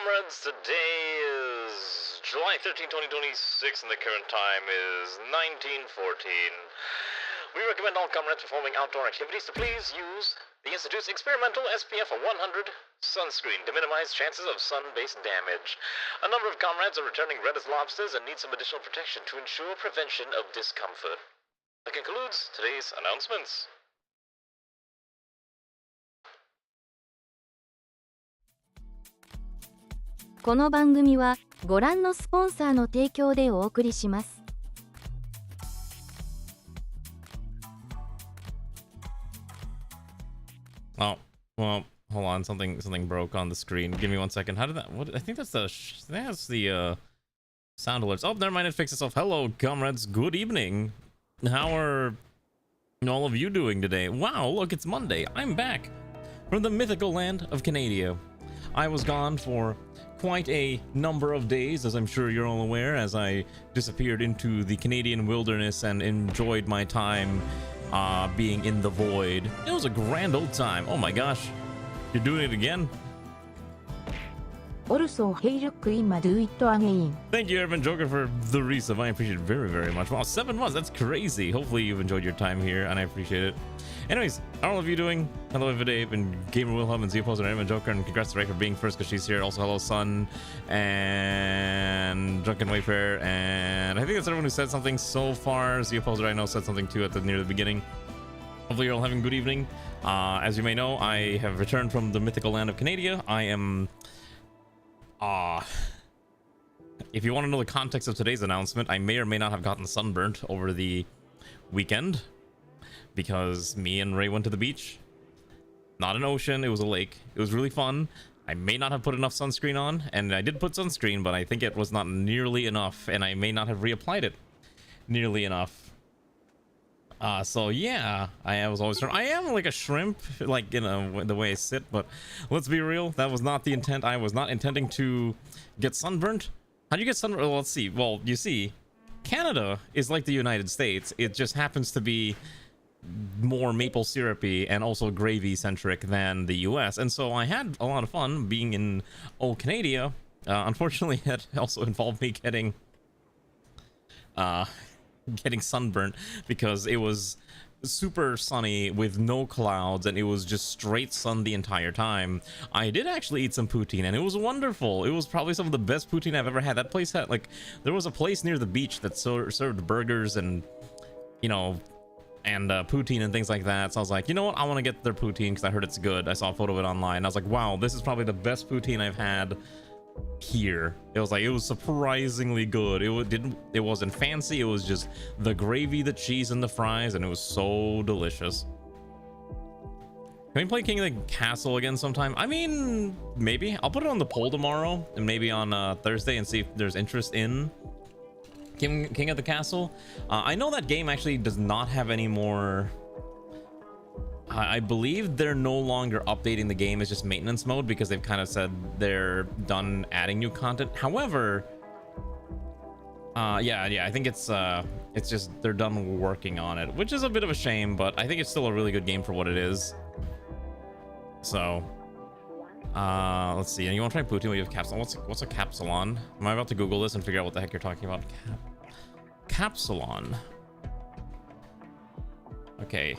comrades. Today is July 13, 2026, and the current time is 1914. We recommend all comrades performing outdoor activities to please use the Institute's experimental SPF 100 sunscreen to minimize chances of sun-based damage. A number of comrades are returning red as lobsters and need some additional protection to ensure prevention of discomfort. That concludes today's announcements. この番組はご覧のスポンサーの提供でお送りします。Oh, well, hold on. Something broke on the screen. Give me 1 second. How did that? What? I think that's the sound alerts. Oh, never mind. It fixed itself. Hello, comrades. Good evening. How are all of you doing today? Wow, look, it's Monday. I'm back from the mythical land of Canada. I was gone for quite a number of days, as I'm sure you're all aware, as I disappeared into the Canadian wilderness and enjoyed my time being in the void. It was a grand old time. Oh my gosh, you're doing it again? Also, hey look, I'ma do it again. Thank you, Urban Joker, for the resub. I appreciate it very, very much. Wow, 7 months. That's crazy. Hopefully you've enjoyed your time here, and I appreciate it. Anyways, how are all of you doing? Hello, Dave, and Gamer Wilhelm, and Z-Post, and Urban Joker, and congrats to Ray for being first because she's here. Also, hello, Sun, and Drunken Wayfarer, and I think that's everyone who said something so far. Z-Post, I know, said something too near the beginning. Hopefully you're all having a good evening. As you may know, I have returned from the mythical land of Canada. I am... if you want to know the context of today's announcement, I may or may not have gotten sunburnt over the weekend because me and Ray went to the beach. Not an ocean, it was a lake. It was really fun. I may not have put enough sunscreen on, and I did put sunscreen, but I think it was not nearly enough, and I may not have reapplied it nearly enough. So yeah, I was always... I am like a shrimp, like, you know, the way I sit, but let's be real, that was not the intent. I was not intending to get sunburnt. How do you get sunburnt? Well, let's see. Well, you see, Canada is like the United States. It just happens to be more maple syrupy and also gravy centric than the US, and so I had a lot of fun being in old Canada. Unfortunately, it also involved me getting sunburnt because it was super sunny with no clouds and it was just straight sun the entire time. I did actually eat some poutine and it was wonderful. It was probably some of the best poutine I've ever had. That place had, like, there was a place near the beach that served burgers and, you know, and poutine and things like that. So I was like, you know what, I want to get their poutine because I heard it's good. I saw a photo of it online. I was like, wow, this is probably the best poutine I've had here. It was surprisingly good. It wasn't fancy. It was just the gravy, the cheese, and the fries, and it was so delicious. Can we play King of the Castle again sometime? I mean, maybe. I'll put it on the poll tomorrow and maybe on Thursday and see if there's interest in King of the Castle. I know that game actually does not have any more... I believe they're no longer updating the game. It's just maintenance mode because they've kind of said they're done adding new content. However, yeah, I think it's just they're done working on it, which is a bit of a shame, but I think it's still a really good game for what it is. So, let's see. And you want to try poutine? We have capsulon. What's a capsulon? Am I about to Google this and figure out what the heck you're talking about? Capsulon. Okay.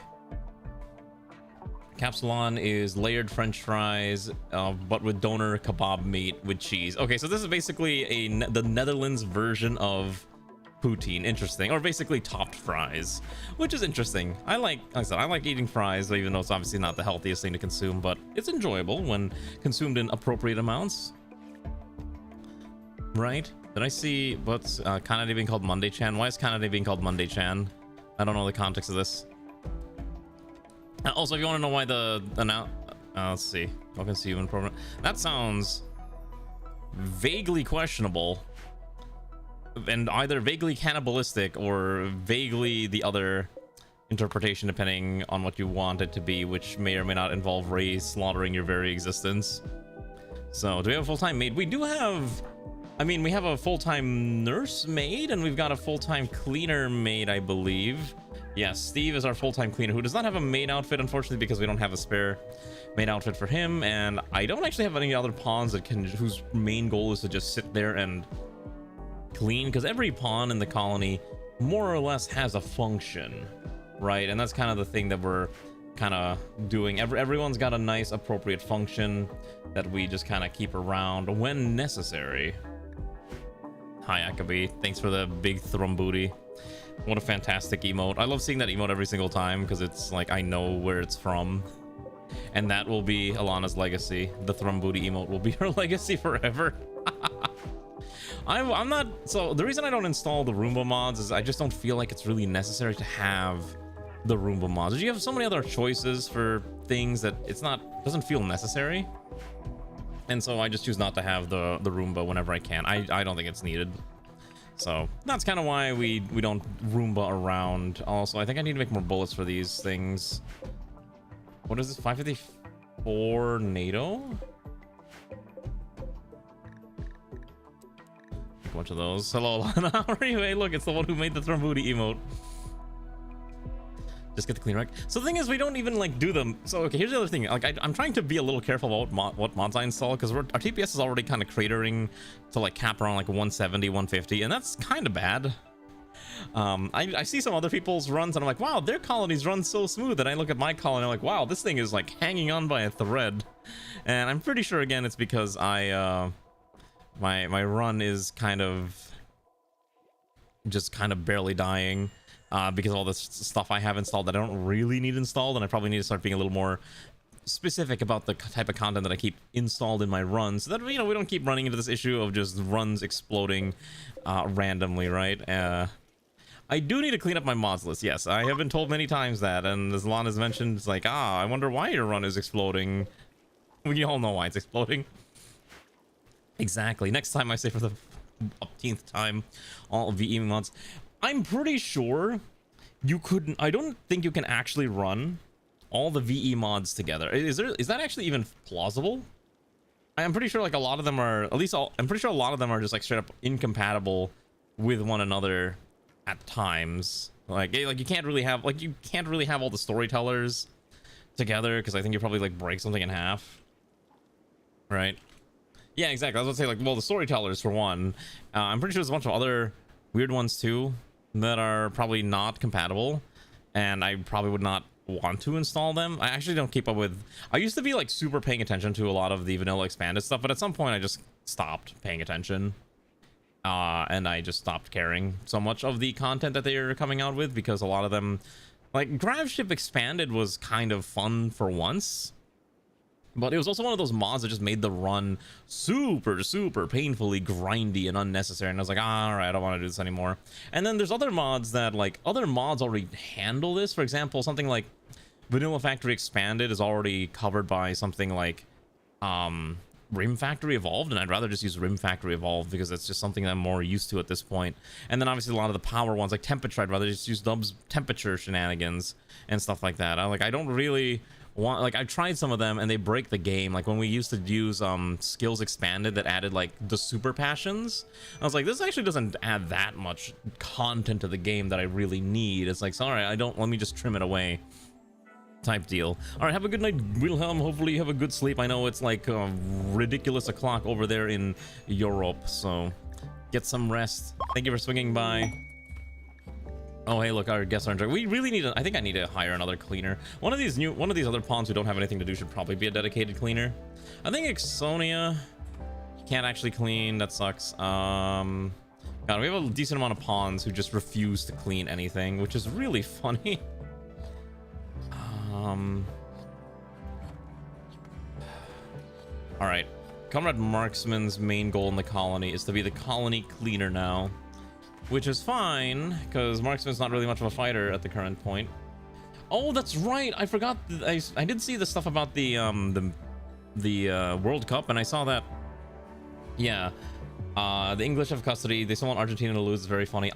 Capsulon is layered French fries, but with doner kebab meat with cheese. Okay, so this is basically the Netherlands version of poutine. Interesting. Or basically topped fries, which is interesting. Like I said, I like eating fries, even though it's obviously not the healthiest thing to consume, but it's enjoyable when consumed in appropriate amounts. Right? Did I see what's Canada being called Monday-chan? Why is Canada being called Monday-chan? I don't know the context of this. Also, if you want to know why let's see. Welcome to human program. That sounds vaguely questionable, and either vaguely cannibalistic or vaguely the other interpretation, depending on what you want it to be, which may or may not involve Ray slaughtering your very existence. So, do we have a full-time maid? We do have... I mean, we have a full-time nurse maid, and we've got a full-time cleaner maid, I believe. Yes, Steve is our full-time cleaner who does not have a maid outfit, unfortunately, because we don't have a spare maid outfit for him, and I don't actually have any other pawns that can whose main goal is to just sit there and clean, because every pawn in the colony more or less has a function, right? And that's kind of the thing that we're kind of doing. Everyone's got a nice appropriate function that we just kind of keep around when necessary. Hi Akabi, thanks for the big thrum booty. What a fantastic emote. I love seeing that emote every single time because it's like I know where it's from. And that will be Alana's legacy. The thrum booty emote will be her legacy forever. I'm not, so the reason I don't install the Roomba mods is I just don't feel like it's really necessary to have the Roomba mods. You have so many other choices for things that doesn't feel necessary. And so I just choose not to have the Roomba whenever I can. I don't think it's needed. So that's kind of why we don't Roomba around. Also, I think I need to make more bullets for these things. What is this? 554 NATO? A bunch of those. Hello, Lana. How are you? Hey, look, it's the one who made the thrum booty emote. Just get the clean wreck. So the thing is, we don't even like do them. So okay, here's the other thing. Like I'm trying to be a little careful about what mods I install because our TPS is already kind of cratering to like cap around like 170, 150, and that's kind of bad. I see some other people's runs and I'm like, wow, their colonies run so smooth. And I look at my colony, I'm like, wow, this thing is like hanging on by a thread. And I'm pretty sure again it's because I my run is kind of barely dying. Because all this stuff I have installed that I don't really need installed, and I probably need to start being a little more specific about the type of content that I keep installed in my runs, so that we don't keep running into this issue of just runs exploding randomly, right? I do need to clean up my mods list. Yes, I have been told many times that, and as Lon has mentioned, it's like, I wonder why your run is exploding. We all know why it's exploding. Exactly. Next time I say for the umpteenth time, all VE mods. I'm pretty sure you couldn't. I don't think you can actually run all the VE mods together. Is that actually even plausible? I'm pretty sure like a lot of them are, I'm pretty sure a lot of them are just like straight up incompatible with one another at times. Like you can't really have all the storytellers together because I think you probably like break something in half. Right? Yeah, exactly. I was gonna say like, well, the storytellers for one. I'm pretty sure there's a bunch of other weird ones too that are probably not compatible, and I probably would not want to install them. I actually don't keep up with. I used to be like super paying attention to a lot of the vanilla expanded stuff, but at some point I just stopped paying attention, and I just stopped caring so much of the content that they are coming out with, because a lot of them, like Gravship Expanded was kind of fun for once, but it was also one of those mods that just made the run super painfully grindy and unnecessary. And I was like, all right, I don't want to do this anymore. And then there's other mods that like other mods already handle this. For example, something like Vanilla Factory Expanded is already covered by something like Rim Factory Evolved, and I'd rather just use Rim Factory Evolved because it's just something that I'm more used to at this point. And then obviously a lot of the power ones like Temperature, I'd rather just use Dub's temperature shenanigans and stuff like that. I don't really want, like, I've tried some of them and they break the game. Like when we used to use Skills Expanded that added like the super passions, I was like, this actually doesn't add that much content to the game that I really need. It's like, sorry, let me just trim it away type deal. All right, have a good night, Wilhelm. Hopefully you have a good sleep. I know it's like ridiculous o'clock over there in Europe, so get some rest. Thank you for swinging by. Oh, hey, look, our guests are enjoying. We really need I think I need to hire another cleaner. One of these other pawns who don't have anything to do should probably be a dedicated cleaner. I think Exonia can't actually clean. That sucks. God, we have a decent amount of pawns who just refuse to clean anything, which is really funny. All right, Comrade Marksman's main goal in the colony is to be the colony cleaner now, which is fine because Marksman's not really much of a fighter at the current point. Oh, that's right, I forgot. I did see the stuff about the World Cup, and I saw that. Yeah, the English have custody. They still want Argentina to lose. It's very funny.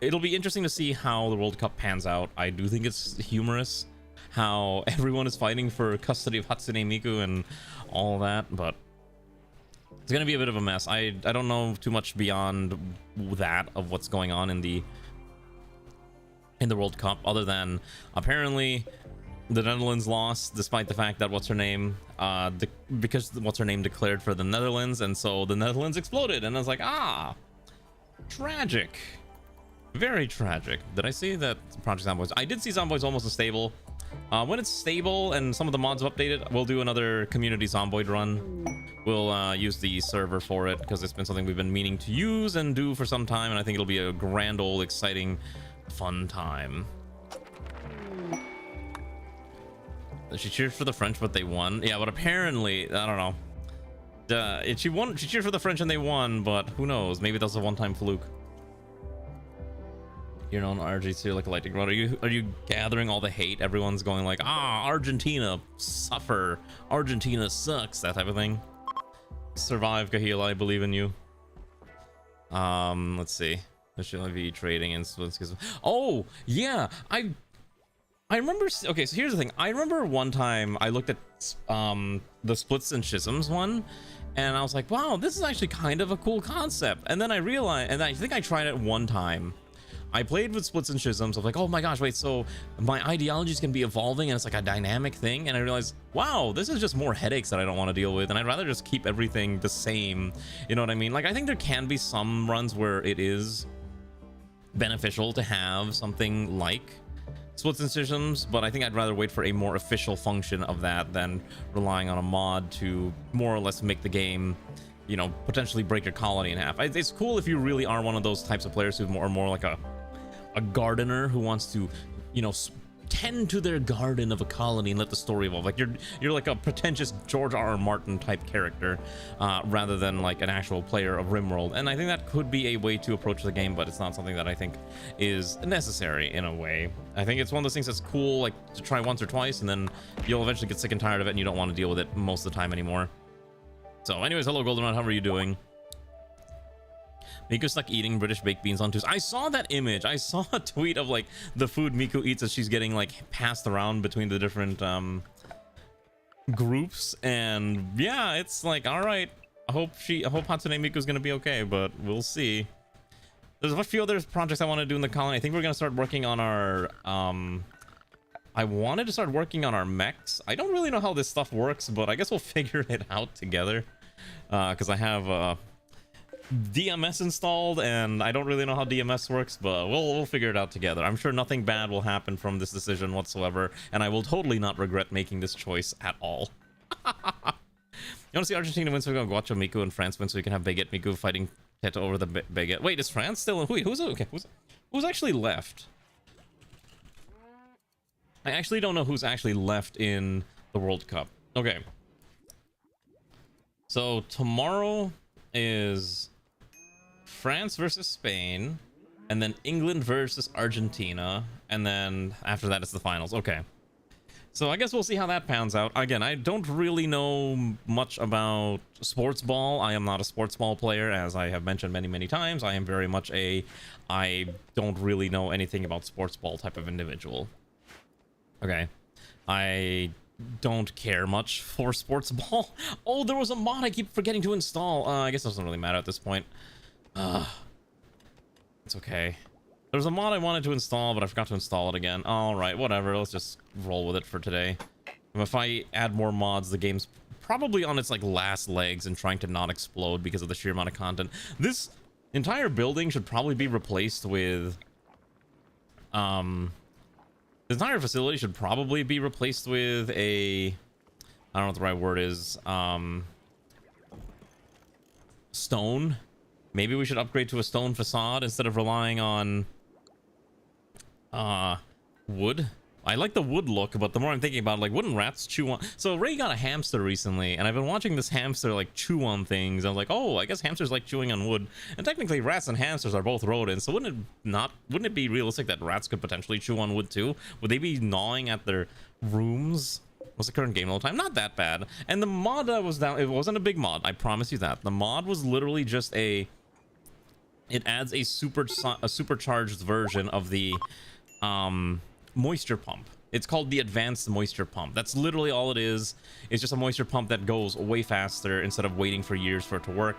It'll be interesting to see how the World Cup pans out. I do think it's humorous how everyone is fighting for custody of Hatsune Miku and all that, but it's gonna be a bit of a mess. I don't know too much beyond that of what's going on in the in the World Cup, other than apparently the Netherlands lost, despite the fact that because what's her name declared for the Netherlands, and so the Netherlands exploded, and I was like, tragic, very tragic. Did I see that Project Zomboids? I did see Zomboids almost unstable. When it's stable and some of the mods have updated, we'll do another community Zomboid run. We'll use the server for it, because it's been something we've been meaning to use and do for some time, and I think it'll be a grand old exciting fun time. She cheered for the French, but they won. Yeah, but apparently, I don't know. She cheered for the French and they won, but who knows? Maybe that's a one-time fluke. You're known RGC like a lightning rod. Are you gathering all the hate? Everyone's going like, Argentina suffer. Argentina sucks. That type of thing. Survive, Kahil. I believe in you. Let's see. Be trading and oh yeah, I remember. Okay, so here's the thing. I remember one time I looked at the Splits and Schisms one, and I was like, wow, this is actually kind of a cool concept. And then I realized, and I think I tried it one time. I played with Splits and Schisms. I was like, oh my gosh, wait, so my ideologies can be evolving and it's like a dynamic thing. And I realized, wow, this is just more headaches that I don't want to deal with. And I'd rather just keep everything the same. You know what I mean? Like, I think there can be some runs where it is beneficial to have something like Splits and Schisms, but I think I'd rather wait for a more official function of that than relying on a mod to more or less make the game, you know, potentially break your colony in half. It's cool if you really are one of those types of players who's more like a gardener who wants to, you know, tend to their garden of a colony and let the story evolve. Like you're like a pretentious George R.R. Martin type character, rather than like an actual player of Rimworld. And I think that could be a way to approach the game, but it's not something that I think is necessary in a way. I think it's one of those things that's cool, like to try once or twice, and then you'll eventually get sick and tired of it, and you don't want to deal with it most of the time anymore. So, anyways, hello Goldenrod, how are you doing? Miku's like eating British baked beans on Tuesday. I saw that image. I saw a tweet of like the food Miku eats as she's getting like passed around between the different groups, and yeah, it's like, all right. I hope Hatsune Miku's gonna be okay, but we'll see. There's a few other projects I want to do in the colony. I think we're gonna start working on our I wanted to start working on our mechs. I don't really know how this stuff works, but I guess we'll figure it out together, because I have DMS installed, and I don't really know how DMS works, but we'll figure it out together. I'm sure nothing bad will happen from this decision whatsoever, and I will totally not regret making this choice at all. You want to see Argentina win so we can watch Miku, and France win so we can have Baguette Miku fighting Teta over the Baguette. Wait, is France still in? Wait, who's actually left? I actually don't know who's actually left in the World Cup. Okay. So tomorrow is France versus Spain, and then England versus Argentina, and then after that it's the finals. Okay, so I guess we'll see how that pans out. Again, I don't really know much about sports ball. I am not a sports ball player, as I have mentioned many times. I am very much I don't really know anything about sports ball type of individual. Okay, I don't care much for sports ball. Oh, there was a mod I keep forgetting to install. I guess it doesn't really matter at this point. It's okay. There was a mod I wanted to install, but I forgot to install it again. All right, whatever. Let's just roll with it for today. If I add more mods, the game's probably on its like last legs and trying to not explode because of the sheer amount of content. This entire building should probably be replaced with the entire facility should probably be replaced with a, I don't know what the right word is, stone. Maybe we should upgrade to a stone facade instead of relying on wood. I like the wood look, but the more I'm thinking about it, like, wouldn't rats chew on... So Ray got a hamster recently, and I've been watching this hamster like chew on things. I was like, oh, I guess hamsters like chewing on wood. And technically rats and hamsters are both rodents, so wouldn't it be realistic that rats could potentially chew on wood too? Would they be gnawing at their rooms? What's the current game load time? Not that bad. And the mod that was down, it wasn't a big mod, I promise you that. The mod was literally just it adds a supercharged version of the moisture pump. It's called the advanced moisture pump. That's literally all it is. It's just a moisture pump that goes way faster instead of waiting for years for it to work.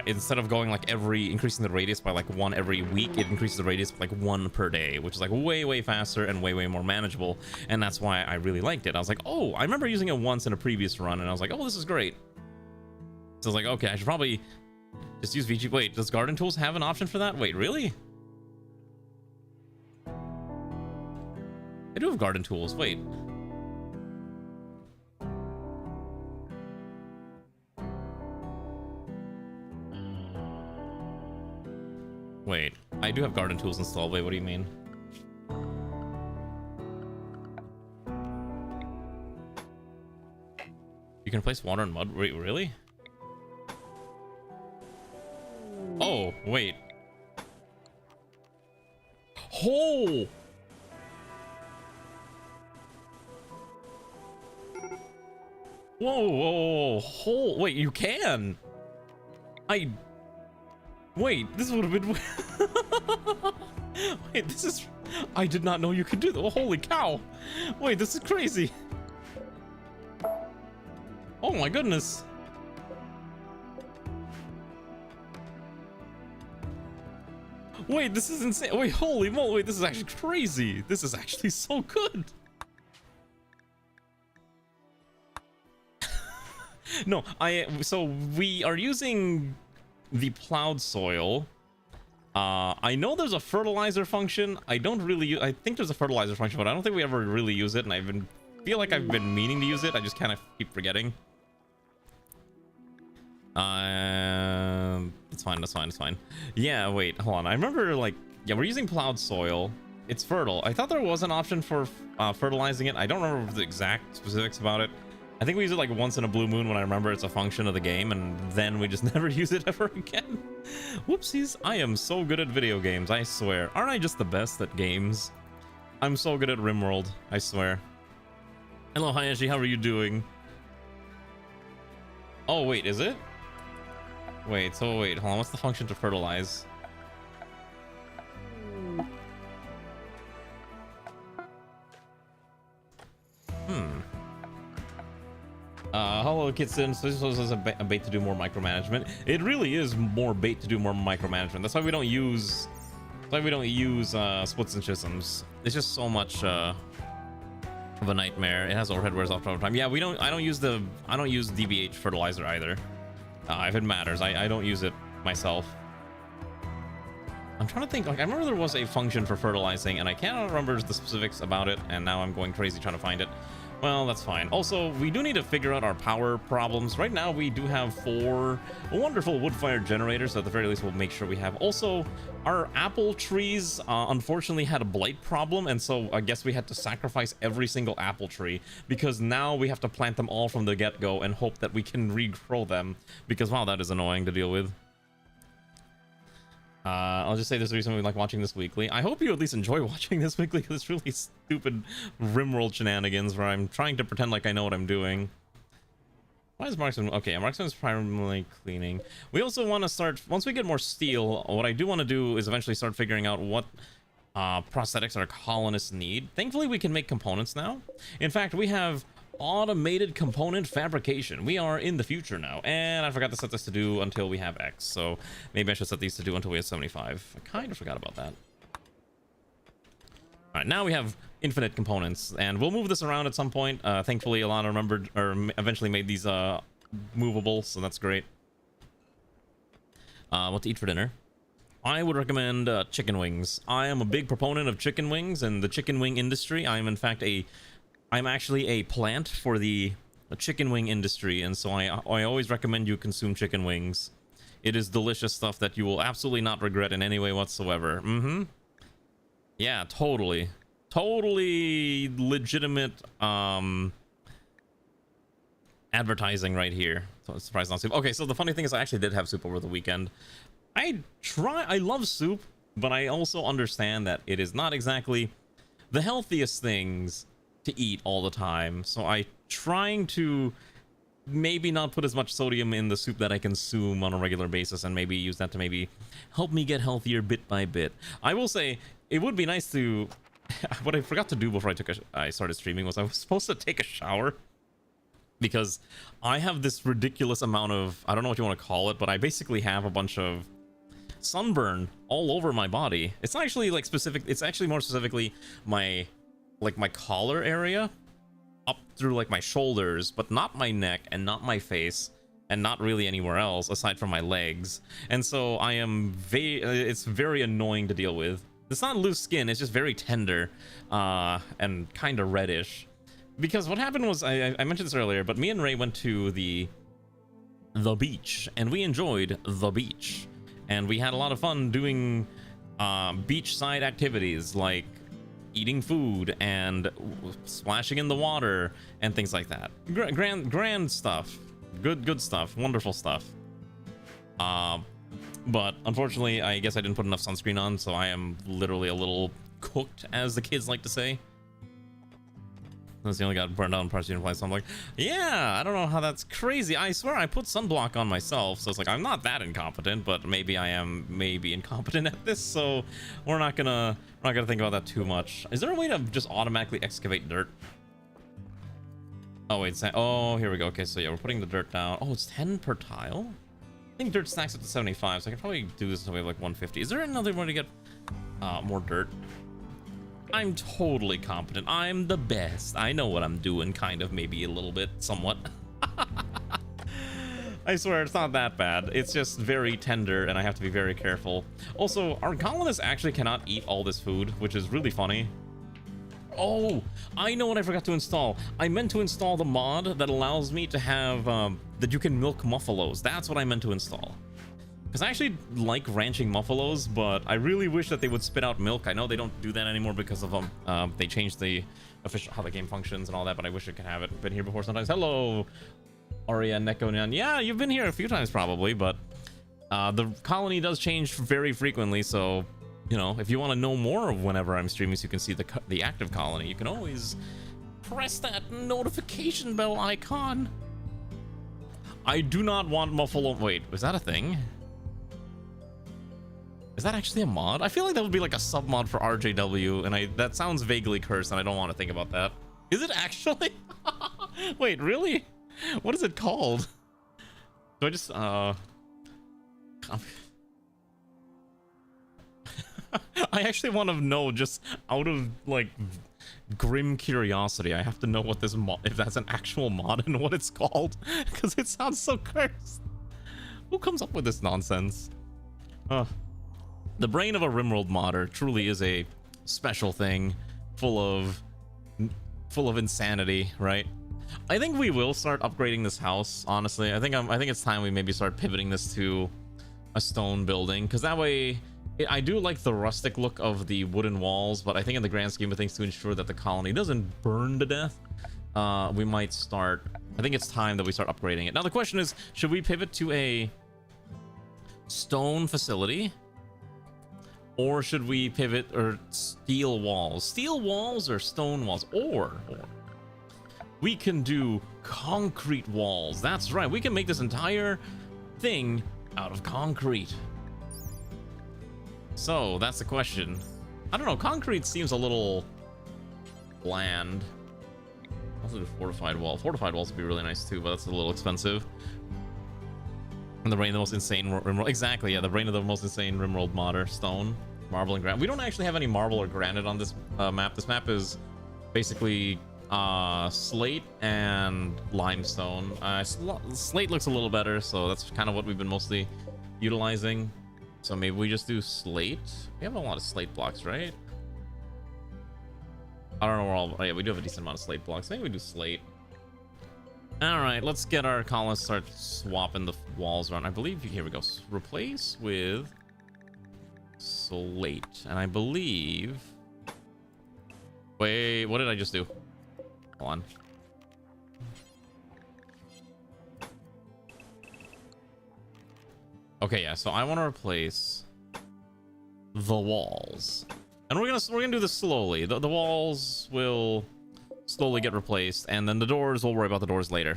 Instead of going like increasing the radius by like 1 every week, it increases the radius by like 1 per day, which is like way faster and way more manageable. And that's why I really liked it. I was like, oh, I remember using it once in a previous run, and I was like, oh, this is great. So I was like, okay, I should probably just use VG. Wait, does Garden Tools have an option for that? Wait, really? I do have Garden Tools. Wait. Wait, I do have Garden Tools installed. Wait, what do you mean? You can place water and mud? Wait, really? Oh, wait. Oh! Whoa. Wait, you can! Wait, this would have been... Wait, this is... I did not know you could do that. Oh, holy cow! Wait, this is crazy! Oh my goodness! Wait, this is insane! Wait, holy moly! Wait, this is actually crazy! This is actually so good! No, so we are using the plowed soil. I know there's a fertilizer function. I think there's a fertilizer function, but I don't think we ever really use it, and feel like I've been meaning to use it. I just kind of keep forgetting. It's fine. Yeah, wait, hold on. I remember, like, yeah, we're using plowed soil. It's fertile. I thought there was an option for fertilizing it. I don't remember the exact specifics about it. I think we use it like once in a blue moon when I remember it's a function of the game, and then we just never use it ever again. Whoopsies. I am so good at video games, I swear. Aren't I just the best at games? I'm so good at Rimworld, I swear. Hello, Hayashi, how are you doing? Oh, wait, is it? Wait, hold on, what's the function to fertilize? Hello, Kitson. So this was a bait to do more micromanagement. It really is more bait to do more micromanagement. That's why we don't use. Splits and schisms. It's just so much of a nightmare. It has overhead wears off all the time. Yeah, I don't use DBH fertilizer either. If it matters, I don't use it myself. I'm trying to think. Like, I remember there was a function for fertilizing, and I cannot remember the specifics about it. And now I'm going crazy trying to find it. Well, that's fine. Also, we do need to figure out our power problems. Right now, we do have 4 wonderful wood-fired generators, so at the very least, we'll make sure we have. Also, our apple trees, unfortunately, had a blight problem, and so I guess we had to sacrifice every single apple tree, because now we have to plant them all from the get-go and hope that we can regrow them, because, wow, that is annoying to deal with. I'll just say there's a reason we like watching this weekly. I hope you at least enjoy watching this weekly, because it's really stupid Rimworld shenanigans where I'm trying to pretend like I know what I'm doing. Why is Marksman? Okay, Marksman is primarily cleaning. We also want to start, once we get more steel, what I do want to do is eventually start figuring out what prosthetics our colonists need. Thankfully, we can make components now. In fact, we have automated component fabrication. We are in the future now, and I forgot to set this to do until we have X, so maybe I should set these to do until we have 75. I kind of forgot about that. All right, now we have infinite components, and we'll move this around at some point. Thankfully, Alana remembered, or eventually made these movable, so that's great. What to eat for dinner? I would recommend chicken wings. I am a big proponent of chicken wings and the chicken wing industry. I am, in fact, I'm actually a plant for the chicken wing industry, and so I always recommend you consume chicken wings. It is delicious stuff that you will absolutely not regret in any way whatsoever. Yeah, totally legitimate advertising right here. So it's surprised not soup. Okay, so the funny thing is I actually did have soup over the weekend. I love soup, but I also understand that it is not exactly the healthiest things to eat all the time, so I trying to maybe not put as much sodium in the soup that I consume on a regular basis, and maybe use that to maybe help me get healthier bit by bit. I will say it would be nice to what I forgot to do before I started streaming was I was supposed to take a shower because I have this ridiculous amount of, I don't know what you want to call it, but I basically have a bunch of sunburn all over my body. It's not actually like specific, it's actually more specifically my collar area up through like my shoulders, but not my neck and not my face and not really anywhere else aside from my legs. And so I am it's very annoying to deal with. It's not loose skin, it's just very tender and kind of reddish. Because what happened was, I mentioned this earlier, but me and Ray went to the beach, and we enjoyed the beach. And we had a lot of fun doing beachside activities, like eating food and splashing in the water and things like that. Grand stuff. Good stuff. Wonderful stuff. But unfortunately, I guess I didn't put enough sunscreen on, so I am literally a little cooked, as the kids like to say. Since you only got burned out in parts you didn't play, so I'm like, yeah, I don't know how that's crazy. I swear I put sunblock on myself, so it's like I'm not that incompetent, but maybe I am incompetent at this, so we're not gonna think about that too much. Is there a way to just automatically excavate dirt? Oh wait, oh here we go. Okay, so yeah, we're putting the dirt down. Oh, it's 10 per tile. I think dirt stacks up to 75, so I can probably do this until we have like 150. Is there another way to get more dirt? I'm totally competent. I'm the best. I know what I'm doing, kind of, maybe a little bit, somewhat. I swear, it's not that bad. It's just very tender, and I have to be very careful. Also, our colonists actually cannot eat all this food, which is really funny. Oh, I know what I forgot to install. I meant to install the mod that allows me to have, that you can milk muffalos. That's what I meant to install. Because I actually like ranching muffalos, but I really wish that they would spit out milk. I know they don't do that anymore because of they changed the official how the game functions and all that, but I wish it could have it. Been here before sometimes. Hello, Aria Nekonyan. Yeah, you've been here a few times probably, but the colony does change very frequently, so you know, if you want to know more of whenever I'm streaming so you can see the active colony, you can always press that notification bell icon. I do not want muffalo. Wait, was that a thing? Is that actually a mod? I feel like that would be like a sub mod for RJW, and that sounds vaguely cursed, and I don't want to think about that. Is it actually? Wait, really? What is it called? Do I just I actually want to know, just out of like grim curiosity. I have to know what this mod, if that's an actual mod and what it's called, because it sounds so cursed. Who comes up with this nonsense? The brain of a Rimworld modder truly is a special thing, full of insanity, right? I think we will start upgrading this house, honestly. I think it's time we maybe start pivoting this to a stone building, because that way I do like the rustic look of the wooden walls, but I think in the grand scheme of things, to ensure that the colony doesn't burn to death, we might start, I think it's time that we start upgrading it. Now the question is, should we pivot to a stone facility? Or should we pivot or steel walls? Steel walls or stone walls? Or we can do concrete walls. That's right. We can make this entire thing out of concrete. So that's the question. I don't know. Concrete seems a little bland. Also do fortified wall. Fortified walls would be really nice too, but that's a little expensive. And the brain of the most insane Rimworld. Exactly, yeah, the brain of the most insane Rimworld modder. Stone, marble, and granite. We don't actually have any marble or granite on this map. This map is basically slate and limestone. Slate looks a little better, so that's kind of what we've been mostly utilizing. So maybe we just do slate. We have a lot of slate blocks, right? I don't know where all. Oh yeah, we do have a decent amount of slate blocks. Maybe we do slate. All right, let's get our colonists start swapping the walls around. I believe, here we go. Replace with slate. And I believe, wait, what did I just do? Hold on. Okay, yeah, so I want to replace the walls. And we're gonna do this slowly. The walls will slowly get replaced, and then the doors, we'll worry about the doors later,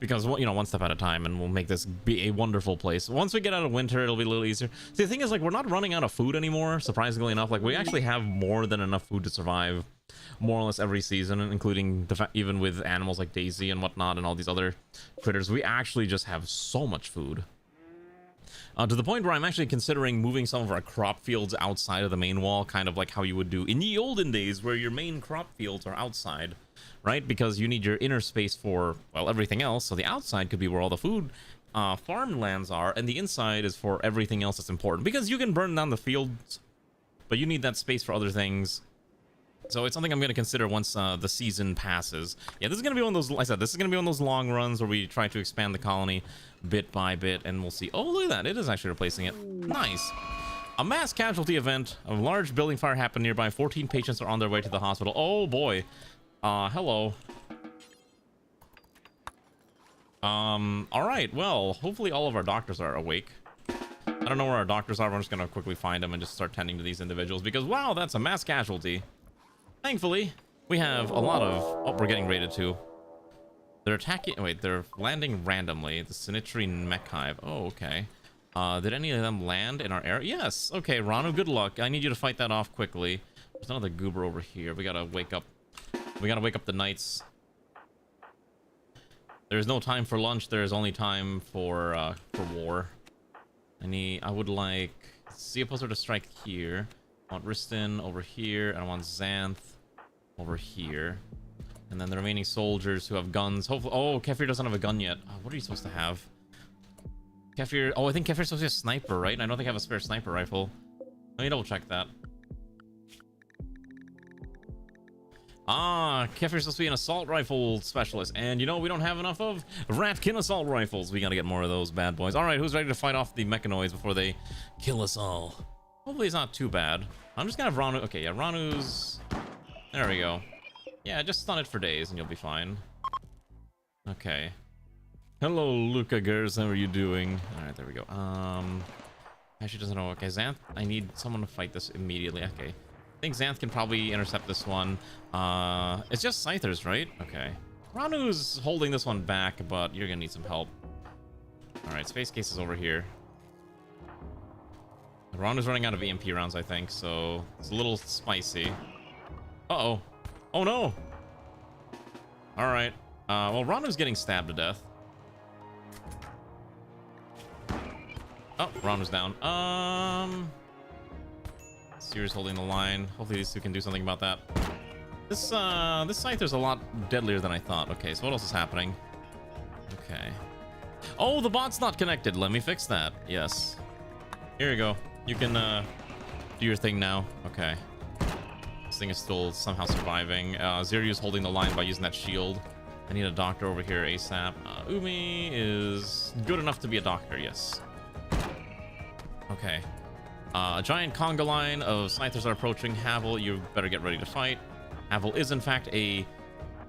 because, you know, one step at a time, and we'll make this be a wonderful place. Once we get out of winter, it'll be a little easier. See, the thing is, like, we're not running out of food anymore, surprisingly enough. Like, we actually have more than enough food to survive more or less every season, including even with animals like Daisy and whatnot and all these other critters. We actually just have so much food. To the point where I'm actually considering moving some of our crop fields outside of the main wall, kind of like how you would do in the olden days, where your main crop fields are outside, right? Because you need your inner space for, well, everything else. So the outside could be where all the food farmlands are, and the inside is for everything else that's important. Because you can burn down the fields, but you need that space for other things. So it's something I'm going to consider once the season passes. Yeah, this is going to be one of those, like I said, this is going to be one of those long runs where we try to expand the colony bit by bit, and we'll see. Oh, look at that. It is actually replacing it. Nice. A mass casualty event. A large building fire happened nearby. 14 patients are on their way to the hospital. Oh, boy. Hello. All right. Well, hopefully all of our doctors are awake. I don't know where our doctors are. I'm just going to quickly find them and just start tending to these individuals because, wow, that's a mass casualty. Thankfully, we have a lot of... Oh, we're getting raided too. They're attacking... Wait, they're landing randomly. The Sinitri Mech Hive. Oh, okay. Did any of them land in our area? Yes. Okay, Ranu, good luck. I need you to fight that off quickly. There's another goober over here. We gotta wake up... We gotta wake up the knights. There's no time for lunch. There's only time for war. I would like... See opposer to strike here. I want Riston over here, and I want Xanth over here. And then the remaining soldiers who have guns. Hopefully, oh, Kefir doesn't have a gun yet. What are you supposed to have? Kefir, oh, I think Kefir's supposed to be a sniper, right? And I don't think I have a spare sniper rifle. Let me double check that. Ah, Kefir's supposed to be an assault rifle specialist. And you know, we don't have enough of Ratkin assault rifles. We gotta get more of those bad boys. All right, who's ready to fight off the mechanoids before they kill us all? Hopefully it's not too bad. I'm just gonna have Ranu. Okay, yeah, Ranu's... There we go. Yeah, just stun it for days and you'll be fine. Okay. Hello, Luca Gers. How are you doing? All right, there we go. Actually doesn't know. Okay, Xanth. I need someone to fight this immediately. Okay. I think Xanth can probably intercept this one. It's just Scythers, right? Okay. Ranu's holding this one back, but you're gonna need some help. All right, Space Case is over here. Ranu's running out of EMP rounds, I think, so it's a little spicy. Uh-oh. Oh, no! Alright. Well, Ranu's getting stabbed to death. Oh, Ranu's down. Seer's holding the line. Hopefully these two can do something about that. This Scyther's a lot deadlier than I thought. Okay, so what else is happening? Okay. Oh, the bot's not connected. Let me fix that. Yes. Here you go. You can do your thing now. Okay. This thing is still somehow surviving. Ziryu's holding the line by using that shield. I need a doctor over here ASAP. Umi is good enough to be a doctor, yes. Okay. A giant conga line of Scythers are approaching. Havel, you better get ready to fight. Havel is in fact a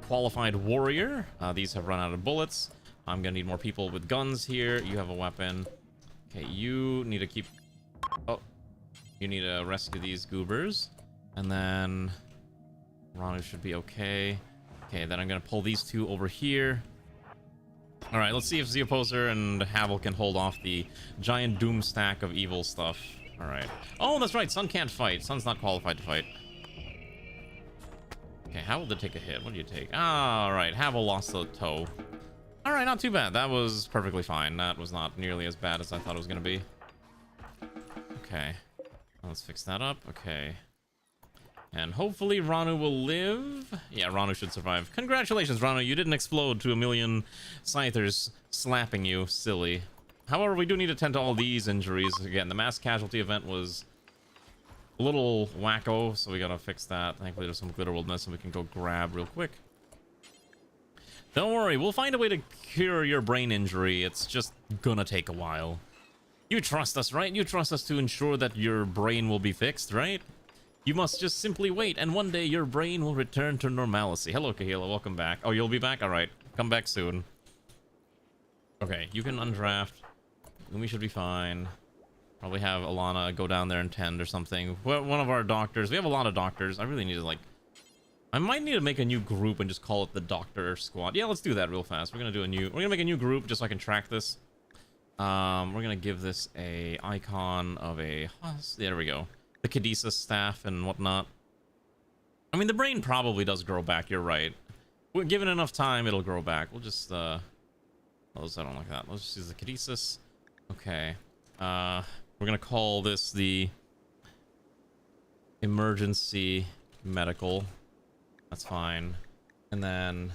qualified warrior. These have run out of bullets. I'm gonna need more people with guns here. You have a weapon. Okay, you need to keep... Oh, you need to rescue these goobers. And then Ranu should be okay. Okay, then I'm going to pull these two over here. All right, let's see if Zeoposer and Havel can hold off the giant doom stack of evil stuff. All right. Oh, that's right. Sun can't fight. Sun's not qualified to fight. Okay, Havel did take a hit. What did you take? All right, Havel lost the toe. All right, not too bad. That was perfectly fine. That was not nearly as bad as I thought it was going to be. Okay, let's fix that up. Okay, and hopefully Ranu will live. Yeah, Ranu should survive. Congratulations, Ranu. You didn't explode to a million Scythers slapping you. Silly. However, we do need to tend to all these injuries. Again, the mass casualty event was a little wacko, so we gotta fix that. Thankfully, there's some glitter world medicine we can go grab real quick. Don't worry, we'll find a way to cure your brain injury. It's just gonna take a while. You trust us, right? You trust us to ensure that your brain will be fixed, right? You must just simply wait, and one day your brain will return to normalcy. Hello, Kahila. Welcome back. Oh, you'll be back? All right. Come back soon. Okay, you can undraft. We should be fine. Probably have Alana go down there and tend or something. One of our doctors. We have a lot of doctors. I really need to, like... I might need to make a new group and just call it the Doctor Squad. Yeah, let's do that real fast. We're gonna make a new group just so I can track this. We're gonna give this a icon of a... There we go. The Caduceus staff and whatnot. I mean, the brain probably does grow back. You're right. Given enough time, it'll grow back. We'll just, I don't like that. Let's just use the kinesis. Okay. We're gonna call this the emergency medical. That's fine. And then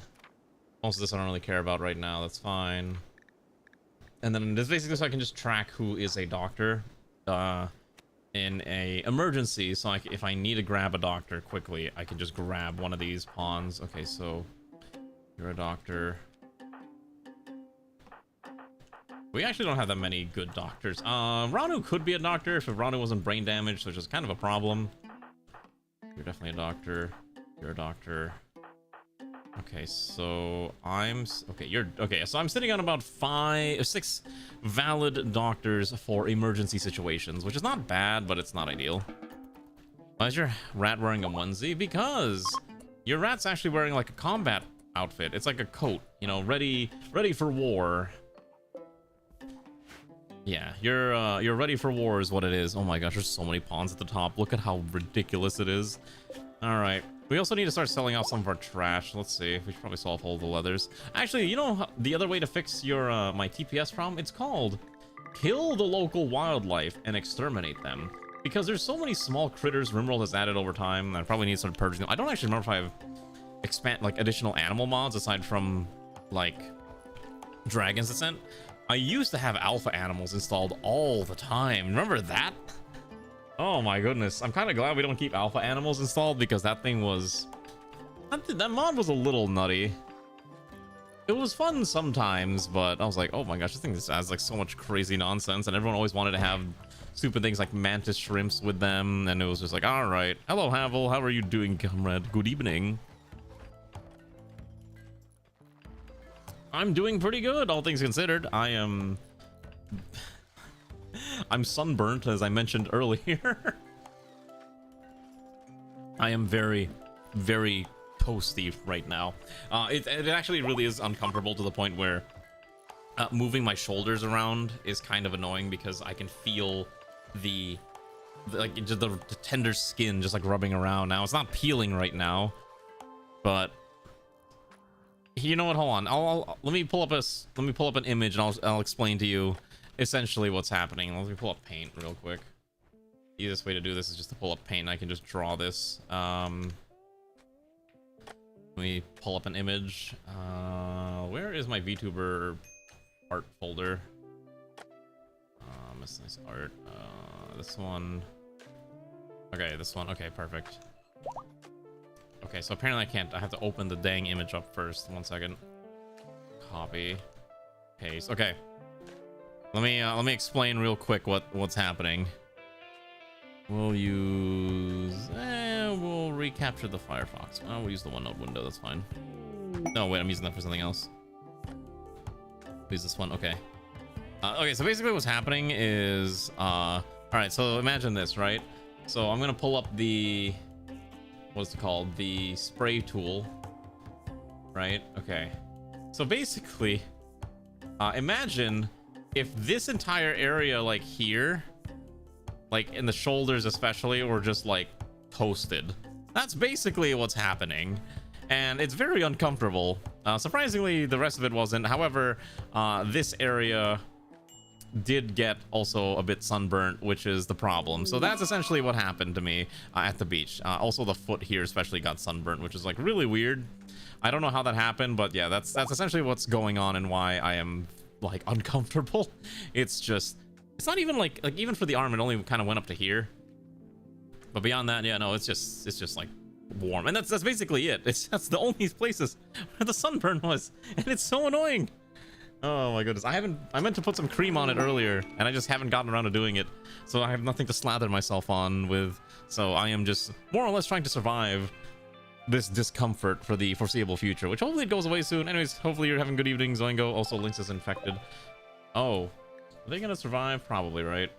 most of this I don't really care about right now. That's fine. And then this basically so I can just track who is a doctor in a emergency. So if I need to grab a doctor quickly, I can just grab one of these pawns. Okay, so you're a doctor. We actually don't have that many good doctors. Ranu could be a doctor if Ranu wasn't brain damaged, which is kind of a problem. You're definitely a doctor. You're a doctor. Okay, so so I'm sitting on about 6 valid doctors for emergency situations, which is not bad, but it's not ideal. Why is your rat wearing a onesie? Because your rat's actually wearing like a combat outfit. It's like a coat, you know, ready for war. Yeah, you're ready for war is what it is. Oh my gosh, there's so many pawns at the top. Look at how ridiculous it is. All right. We also need to start selling out some of our trash. Let's see. We should probably solve all the leathers. Actually, you know the other way to fix your my TPS problem? It's called kill the local wildlife and exterminate them. Because there's so many small critters Rimworld has added over time. I probably need to start purging them. I don't actually remember if I've additional animal mods aside from like Dragon's Descent. I used to have alpha animals installed all the time. Remember that? Oh my goodness. I'm kind of glad we don't keep alpha animals installed because that thing was... That mod was a little nutty. It was fun sometimes, but I was like, oh my gosh, this thing just has like so much crazy nonsense, and everyone always wanted to have stupid things like mantis shrimps with them, and it was just like, alright. Hello, Havel. How are you doing, comrade? Good evening. I'm doing pretty good, all things considered. I'm sunburnt, as I mentioned earlier. I am very, very toasty right now. It actually really is uncomfortable to the point where moving my shoulders around is kind of annoying because I can feel the tender skin just like rubbing around. Now it's not peeling right now, but you know what? Hold on. Let me pull up an image and I'll explain to you essentially what's happening. Let me pull up paint real quick. The easiest way to do this is just to pull up paint. I can just draw this. Let me pull up an image. Where is my VTuber art folder? This nice art. This one. Okay, this one. Okay, perfect. Okay, so apparently I have to open the dang image up first. 1 second. Copy. Paste. Okay. Let me explain real quick what's happening. We'll recapture the Firefox. Oh, we'll use the OneNote window. That's fine. No, wait, I'm using that for something else. Use this one. Okay. Okay, so basically what's happening is all right, so imagine this, right? So I'm gonna pull up the what's it called, the spray tool, right? Okay, so basically imagine if this entire area, like here, like in the shoulders especially, were just like toasted. That's basically what's happening, and it's very uncomfortable. Surprisingly, the rest of it wasn't. However, this area did get also a bit sunburnt, which is the problem. So that's essentially what happened to me at the beach. Also the foot here especially got sunburnt, which is like really weird. I don't know how that happened, but yeah, that's essentially what's going on and why I am like uncomfortable. It's not even like even for the arm, it only kind of went up to here, but beyond that, yeah, no, it's just like warm, and that's basically it. That's the only places where the sunburn was, and it's so annoying. Oh my goodness, I meant to put some cream on it earlier, and I just haven't gotten around to doing it, so I have nothing to slather myself on with. So I am just more or less trying to survive this discomfort for the foreseeable future, which hopefully it goes away soon. Anyways, hopefully you're having a good evening, Zoingo. Also, Lynx is infected. Oh, are they gonna survive? Probably, right?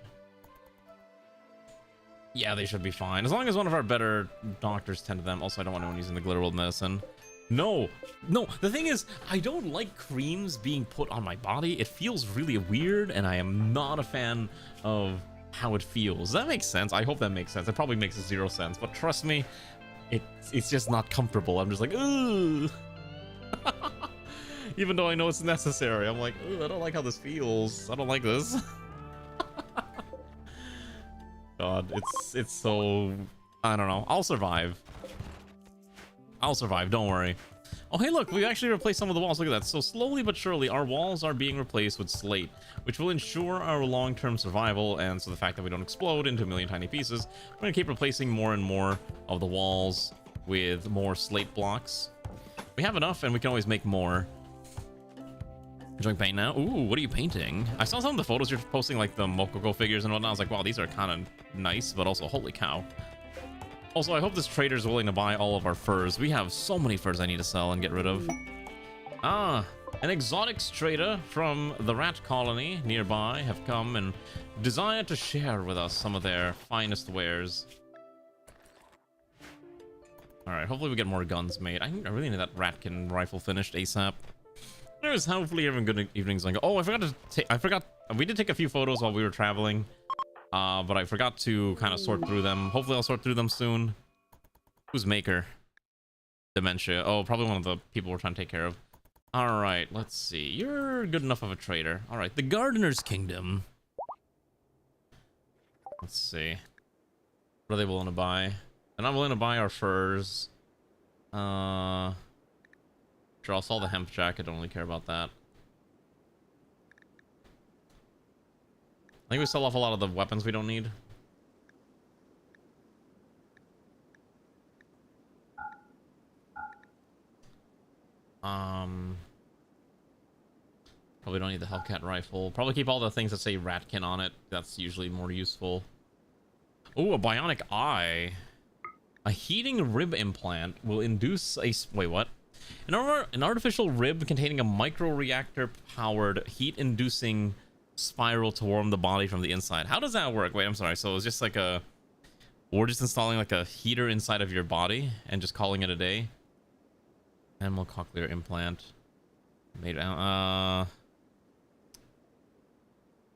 Yeah, they should be fine, as long as one of our better doctors tend to them. Also, I don't want anyone using the Glitterworld medicine. No, the thing is, I don't like creams being put on my body. It feels really weird, and I am not a fan of how it feels. Does that make sense? I hope that makes sense. It probably makes zero sense, but trust me, it's just not comfortable. I'm just like, ooh. Even though I know it's necessary, I'm like, ooh, I don't like how this feels. I don't like this. God, it's so, I don't know. I'll survive. I'll survive, don't worry. Oh, hey, look, we actually replaced some of the walls. Look at that. So slowly but surely, our walls are being replaced with slate, which will ensure our long-term survival. And so the fact that we don't explode into a million tiny pieces, we're going to keep replacing more and more of the walls with more slate blocks. We have enough, and we can always make more. Enjoying paint now? Ooh, what are you painting? I saw some of the photos you're posting, like the Mokoko figures and whatnot. I was like, wow, these are kind of nice, but also, holy cow. Also, I hope this trader's willing to buy all of our furs. We have so many furs I need to sell and get rid of. Ah, an exotics trader from the rat colony nearby have come and desire to share with us some of their finest wares. Alright, hopefully we get more guns made. I really need that Ratkin rifle finished ASAP. There's hopefully having good evenings. Oh, I forgot we did take a few photos while we were traveling. But I forgot to kind of sort through them. Hopefully I'll sort through them soon. Who's Maker? Dementia. Oh, probably one of the people we're trying to take care of. Alright, let's see. You're good enough of a trader. Alright, the Gardener's Kingdom. Let's see. What are they willing to buy? They're not willing to buy our furs. Sure, I'll sell the hemp jacket. Don't really care about that. I think we sell off a lot of the weapons we don't need. Probably don't need the Hellcat rifle. Probably keep all the things that say Ratkin on it. That's usually more useful. Oh, a bionic eye. A heating rib implant will induce a... Wait, what? An artificial rib containing a microreactor-powered heat-inducing spiral to warm the body from the inside. How does that work? Wait, I'm sorry. So it's just like a... We're just installing like a heater inside of your body and just calling it a day. Animal cochlear implant. Made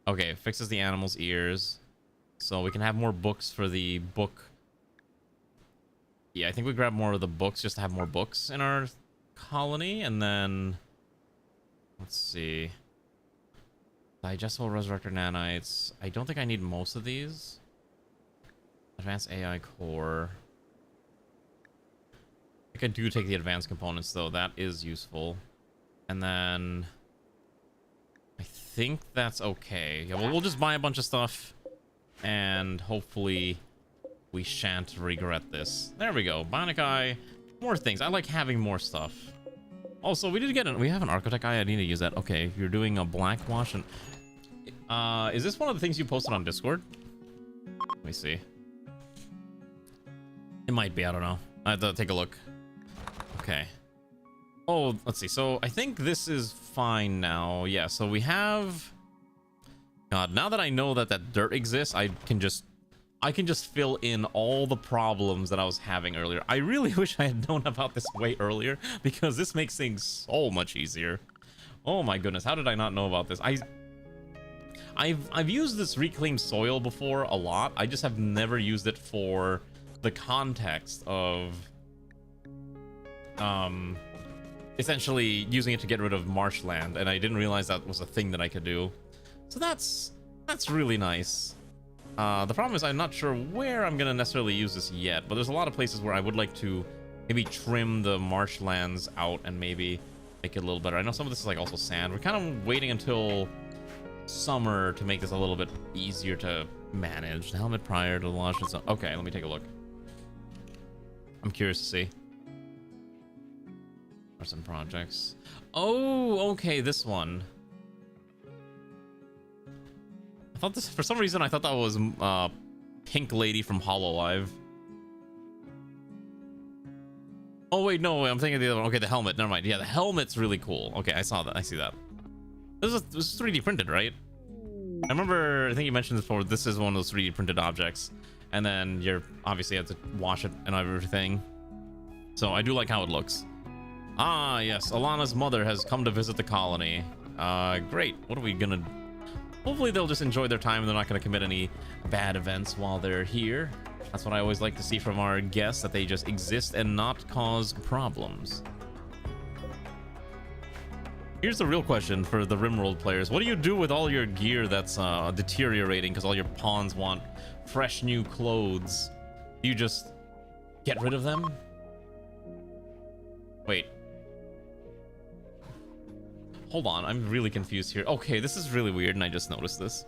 okay, fixes the animal's ears. So we can have more books for the book. Yeah, I think we grab more of the books just to have more books in our colony. And then... Let's see. Digestible resurrector nanites. I don't think I need most of these. Advanced AI core. I think I do take the advanced components though. That is useful. And then I think that's okay. Yeah, we'll just buy a bunch of stuff and hopefully we shan't regret this. There we go. Bionic eye. More things. I like having more stuff. Also, we have an architect eye. I need to use that. Okay, if you're doing a black wash and is this one of the things you posted on Discord? Let me see. It might be, I don't know. I have to take a look. Okay. Oh, let's see. So I think this is fine now. Yeah, so we have... God, now that I know that that dirt exists, I can just fill in all the problems that I was having earlier. I really wish I had known about this way earlier, because this makes things so much easier. Oh my goodness, how did I not know about this? I've used this reclaimed soil before a lot. I just have never used it for the context of essentially using it to get rid of marshland, and I didn't realize that was a thing that I could do. So that's really nice. The problem is I'm not sure where I'm gonna necessarily use this yet, but there's a lot of places where I would like to maybe trim the marshlands out and maybe make it a little better. I know some of this is like also sand. We're kind of waiting until summer to make this a little bit easier to manage. The helmet prior to launch. Okay, let me take a look. I'm curious to see. Or some projects. Oh, okay, this one. I thought this, for some reason, I thought that was Pink Lady from HoloLive. Oh wait, no, I'm thinking of the other one. Okay, the helmet. Never mind. Yeah, the helmet's really cool. Okay, I saw that. I see that. This is 3D printed, right? I remember. I think you mentioned this before. This is one of those 3D printed objects, and then you're obviously have to wash it and everything. So I do like how it looks. Ah, yes. Alana's mother has come to visit the colony. Great. What are we gonna? Hopefully they'll just enjoy their time and they're not gonna commit any bad events while they're here. That's what I always like to see from our guests, that they just exist and not cause problems. Here's the real question for the Rimworld players. What do you do with all your gear that's deteriorating because all your pawns want fresh new clothes? Do you just get rid of them? Wait. Hold on, I'm really confused here. Okay, this is really weird and I just noticed this.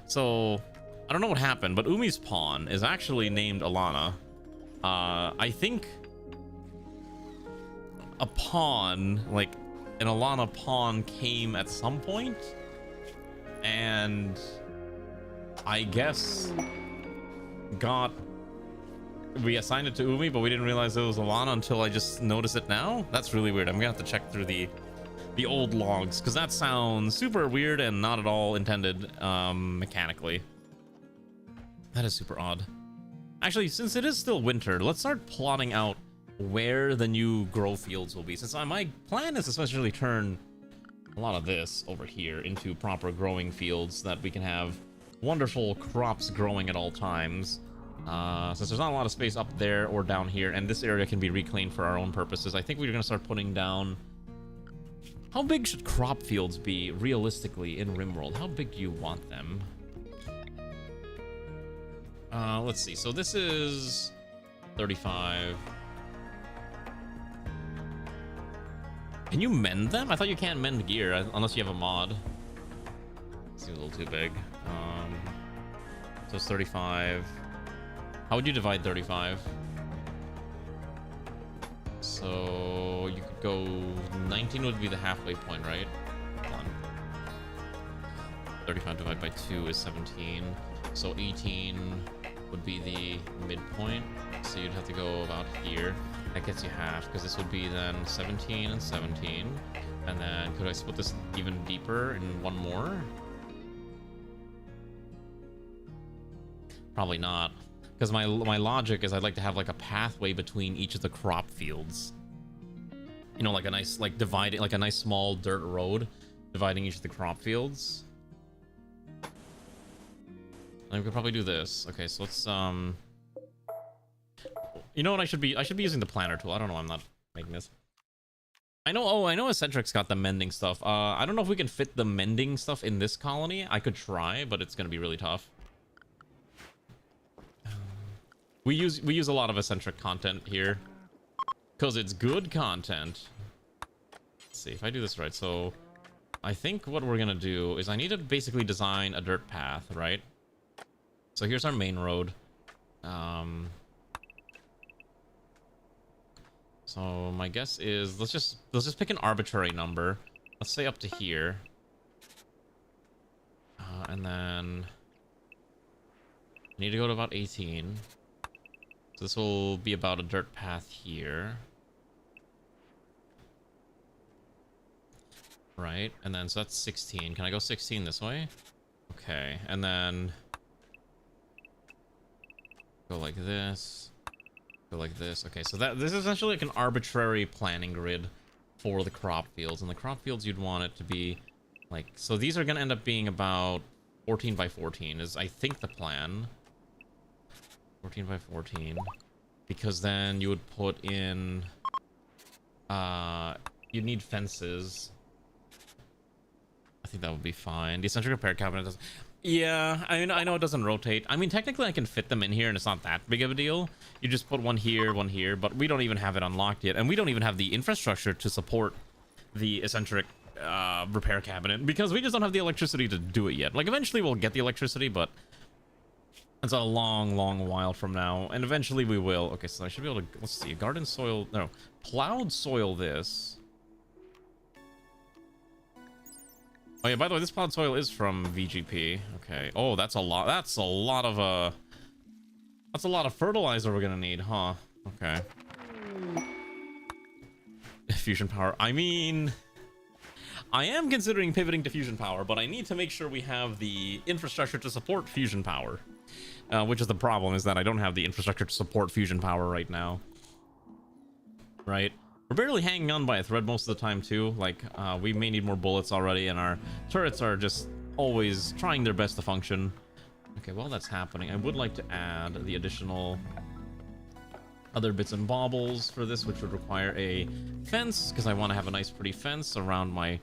So, I don't know what happened, but Umi's pawn is actually named Alana. I think a pawn, like an Alana pawn, came at some point, and I guess we assigned it to Umi, but we didn't realize it was Alana until I just noticed it now. That's really weird. I'm gonna have to check through the old logs, because that sounds super weird and not at all intended mechanically. That is super odd. Actually, since it is still winter, let's start plotting out where the new grow fields will be. Since my plan is to essentially turn a lot of this over here into proper growing fields that we can have wonderful crops growing at all times. Since there's not a lot of space up there or down here, and this area can be reclaimed for our own purposes, I think we're going to start putting down... How big should crop fields be realistically in Rimworld? How big do you want them? Let's see. So this is 35. Can you mend them? I thought you can't mend gear unless you have a mod. Seems a little too big. So it's 35. How would you divide 35? So you could go 19 would be the halfway point, right? Hold on. 35 divided by 2 is 17. So 18 would be the midpoint. So you'd have to go about here. That gets you half, because this would be then 17 and 17. And then could I split this even deeper in one more? Probably not. Because my logic is I'd like to have like a pathway between each of the crop fields. You know, like a nice, like dividing, like a nice small dirt road dividing each of the crop fields. And we could probably do this. Okay, so let's you know what, I should be using the planner tool. I don't know, I'm not making this. I know Eccentric's got the mending stuff. I don't know if we can fit the mending stuff in this colony. I could try, but it's gonna be really tough. We use a lot of Eccentric content here because it's good content. Let's see if I do this right. So I think what we're gonna do is I need to basically design a dirt path, right? So here's our main road. So my guess is let's just pick an arbitrary number. Let's say up to here, and then I need to go to about 18. So this will be about a dirt path here. Right, and then so that's 16. Can I go 16 this way? Okay, and then go like this. Go like this. Okay, so this is essentially like an arbitrary planning grid for the crop fields. And the crop fields, you'd want it to be like, so these are going to end up being about 14 by 14 is I think the plan. 14 by 14, because then you would put in you'd need fences. I think that would be fine. The eccentric repair cabinet doesn't. Yeah, I mean, I know it doesn't rotate. I mean, technically I can fit them in here and it's not that big of a deal. You just put one here, but we don't even have it unlocked yet, and we don't even have the infrastructure to support the eccentric repair cabinet because we just don't have the electricity to do it yet. Like, eventually we'll get the electricity, but it's a long while from now, and eventually we will. Okay, so I should be able to, let's see, garden soil, no, plowed soil this. Oh yeah, by the way, this plowed soil is from VGP. Okay. Oh, that's a lot of fertilizer we're gonna need, huh? Okay. Fusion power. I mean, I am considering pivoting to fusion power, but I need to make sure we have the infrastructure to support fusion power. Which is the problem, is that I don't have the infrastructure to support fusion power right now. Right? We're barely hanging on by a thread most of the time, too. Like, we may need more bullets already, and our turrets are just always trying their best to function. Okay, while that's happening, I would like to add the additional other bits and baubles for this, which would require a fence, because I want to have a nice pretty fence around my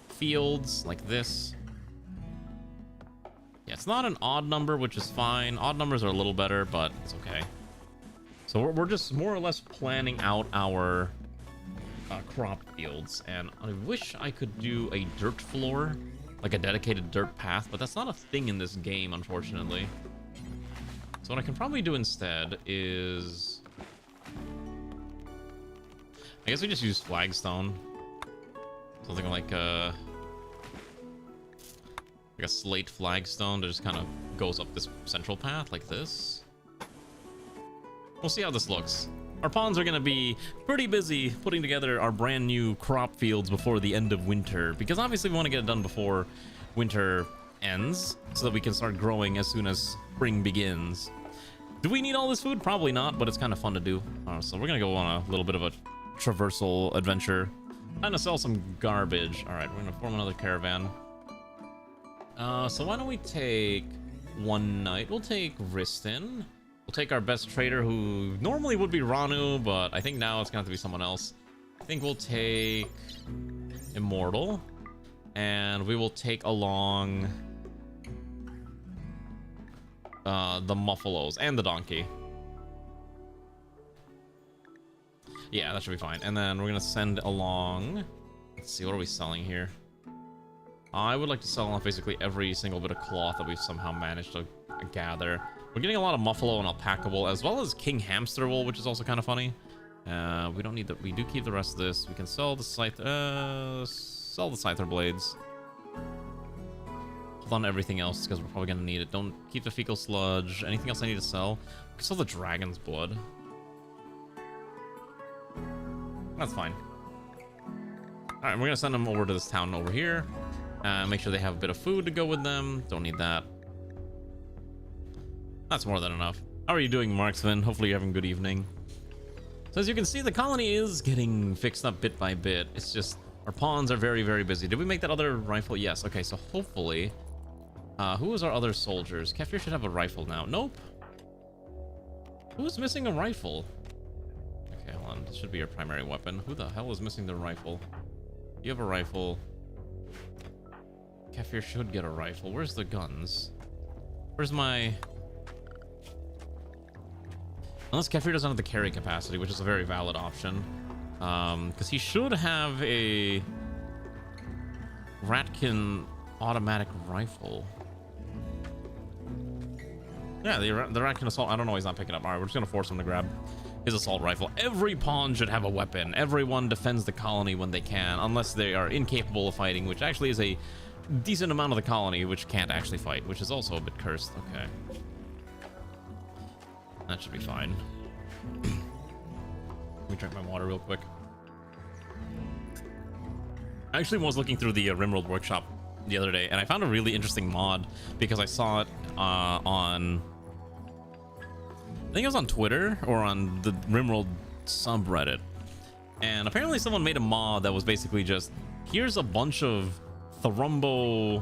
fields like this. Yeah, it's not an odd number, which is fine. Odd numbers are a little better, but it's okay. So we're just more or less planning out our crop fields, and I wish I could do a dirt floor, like a dedicated dirt path, but that's not a thing in this game, unfortunately. So what I can probably do instead is, I guess we just use flagstone, something like a slate flagstone that just kind of goes up this central path like this. We'll see how this looks. Our pawns are going to be pretty busy putting together our brand new crop fields before the end of winter, because obviously we want to get it done before winter ends so that we can start growing as soon as spring begins. Do we need all this food? Probably not, but it's kind of fun to do. So we're going to go on a little bit of a traversal adventure. Trying to sell some garbage. All right, we're going to form another caravan. So why don't we take one night? We'll take Riston. We'll take our best trader, who normally would be Ranu, but I think now it's going to have to be someone else. I think we'll take Immortal, and we will take along the Muffalos and the donkey. Yeah, that should be fine. And then we're going to send along... Let's see, what are we selling here? I would like to sell off basically every single bit of cloth that we've somehow managed to gather. We're getting a lot of Muffalo and Alpaca wool, as well as King Hamster wool, which is also kind of funny. We don't need that. We do keep the rest of this. We can sell the scyther blades. Hold on to everything else, because we're probably gonna need it. Don't keep the fecal sludge. Anything else I need to sell? We can sell the dragon's blood. That's fine. All right, we're gonna send them over to this town over here. Make sure they have a bit of food to go with them. Don't need that. That's more than enough. How are you doing, Marksman? Hopefully you're having a good evening. So as you can see, the colony is getting fixed up bit by bit. It's just our pawns are very, very busy. Did we make that other rifle? Yes. Okay, so hopefully... who is our other soldiers? Kefir should have a rifle now. Nope. Who's missing a rifle? Okay, hold on. This should be your primary weapon. Who the hell is missing the rifle? You have a rifle. Kefir should get a rifle. Where's the guns? Where's my... Unless Kefir doesn't have the carry capacity, which is a very valid option. Because he should have a Ratkin automatic rifle. Yeah, the Ratkin assault. I don't know, he's not picking up. All right, we're just going to force him to grab his assault rifle. Every pawn should have a weapon. Everyone defends the colony when they can, unless they are incapable of fighting, which actually is a decent amount of the colony which can't actually fight, which is also a bit cursed. Okay. That should be fine. Let me drink my water real quick. I actually was looking through the Rimworld workshop the other day, and I found a really interesting mod because I saw it on... I think it was on Twitter or on the Rimworld subreddit. And apparently someone made a mod that was basically just, here's a bunch of Thrumbo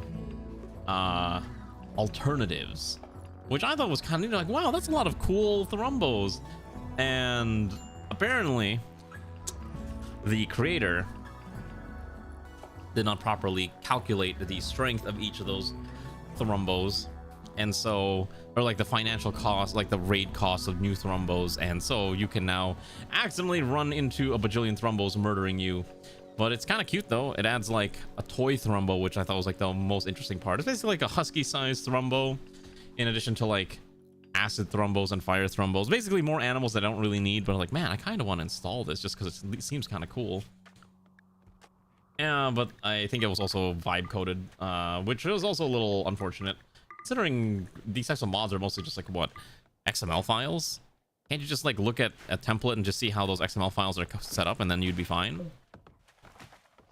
alternatives. Which I thought was kind of like, wow, that's a lot of cool Thrumbos. And apparently, the creator did not properly calculate the strength of each of those Thrumbos. And so, or like the financial cost, like the raid cost of new Thrumbos. And so you can now accidentally run into a bajillion Thrumbos murdering you. But it's kind of cute though. It adds like a toy Thrumbo, which I thought was like the most interesting part. It's basically like a husky-sized Thrumbo, in addition to like acid Thrumbos and fire Thrumbos. Basically more animals that I don't really need, but I'm like, man, I kind of want to install this just because it seems kind of cool. Yeah, but I think it was also vibe coded, which was also a little unfortunate, considering these types of mods are mostly just like, what, XML files? Can't you just like look at a template and just see how those XML files are set up and then you'd be fine?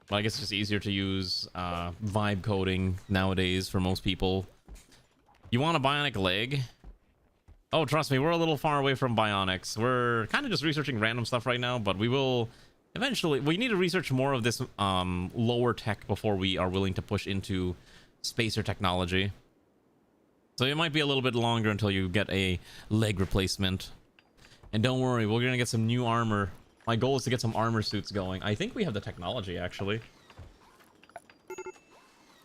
But I guess it's just easier to use vibe coding nowadays for most people. You want a bionic leg? Oh, trust me, we're a little far away from bionics. We're kind of just researching random stuff right now, but we will eventually... We need to research more of this lower tech before we are willing to push into spacer technology. So it might be a little bit longer until you get a leg replacement. And don't worry, we're gonna get some new armor. My goal is to get some armor suits going. I think we have the technology, actually.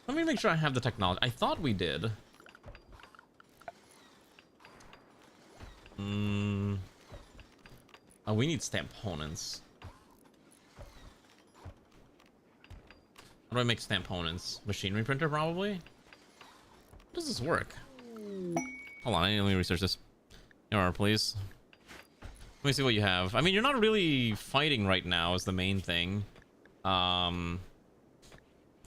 Let me make sure I have the technology. I thought we did. Oh, we need stamponents. How do I make stamponents? Machinery printer, probably? How does this work? Hold on, let me research this. Here are, please. Let me see what you have. I mean, you're not really fighting right now is the main thing. If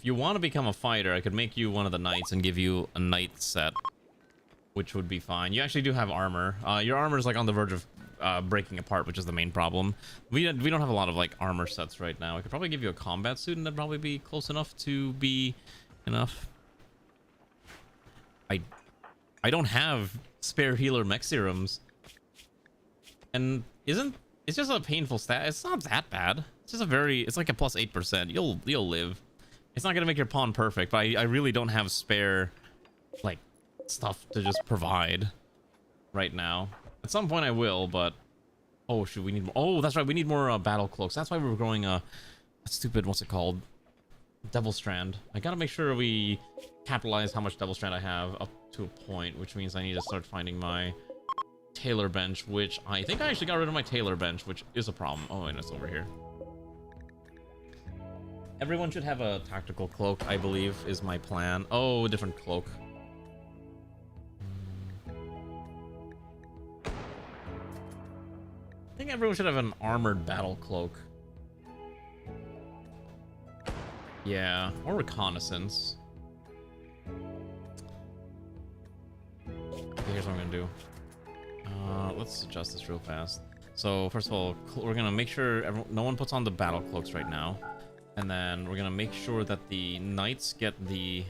you want to become a fighter, I could make you one of the knights and give you a knight set, which would be fine. You actually do have armor. Your armor is like on the verge of breaking apart, which is the main problem. We don't have a lot of like armor sets right now. I could probably give you a combat suit, and that'd probably be close enough to be enough. I don't have spare healer mech serums, and it's just a painful stat. It's not that bad. It's just it's like a plus 8%. You'll live. It's not gonna make your pawn perfect, but I really don't have spare like stuff to just provide right now. At some point I will, but oh shoot, we need more. Oh, that's right, we need more battle cloaks. That's why we were growing a stupid, what's it called, Devil Strand. I gotta make sure we capitalize how much Devil Strand I have up to a point, which means I need to start finding my tailor bench, which I think I actually got rid of my tailor bench, which is a problem. Oh, and it's over here. Everyone should have a tactical cloak, I believe, is my plan. Oh, a different cloak. I think everyone should have an armored battle cloak. Yeah, or reconnaissance. Okay, here's what I'm gonna do. Let's adjust this real fast. So first of all, we're gonna make sure no one puts on the battle cloaks right now. And then we're gonna make sure that the knights get the...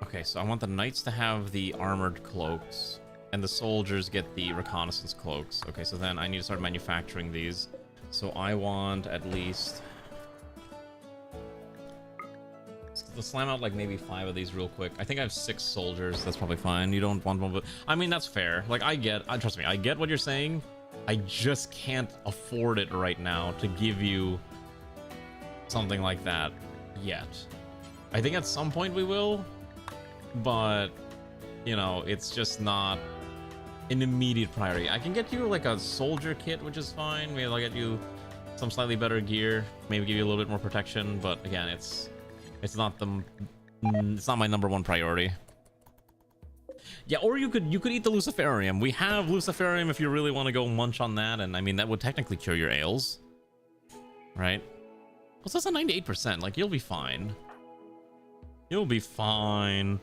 Okay, so I want the knights to have the armored cloaks, and the soldiers get the reconnaissance cloaks. Okay, so then I need to start manufacturing these. So I want at least... Let's slam out like maybe 5 of these real quick. I think I have 6 soldiers. That's probably fine. You don't want one, but I mean, that's fair. Like, trust me, I get what you're saying. I just can't afford it right now to give you something like that yet. I think at some point we will, but you know, it's just not an immediate priority. I can get you like a soldier kit, which is fine. Maybe I'll get you some slightly better gear, maybe give you a little bit more protection, but again, it's not my number 1 priority. Yeah, or you could eat the Luciferium. We have Luciferium if you really want to go munch on that, and I mean that would technically cure your ails, right? Well, that's a 98%. Like, you'll be fine. You'll be fine.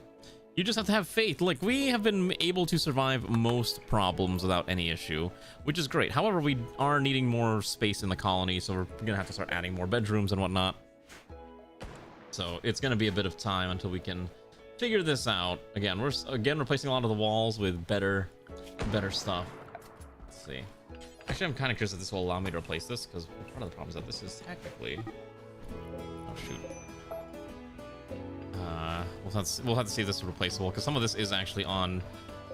You just have to have faith. Like, we have been able to survive most problems without any issue, which is great. However, we are needing more space in the colony, so we're gonna have to start adding more bedrooms and whatnot. So it's gonna be a bit of time until we can figure this out. Again, we're replacing a lot of the walls with better stuff. Let's see. Actually, I'm kind of curious if this will allow me to replace this, because one of the problems is that this is technically... Oh shoot. We'll have to see if this is replaceable, because some of this is actually on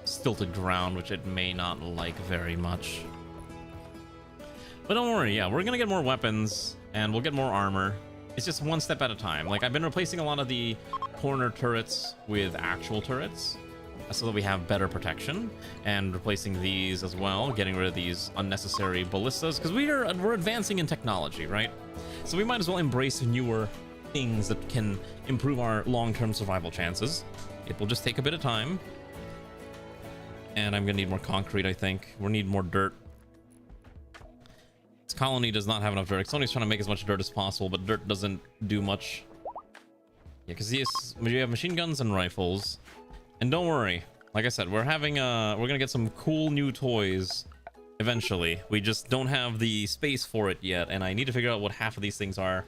stilted ground, which it may not like very much. But don't worry, yeah, we're gonna get more weapons, and we'll get more armor. It's just one step at a time. Like, I've been replacing a lot of the corner turrets with actual turrets so that we have better protection, and replacing these as well, getting rid of these unnecessary ballistas, because we're advancing in technology, right? So we might as well embrace newer things that can improve our long-term survival chances. It will just take a bit of time, and I'm gonna need more concrete. I think we'll need more dirt. This colony does not have enough dirt. Sony's trying to make as much dirt as possible, but dirt doesn't do much. Yeah, because we have machine guns and rifles. And don't worry, like I said, we're gonna get some cool new toys eventually. We just don't have the space for it yet, and I need to figure out what half of these things are.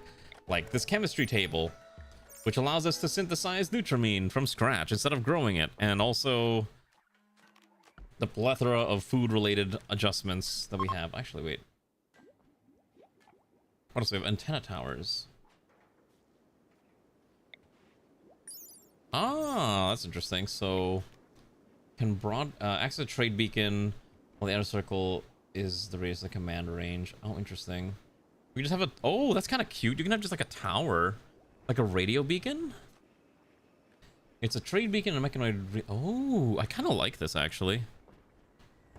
Like this chemistry table, which allows us to synthesize Nutramine from scratch instead of growing it, and also the plethora of food-related adjustments that we have. Actually, wait. What else do we have? Antenna towers. Ah, that's interesting. So, can access a trade beacon while the outer circle is the radius of the command range. Oh, interesting. We just have a... Oh, that's kind of cute. You can have just like a tower. Like a radio beacon? It's a trade beacon and a mechanoid... Oh, I kind of like this, actually.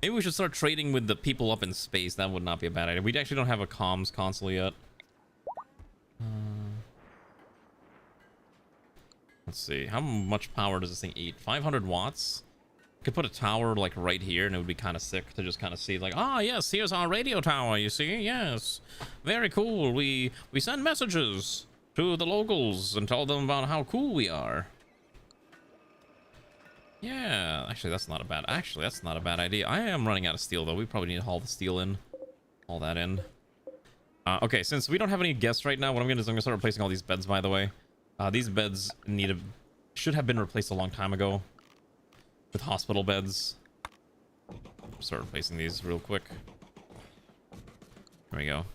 Maybe we should start trading with the people up in space. That would not be a bad idea. We actually don't have a comms console yet. Let's see. How much power does this thing eat? 500 watts? Could put a tower like right here and it would be kind of sick to just kind of see like, ah, yes, here's our radio tower, you see? Yes. Very cool. We send messages to the locals and tell them about how cool we are. Yeah, actually that's not a bad idea. I am running out of steel though. We probably need to haul the steel in. Haul that in. Okay, since we don't have any guests right now, what I'm gonna do is I'm gonna start replacing all these beds, by the way. These beds should have been replaced a long time ago with hospital beds. Start replacing these real quick. There we go.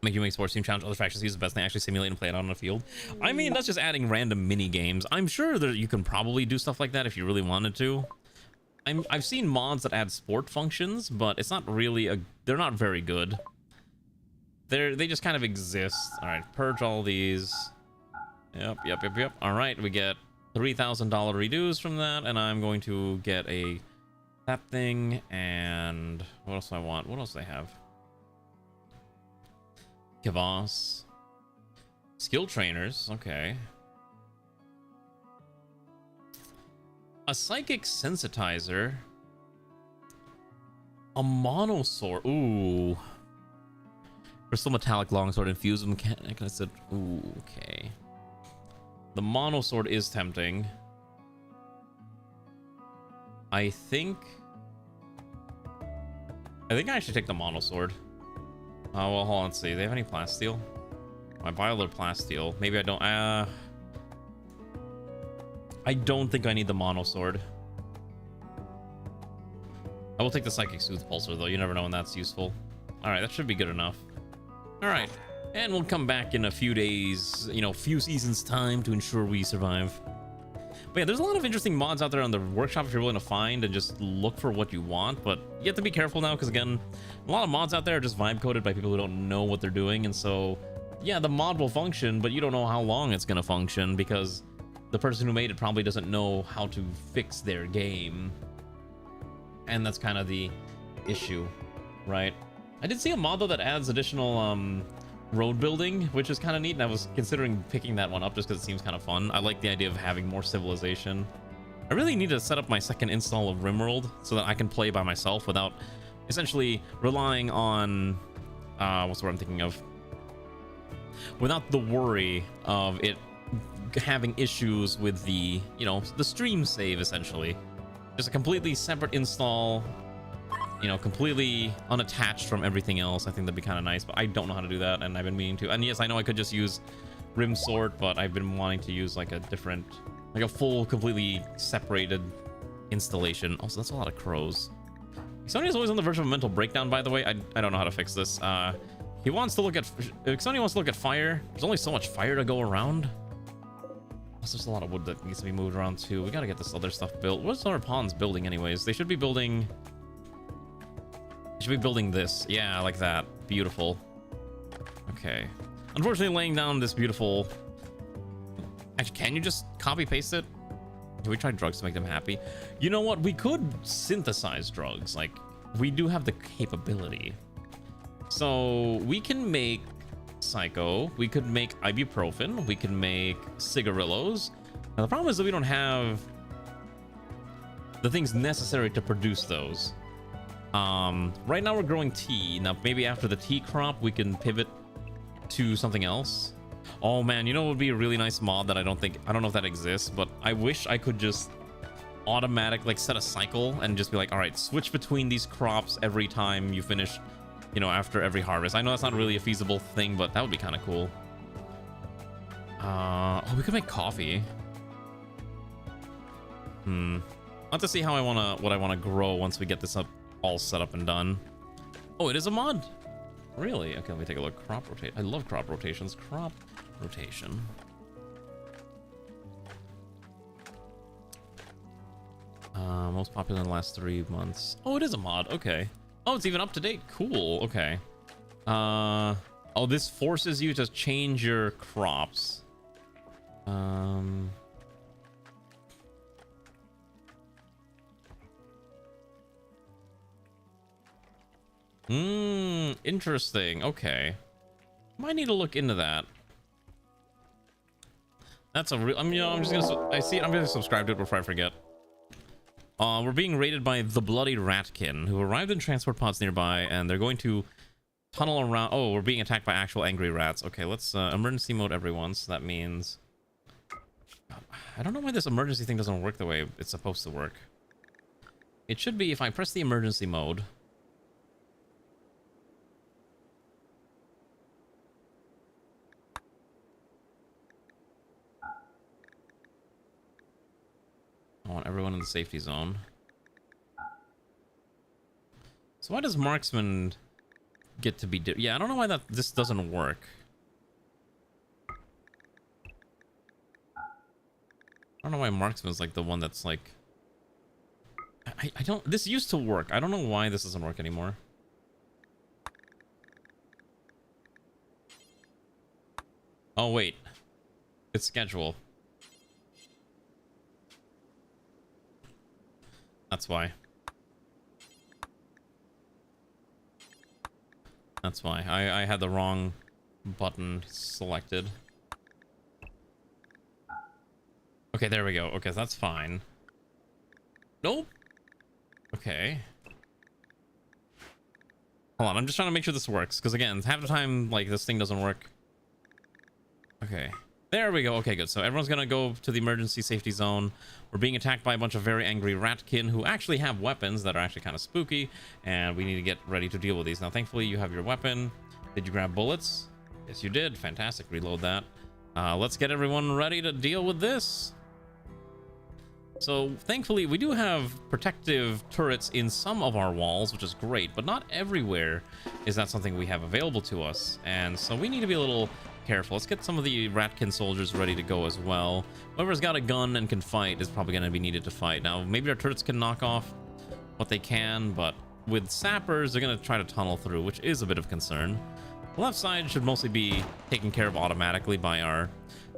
Make sports team challenge other factions use the best thing, actually simulate and play it out on the field. I mean, that's just adding random mini games. I'm sure that you can probably do stuff like that if you really wanted to. I've seen mods that add sport functions, but it's not really they're not very good. They just kind of exist. All right, purge all these. Yep. All right, we get $3,000 reduce from that, and I'm going to get that thing. And what else do I want? What else do they have? Kvass. Skill trainers. Okay. A psychic sensitizer. A monosword. Ooh. Crystal metallic longsword infused with mechanic. I said, ooh, okay. The monosword is tempting. I think I should take the monosword. Well, hold on, let's see. Do they have any plasteel? I buy a little plasteel. Maybe I don't. I don't think I need the monosword. I will take the psychic soothe pulsar though. You never know when that's useful. All right, that should be good enough. All right, and we'll come back in a few days, you know, few seasons time to ensure we survive. But yeah, there's a lot of interesting mods out there on the workshop if you're willing to find and just look for what you want. But you have to be careful now because, again, a lot of mods out there are just vibe coded by people who don't know what they're doing. And so, yeah, the mod will function, but you don't know how long it's going to function because the person who made it probably doesn't know how to fix their game. And that's kind of the issue, right? I did see a mod, though, that adds additional road building, which is kind of neat, and I was considering picking that one up just because it seems kind of fun. I like the idea of having more civilization. I really need to set up my second install of Rimworld so that I can play by myself without essentially relying on what's the word I'm thinking of, without the worry of it having issues with the, you know, the stream save. Essentially just a completely separate install, you know, completely unattached from everything else. I think that'd be kind of nice, but I don't know how to do that, and I've been meaning to. And yes, I know I could just use Rimsort, but I've been wanting to use like a different, like a full, completely separated installation. Also, that's a lot of crows. Xonia's always on the verge of a mental breakdown, by the way. I don't know how to fix this. He wants to look at... Xonia wants to look at fire. There's only so much fire to go around. Plus, there's a lot of wood that needs to be moved around, too. We gotta get this other stuff built. What's our pawns building, anyways? They should be building... this. Yeah, like that. Beautiful. Okay. Unfortunately, laying down this beautiful... Actually, can you just copy-paste it? Can we try drugs to make them happy? You know what? We could synthesize drugs. Like, we do have the capability. So, we can make Psycho. We could make ibuprofen. We can make cigarillos. Now, the problem is that we don't have the things necessary to produce those. Right now we're growing tea. Now, maybe after the tea crop, we can pivot to something else. Oh man, you know what would be a really nice mod that I don't know if that exists, but I wish I could just like set a cycle and just be like, all right, switch between these crops every time you finish, you know, after every harvest. I know that's not really a feasible thing, but that would be kind of cool. Oh, we could make coffee. I'll have to see how what I want to grow once we get this up all set up and done. Oh, it is a mod. Really? Okay, let me take a look. Crop rotate. I love crop rotations. Crop rotation. Most popular in the last 3 months. Oh, it is a mod. Okay. Oh, it's even up to date. Cool. Okay. Oh, this forces you to change your crops. Interesting. Okay. Might need to look into that. That's a real. I'm just gonna. I see it. I'm gonna subscribe to it before I forget. We're being raided by the Bloody Ratkin, who arrived in transport pods nearby, and they're going to tunnel around. Oh, we're being attacked by actual angry rats. Okay, let's emergency mode everyone. So that means I don't know why this emergency thing doesn't work the way it's supposed to work. It should be if I press the emergency mode. I want everyone in the safety zone. So why does marksman get to be yeah, I don't know why this doesn't work. I don't know why marksman's like the one that's like I don't this used to work. I don't know why this doesn't work anymore. Oh wait. It's schedule. That's why. That's why. I had the wrong button selected. Okay, there we go. Okay, that's fine. Nope. Okay. Hold on, I'm just trying to make sure this works. Because again, half the time, like, this thing doesn't work. Okay. There we go. Okay, good. So everyone's gonna go to the emergency safety zone. We're being attacked by a bunch of very angry ratkin who actually have weapons that are actually kind of spooky, and we need to get ready to deal with these. Now, thankfully, you have your weapon. Did you grab bullets? Yes, you did. Fantastic. Reload that. Let's get everyone ready to deal with this. So, thankfully, we do have protective turrets in some of our walls, which is great, but not everywhere is that something we have available to us. And so we need to be a little careful. Let's get some of the ratkin soldiers ready to go as well. Whoever's got a gun and can fight is probably going to be needed to fight. Now, maybe our turrets can knock off what they can, but with sappers, they're going to try to tunnel through, which is a bit of concern. The left side should mostly be taken care of automatically by our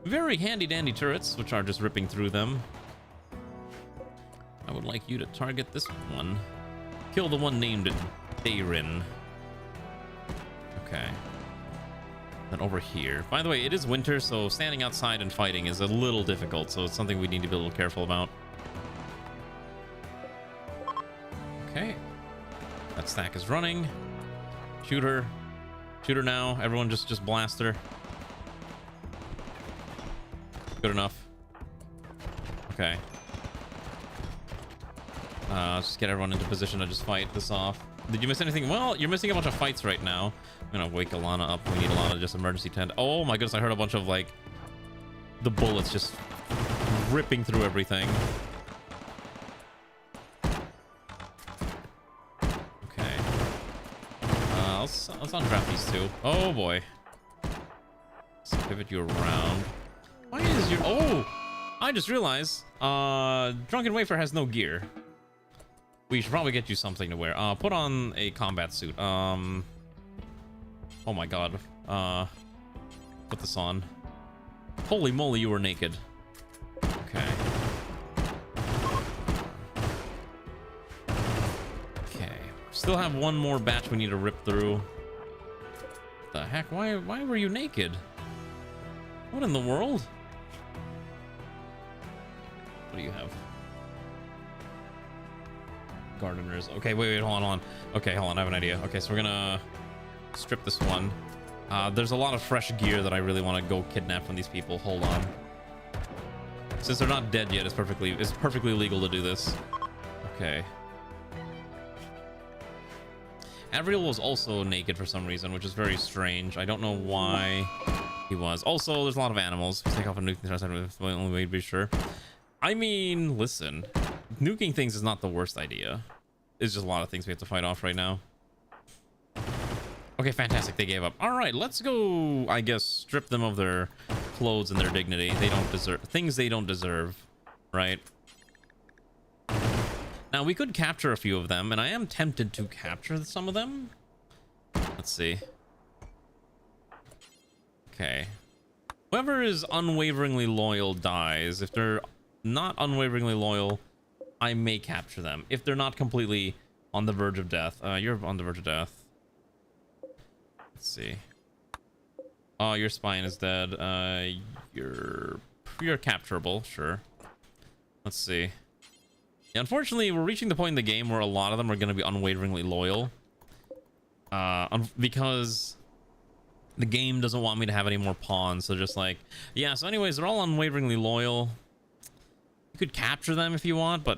very handy-dandy turrets, which are just ripping through them. I would like you to target this one. Kill the one named Dayrin. Okay. Then over here. By the way, it is winter, so standing outside and fighting is a little difficult, so it's something we need to be a little careful about. Okay. That stack is running. Shoot her. Shoot her now. Everyone just blast her. Good enough. Okay. Let's just get everyone into position to just fight this off. Did you miss anything? Well, you're missing a bunch of fights right now. I'm gonna wake Alana up. We need Alana to just emergency tend. Oh my goodness, I heard a bunch of, like, the bullets just ripping through everything. Okay. Let's untrap these two. Oh boy. Let's pivot you around. Why is your... Oh! I just realized, Drunken Wafer has no gear. We should probably get you something to wear. Put on a combat suit. Oh my god. Put this on. Holy moly, you were naked. Okay. Okay. Still have one more batch we need to rip through. What the heck? Why were you naked? What in the world? What do you have? Gardeners. Okay, wait, hold on. Okay, hold on, I have an idea. Okay, so we're gonna strip this one. There's a lot of fresh gear that I really want to go kidnap from these people. Hold on. Since they're not dead yet, it's perfectly legal to do this. Okay. Avril was also naked for some reason, which is very strange. I don't know why he was. Also, there's a lot of animals. Take off a nuke. That's the only way to be sure. I mean, listen, nuking things is not the worst idea. It's just a lot of things we have to fight off right now. Okay, fantastic. They gave up. All right, let's go, I guess, strip them of their clothes and their dignity. They don't deserve things they don't deserve, right? Now, we could capture a few of them, and I am tempted to capture some of them. Let's see. Okay. Whoever is unwaveringly loyal dies. If they're not unwaveringly loyal, I may capture them. If they're not completely on the verge of death. You're on the verge of death. Let's see. Oh, your spine is dead. You're capturable, sure. Let's see. Yeah, unfortunately, we're reaching the point in the game where a lot of them are going to be unwaveringly loyal. Because the game doesn't want me to have any more pawns. So just like, yeah, so anyways, they're all unwaveringly loyal. You could capture them if you want, but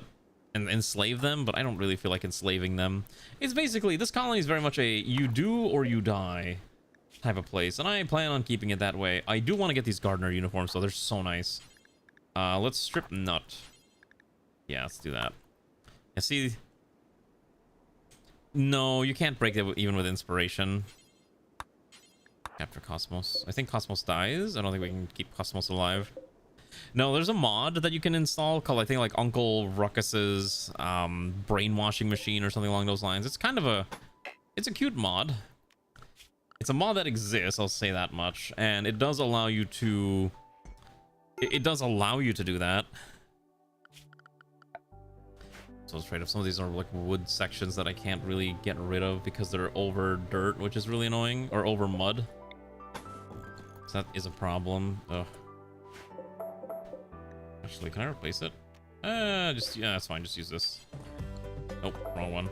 and enslave them, but I don't really feel like enslaving them. It's basically, this colony is very much a you do or you die type of place, and I plan on keeping it that way. I do want to get these gardener uniforms, so they're so nice. Let's strip Nut. Yeah, let's do that. Yeah, see, no, you can't break it even with inspiration. Capture Cosmos. I think Cosmos dies. I don't think we can keep Cosmos alive. No, there's a mod that you can install called, I think, like Uncle Ruckus's brainwashing machine or something along those lines. It's kind of a, it's a cute mod. It's a mod that exists, I'll say that much, and it does allow you to, it does allow you to do that. So I was afraid of some of these are like wood sections that I can't really get rid of because they're over dirt, which is really annoying, or over mud. So that is a problem. Ugh. Actually, can I replace it? Just, yeah, that's fine. Just use this. Nope, wrong one.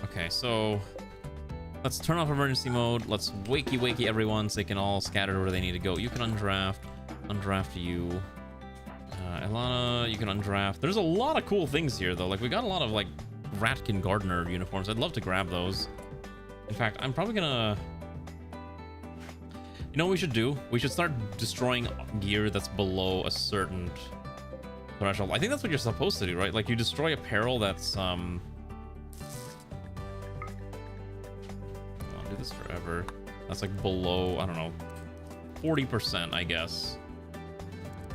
Okay, so let's turn off emergency mode. Let's wakey everyone so they can all scatter where they need to go. You can undraft you. Ilana, you can undraft. There's a lot of cool things here, though. Like, we got a lot of, like, Ratkin Gardener uniforms. I'd love to grab those. In fact, I'm probably gonna... You know what we should do? We should start destroying gear that's below a certain threshold. I think that's what you're supposed to do, right? Like, you destroy apparel that's, I'll do this forever. That's, like, below, I don't know, 40%, I guess.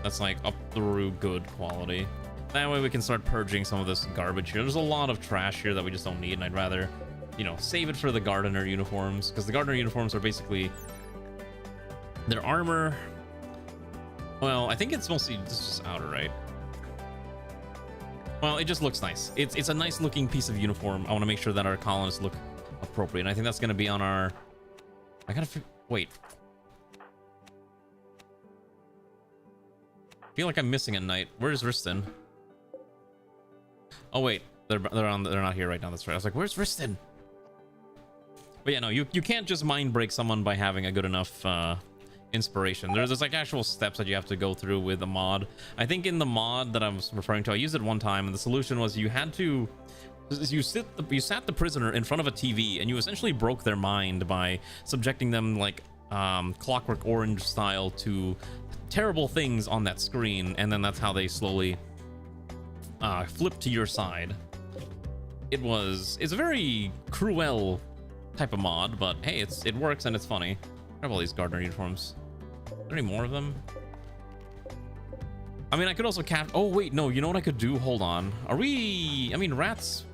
That's, like, up through good quality. That way we can start purging some of this garbage here. There's a lot of trash here that we just don't need, and I'd rather, you know, save it for the gardener uniforms, because the gardener uniforms are basically... Their armor, well, I think it's mostly just outer, right? Well, it just looks nice. It's a nice looking piece of uniform. I want to make sure that our colonists look appropriate. And I think that's going to be on our... I gotta... Wait. I feel like I'm missing a knight. Where's Riston? Oh, wait. They're not here right now. That's right. I was like, where's Riston? But yeah, no, you can't just mind break someone by having a good enough... inspiration. There's like actual steps that you have to go through with a mod. I think in the mod that I was referring to, I used it one time, and the solution was you had to you sat the prisoner in front of a TV, and you essentially broke their mind by subjecting them like Clockwork Orange style to terrible things on that screen, and then that's how they slowly flip to your side. It's a very cruel type of mod, but hey, it works and it's funny. Grab all these gardener uniforms. Are there any more of them? I mean, I could also oh wait, no, you know what I could do? Hold on. I mean, rats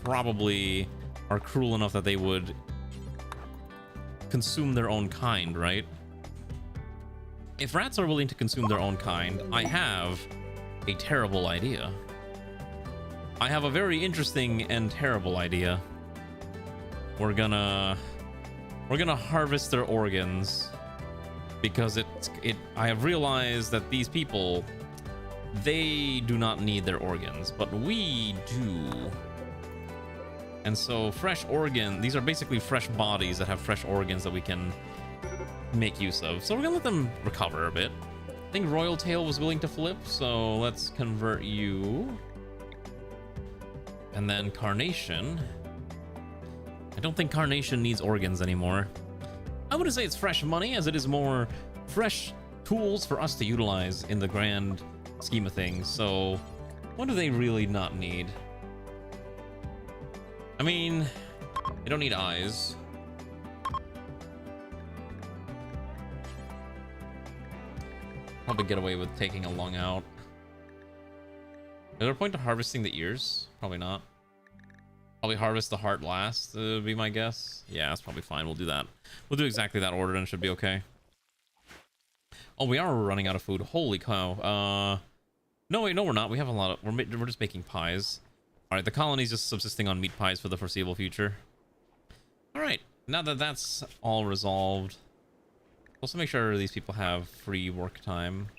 probably are cruel enough that they would consume their own kind, right? If rats are willing to consume their own kind, I have a terrible idea. I have a very interesting and terrible idea. We're gonna harvest their organs, because I have realized that these people, they do not need their organs, but we do. And so these are basically fresh bodies that have fresh organs that we can make use of. So we're gonna let them recover a bit. I think Royal Tail was willing to flip, so let's convert you. And then Carnation. I don't think Carnation needs organs anymore. I wouldn't say it's fresh money, as it is more fresh tools for us to utilize in the grand scheme of things. So what do they really not need? I mean, they don't need eyes. Probably get away with taking a lung out. Is there a point to harvesting the ears? Probably not. Probably harvest the heart last, would be my guess. Yeah, that's probably fine. We'll do that. We'll do exactly that order and it should be okay. Oh, we are running out of food. Holy cow. No, wait, no, we're not. We have a lot of... We're just making pies. Alright, the colony's just subsisting on meat pies for the foreseeable future. Alright, now that that's all resolved... Also make sure these people have free work time.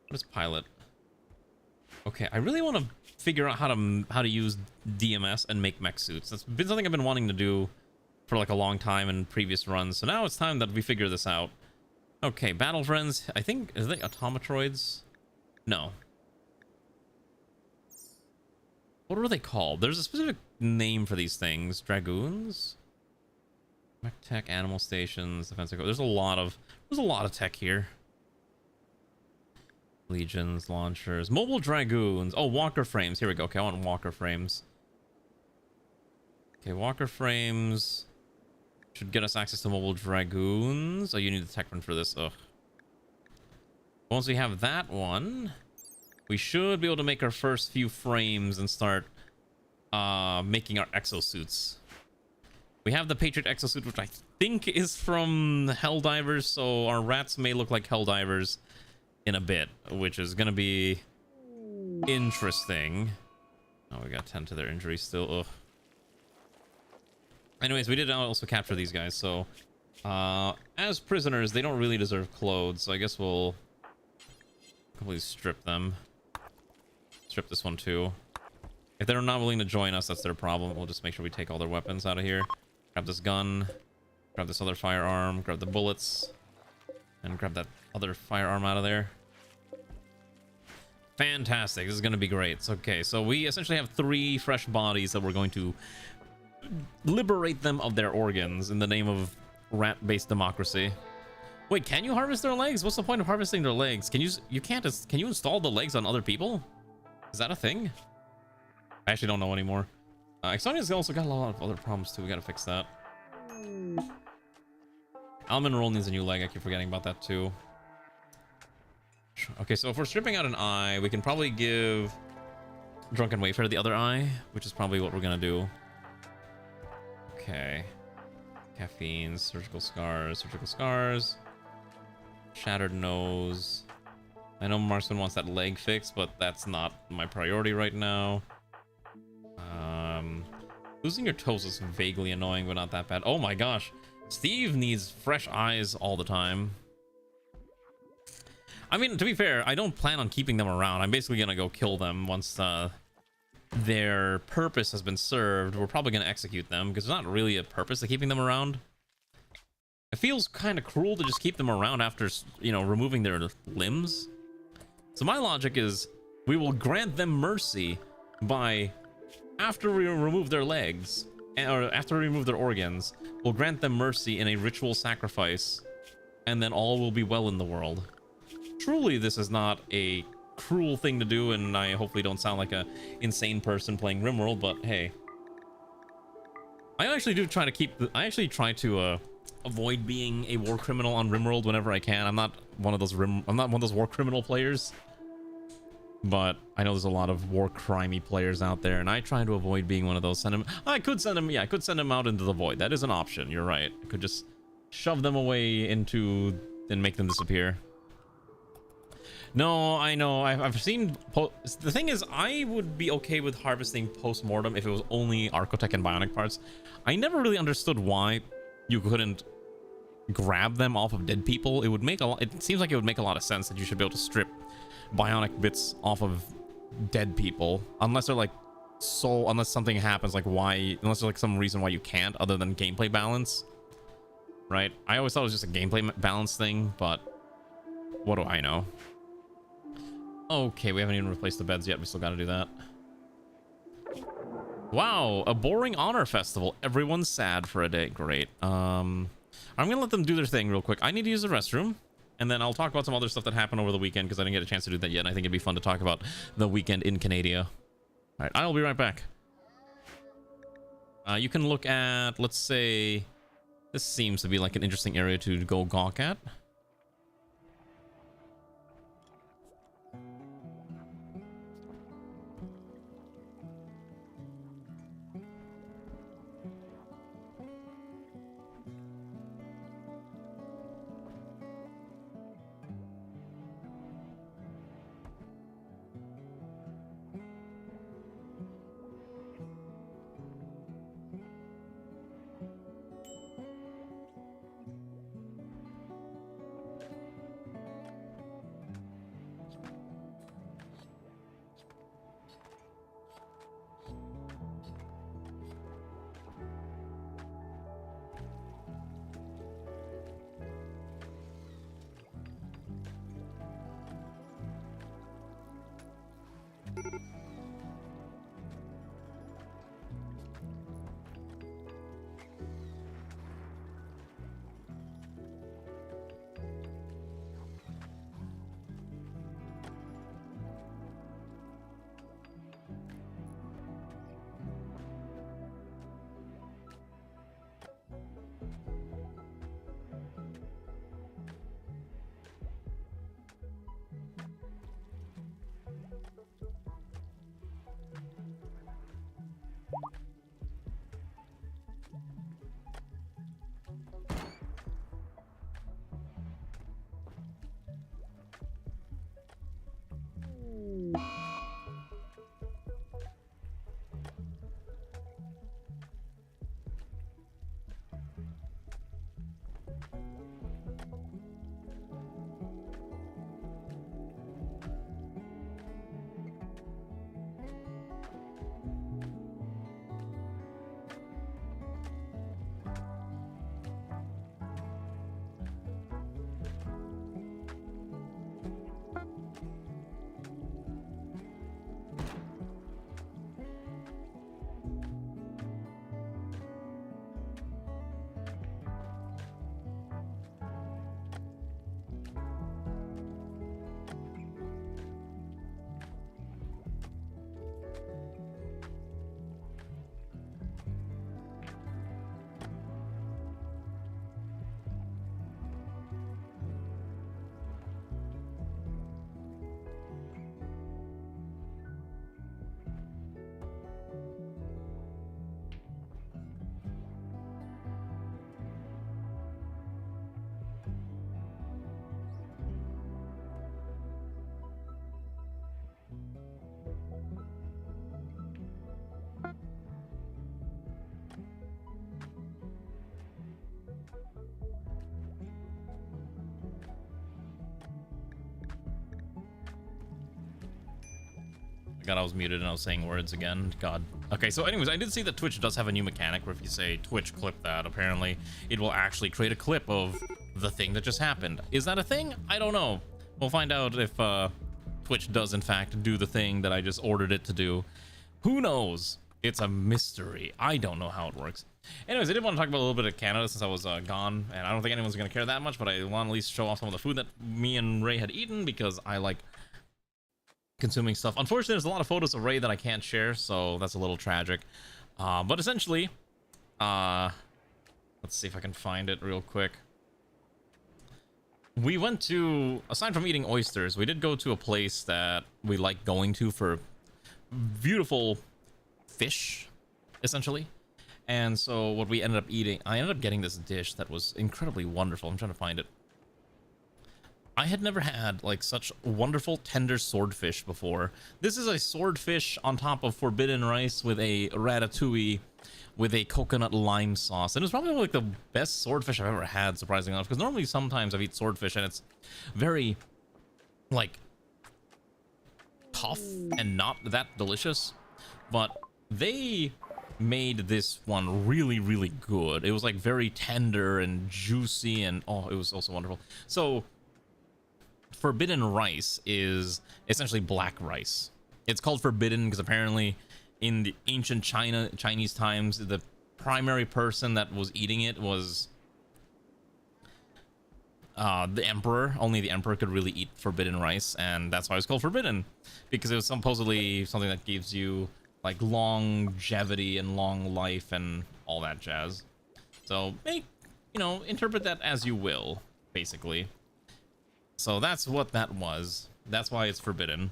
What is pilot? Okay, I really want to figure out how to use DMS and make mech suits. That's been something I've been wanting to do for like a long time in previous runs. So now it's time that we figure this out. Okay, battle friends. I think, is they automatroids? No. What are they called? There's a specific name for these things. Dragoons? Mech tech, animal stations, defense. There's a lot of tech here. Legions, launchers, mobile dragoons. Oh, walker frames. Here we go. Okay, I want walker frames. Okay, walker frames should get us access to mobile dragoons. Oh, you need the tech one for this. Ugh. Once we have that one, we should be able to make our first few frames and start making our exosuits. We have the Patriot exosuit, which I think is from Helldivers, so our rats may look like Helldivers in a bit, which is gonna be interesting. Oh, we got 10 to their injury still. Ugh. Anyways, we did also capture these guys, so as prisoners, they don't really deserve clothes, so I guess we'll completely strip them. Strip this one too. If they're not willing to join us, that's their problem. We'll just make sure we take all their weapons out of here. Grab this gun, grab this other firearm, grab the bullets, and grab that other firearm out of there. Fantastic. This is going to be great. It's okay. So we essentially have 3 fresh bodies that we're going to liberate them of their organs in the name of rat-based democracy. Wait, can you harvest their legs? What's the point of harvesting their legs? Can you install the legs on other people? Is that a thing? I actually don't know anymore. Exonia's also got a lot of other problems too. We gotta fix that. Almond Roll needs a new leg. I keep forgetting about that too. Okay, so if we're stripping out an eye, we can probably give Drunken Wayfarer the other eye, which is probably what we're gonna do. Okay. Caffeine, surgical scars, shattered nose. I know Marston wants that leg fixed, but that's not my priority right now. Losing your toes is vaguely annoying, but not that bad. Oh my gosh. Steve needs fresh eyes all the time. I mean, to be fair, I don't plan on keeping them around. I'm basically gonna go kill them once their purpose has been served. We're probably gonna execute them because there's not really a purpose to keeping them around. It feels kind of cruel to just keep them around after, you know, removing their limbs. So my logic is we will grant them mercy by, after we remove their legs, or after we remove their organs, we'll grant them mercy in a ritual sacrifice, and then all will be well in the world. Truly, this is not a cruel thing to do, and I hopefully don't sound like a insane person playing Rimworld, but hey. I actually do try to keep avoid being a war criminal on Rimworld whenever I can. I'm not one of those war criminal players. But I know there's a lot of war crimey players out there, and I try to avoid being one of those. I could send them out into the void. That is an option. You're right. I could just shove them away into and make them disappear. No, I know. I've seen. The thing is, I would be okay with harvesting post-mortem if it was only Archotech and Bionic parts. I never really understood why you couldn't grab them off of dead people. It seems like it would make a lot of sense that you should be able to strip bionic bits off of dead people, unless they're like unless something happens, like unless there's like some reason why you can't, other than gameplay balance, right? I always thought it was just a gameplay balance thing, but what do I know? Okay, we haven't even replaced the beds yet. We still got to do that. Wow, a boring honor festival. Everyone's sad for a day. Great. I'm gonna let them do their thing real quick. I need to use the restroom. And then I'll talk about some other stuff that happened over the weekend, because I didn't get a chance to do that yet. And I think it'd be fun to talk about the weekend in Canada. All right, I'll be right back. You can look at, let's say, this seems to be like an interesting area to go gawk at. God, I was muted and I was saying words again. God. Okay, so anyways, I did see that Twitch does have a new mechanic where if you say Twitch clip that, apparently it will actually create a clip of the thing that just happened. Is that a thing? I don't know. We'll find out if Twitch does in fact do the thing that I just ordered it to do. Who knows? It's a mystery. I don't know how it works. Anyways, I did want to talk about a little bit of Canada since I was gone, and I don't think anyone's going to care that much, but I want to at least show off some of the food that me and Ray had eaten because I like consuming stuff. Unfortunately, there's a lot of photos of Ray that I can't share, so that's a little tragic. But essentially, let's see if I can find it real quick. We went to, aside from eating oysters, we did go to a place that we like going to for beautiful fish, essentially. And so what we ended up eating, I ended up getting this dish that was incredibly wonderful. I'm trying to find it. I had never had like such wonderful tender swordfish before. This is a swordfish on top of forbidden rice with a ratatouille with a coconut lime sauce. And it's probably like the best swordfish I've ever had, surprisingly enough, because normally sometimes I've eaten swordfish and it's very like tough and not that delicious. But they made this one really, really good. It was like very tender and juicy, and oh, it was also wonderful. So forbidden rice is essentially black rice. It's called forbidden because apparently in the ancient Chinese times, the primary person that was eating it was the emperor. Only the emperor could really eat forbidden rice, and that's why it's called forbidden, because it was supposedly something that gives you like longevity and long life and all that jazz. So make, you know, interpret that as you will, basically. So that's what that was. That's why it's forbidden.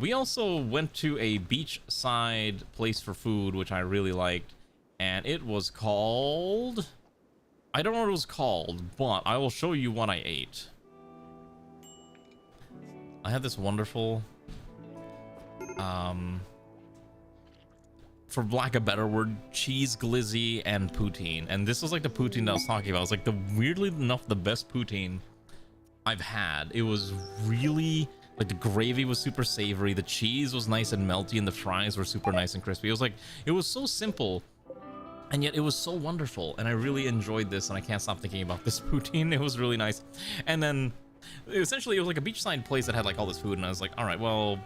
We also went to a beachside place for food, which I really liked, and it was called, I don't know what it was called, but I will show you what I ate. I had this wonderful, for lack of a better word, cheese glizzy and poutine. And this was like the poutine that I was talking about. It was like the, weirdly enough, the best poutine I've had. It was really, like, the gravy was super savory, the cheese was nice and melty, and the fries were super nice and crispy. It was like, it was so simple, and yet it was so wonderful, and I really enjoyed this, and I can't stop thinking about this poutine. It was really nice. And then, essentially, it was like a beachside place that had, like, all this food, and I was like, all right, well,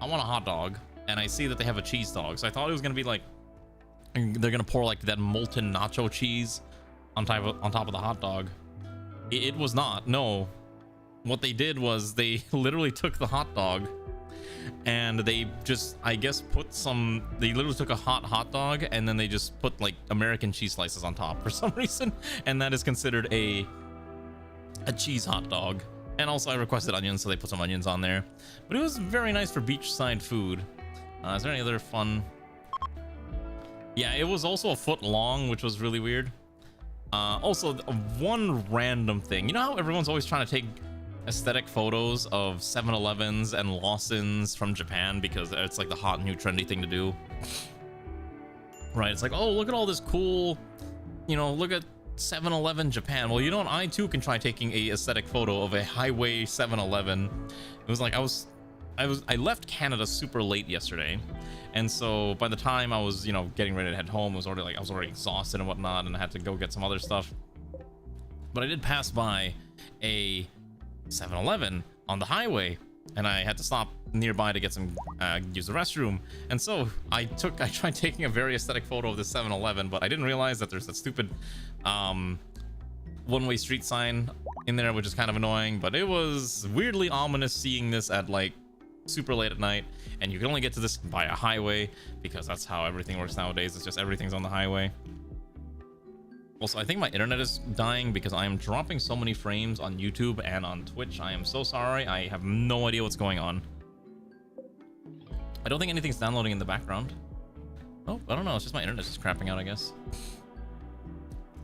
I want a hot dog, and I see that they have a cheese dog. So I thought it was gonna be like they're gonna pour like that molten nacho cheese on top of the hot dog. It was not. No, what they did was they literally took the hot dog and they just, I guess, they literally took a hot dog and then they just put like American cheese slices on top for some reason, and that is considered a cheese hot dog. And also I requested onions, so they put some onions on there. But it was very nice for beachside food. Is there any other fun? Yeah, it was also a foot long, which was really weird. Also, one random thing. You know how everyone's always trying to take aesthetic photos of 7-Elevens and Lawson's from Japan because it's like the hot new trendy thing to do? Right, it's like, oh, look at all this cool, you know, look at 7-Eleven Japan. Well, you know what? I too can try taking a aesthetic photo of a highway 7-Eleven. It was like I left Canada super late yesterday, and so by the time I was, you know, getting ready to head home, I was already exhausted and whatnot, and I had to go get some other stuff. But I did pass by a 7-Eleven on the highway, and I had to stop nearby to get some use the restroom. And so I tried taking a very aesthetic photo of the 7-Eleven, but I didn't realize that there's that stupid one-way street sign in there, which is kind of annoying. But it was weirdly ominous seeing this at like super late at night, and you can only get to this by a highway because that's how everything works nowadays. It's just everything's on the highway. Also, I think my internet is dying because I am dropping so many frames on YouTube and on Twitch. I am so sorry. I have no idea what's going on. I don't think anything's downloading in the background. Oh, I don't know. It's just my internet's just crapping out, I guess.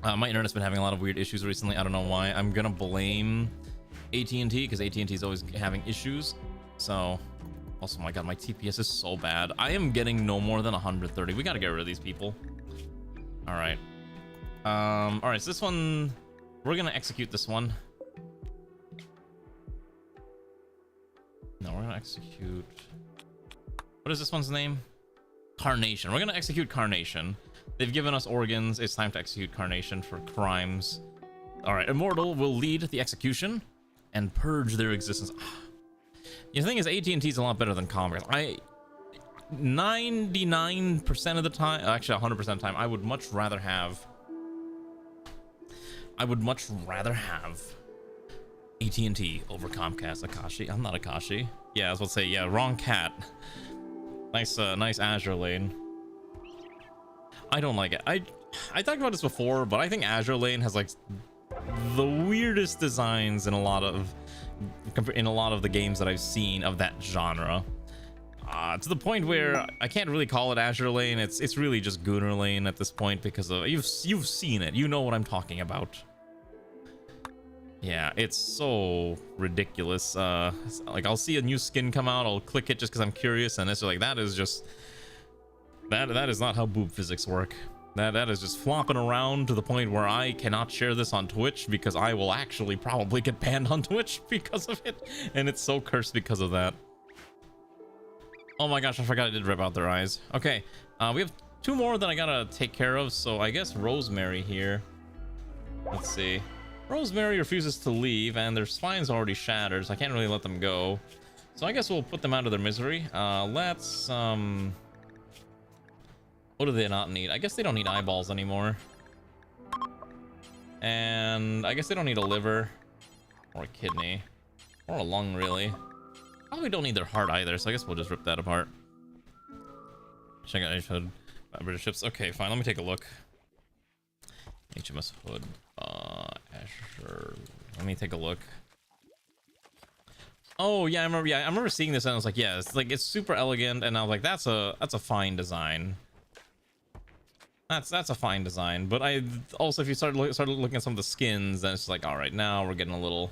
My internet's been having a lot of weird issues recently. I don't know why. I'm gonna blame AT&T because AT&T is always having issues. So, also, my god, my TPS is so bad. I am getting no more than 130. We gotta get rid of these people. All right. All right, so this one, we're gonna execute this one. No, we're gonna execute. What is this one's name? Carnation. We're gonna execute Carnation. They've given us organs. It's time to execute Carnation for crimes. All right, Immortal will lead the execution and purge their existence. The thing is, AT&T is a lot better than Comcast. 99% of the time, actually 100% of the time, I would much rather have AT&T over Comcast. Akashi. I'm not Akashi. Yeah, I was about to say, yeah, wrong cat. Nice Azure Lane. I don't like it. I talked about this before, but I think Azure Lane has like the weirdest designs in a lot of the games that I've seen of that genre. To the point where I can't really call it Azure Lane. It's really just Gunner Lane at this point because of, you've seen it. You know what I'm talking about. Yeah, it's so ridiculous. Like I'll see a new skin come out, I'll click it just because I'm curious, and it's like that is just that is not how boob physics work. That is just flopping around to the point where I cannot share this on Twitch because I will actually probably get banned on Twitch because of it, and it's so cursed because of that. Oh my gosh, I forgot I did rip out their eyes. Okay, we have two more that I gotta take care of, so I guess Rosemary here. Let's see. Rosemary refuses to leave, and their spine's already shattered, so I can't really let them go. So I guess we'll put them out of their misery. Let's, what do they not need? I guess they don't need eyeballs anymore. And I guess they don't need a liver, or a kidney, or a lung, really. Probably don't need their heart either, so I guess we'll just rip that apart. Check out HMS Hood. British ships. Okay, fine, let me take a look. HMS Hood. Azure. Let me take a look. Oh yeah, I remember seeing this and I was like, yeah, it's super elegant, and I was like, that's a fine design. That's a fine design. But I also, if you started looking at some of the skins, then it's like, all right, now we're getting a little.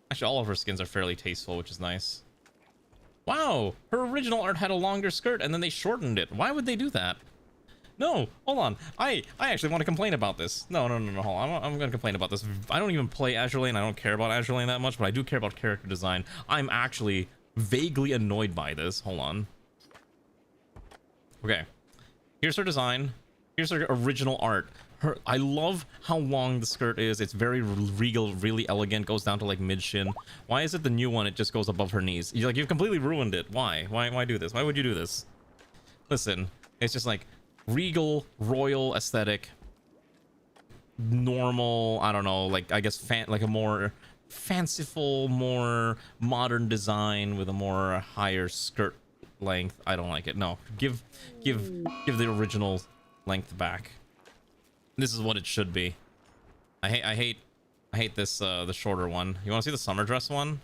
Actually, all of her skins are fairly tasteful, which is nice. Wow, her original art had a longer skirt, and then they shortened it. Why would they do that? No, hold on. I actually want to complain about this. No, hold on. I'm going to complain about this. I don't even play Azure Lane. I don't care about Azure Lane that much, but I do care about character design. I'm actually vaguely annoyed by this. Hold on. Okay. Here's her design. Here's her original art. I love how long the skirt is. It's very regal, really elegant, goes down to like mid-shin. Why is it the new one, it just goes above her knees? You've completely ruined it. Why do this? Why would you do this? Listen, it's just like regal, royal aesthetic, normal, I don't know, like I guess like a more fanciful, more modern design with a more higher skirt length. I don't like it. No, give the original length back. This is what it should be. I hate this the shorter one. You want to see the summer dress one?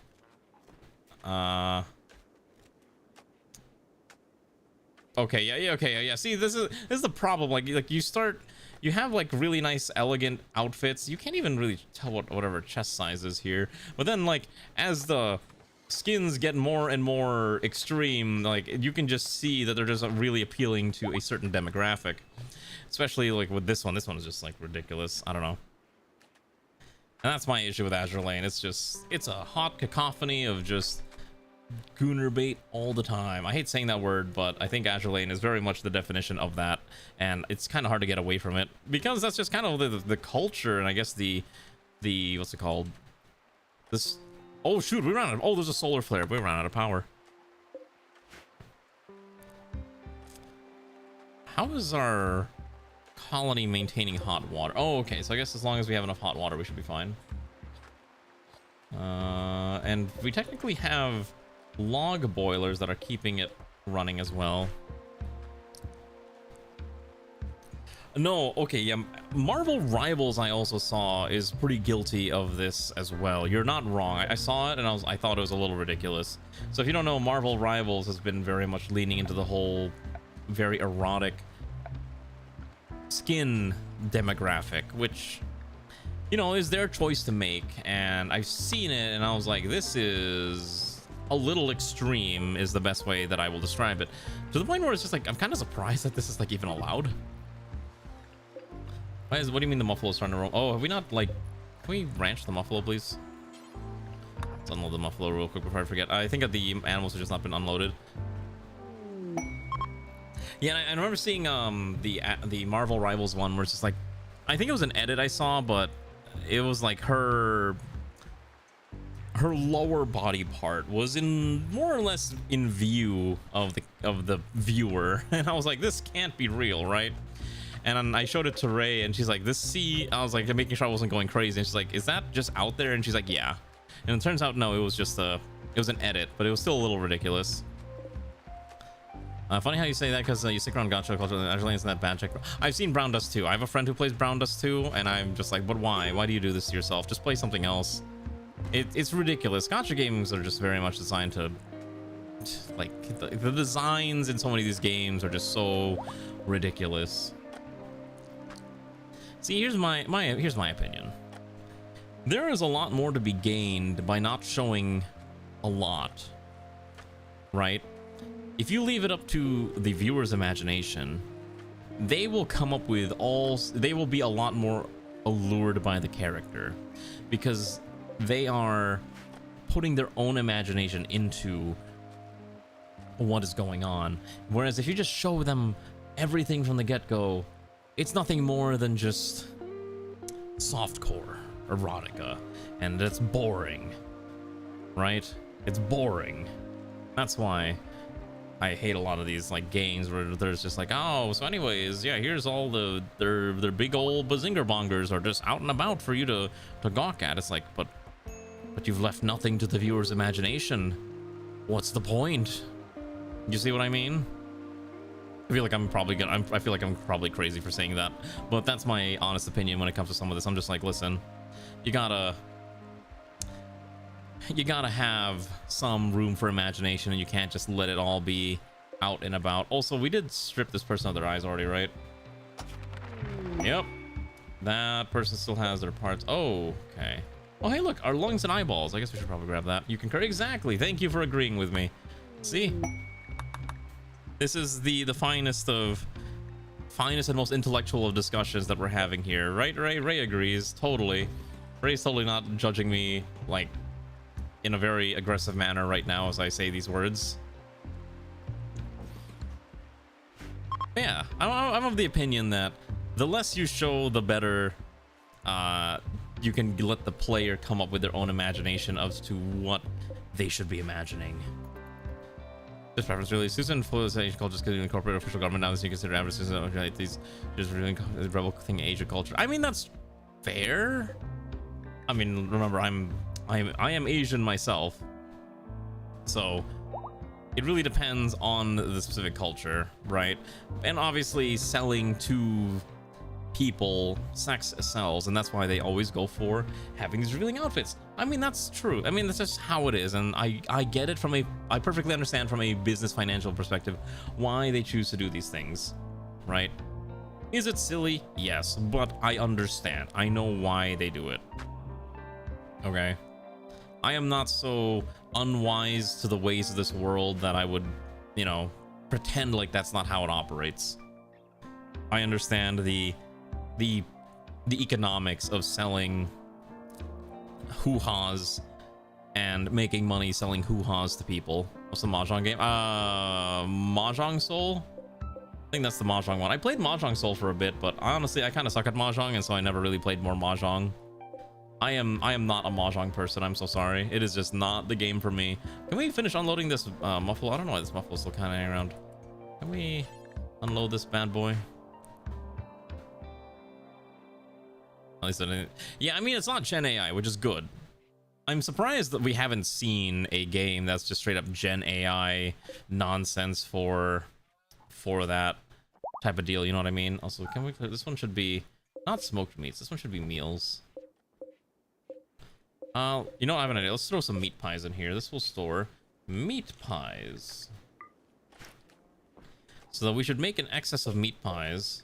Okay, yeah. See, this is the problem. Like you have like really nice elegant outfits. You can't even really tell whatever chest size is here. But then like as the skins get more and more extreme, like you can just see that they're just really appealing to a certain demographic. Especially like with this one. This one is just like ridiculous. I don't know. And that's my issue with Azure Lane. It's a hot cacophony of just gooner bait all the time. I hate saying that word, but I think Azure Lane is very much the definition of that, and it's kind of hard to get away from it because that's just kind of the culture, and I guess the what's it called? This. Oh shoot, we ran out of. Oh, there's a solar flare. We ran out of power. How is our colony maintaining hot water? Oh, okay. So I guess as long as we have enough hot water, we should be fine. And we technically have log boilers that are keeping it running as well. No, okay, yeah. Marvel Rivals I also saw is pretty guilty of this as well. You're not wrong. I saw it and I thought it was a little ridiculous. So if you don't know, Marvel Rivals has been very much leaning into the whole very erotic skin demographic, which, you know, is their choice to make. And I've seen it and I was like, this is a little extreme is the best way that I will describe it, to the point where it's just like I'm kind of surprised that this is like even allowed. What do you mean the muffalo's trying to roll? Oh, have we not, like, can we ranch the muffalo, please? Let's unload the muffalo real quick before I forget. I think that the animals have just not been unloaded. Yeah, and I remember seeing the Marvel Rivals one where it's just like, I think it was an edit I saw, but it was like her lower body part was in more or less in view of the viewer, and I was like, this can't be real, right? And I showed it to Ray, and she's like, I was like, making sure I wasn't going crazy, and she's like, is that just out there? And she's like, yeah. And it turns out, no, it was just it was an edit, but it was still a little ridiculous. Funny how you say that, because you stick around gacha culture and Azure Lane isn't that bad. Check. I've seen Brown Dust 2. I have a friend who plays Brown Dust 2, and I'm just like, but why? Why do you do this to yourself? Just play something else. It's ridiculous. Gacha games are just very much designed to, like, the designs in so many of these games are just so ridiculous. See, here's my opinion. There is a lot more to be gained by not showing a lot, right? If you leave it up to the viewer's imagination, they will come up with they will be a lot more allured by the character, because they are putting their own imagination into what is going on. Whereas if you just show them everything from the get-go, it's nothing more than just softcore erotica, and it's boring, right? It's boring. That's why I hate a lot of these like games where there's just like, oh, so anyways, yeah, here's all their big old bazinga bongers are just out and about for you to gawk at. It's like, but you've left nothing to the viewer's imagination. What's the point? You see what I mean? I feel like I'm probably crazy for saying that, but that's my honest opinion when it comes to some of this. I'm just like, listen, you gotta have some room for imagination, and you can't just let it all be out and about. Also, we did strip this person of their eyes already, right? Yep. That person still has their parts. Oh, okay. Oh, hey, look, our lungs and eyeballs. I guess we should probably grab that. You concur? Exactly. Thank you for agreeing with me. See? This is the finest and most intellectual of discussions that we're having here, right? Ray agrees totally. Ray's totally not judging me like in a very aggressive manner right now as I say these words. Yeah, I'm of the opinion that the less you show, the better you can let the player come up with their own imagination as to what they should be imagining. This preference really suits and influence Asian culture just because you incorporate official government now that you consider advertisements these just really rebel thing Asian culture. I mean, that's fair. I mean, remember, I am Asian myself, so it really depends on the specific culture, right? And obviously selling to people, sex sells, and that's why they always go for having these revealing outfits. I mean, that's true. I mean, that's just how it is, and I get it I perfectly understand from a business financial perspective why they choose to do these things, right? Is it silly? Yes, but I understand. I know why they do it. Okay? I am not so unwise to the ways of this world that I would, you know, pretend like that's not how it operates. I understand the economics of selling hoo-has and making money selling hoo-has to people. What's the Mahjong game? Mahjong Soul? I think that's the Mahjong one. I played Mahjong Soul for a bit, but honestly, I kind of suck at Mahjong, and so I never really played more Mahjong. I am not a Mahjong person. I'm so sorry. It is just not the game for me. Can we finish unloading this muffle? I don't know why this muffle is still kind of hanging around. Can we unload this bad boy? At least I didn't. Yeah, I mean, it's not Gen AI, which is good. I'm surprised that we haven't seen a game that's just straight up Gen AI nonsense for that type of deal. You know what I mean? Also, can we? This one should be not smoked meats. This one should be meals. You know, I have an idea. Let's throw some meat pies in here. This will store meat pies. So we should make an excess of meat pies.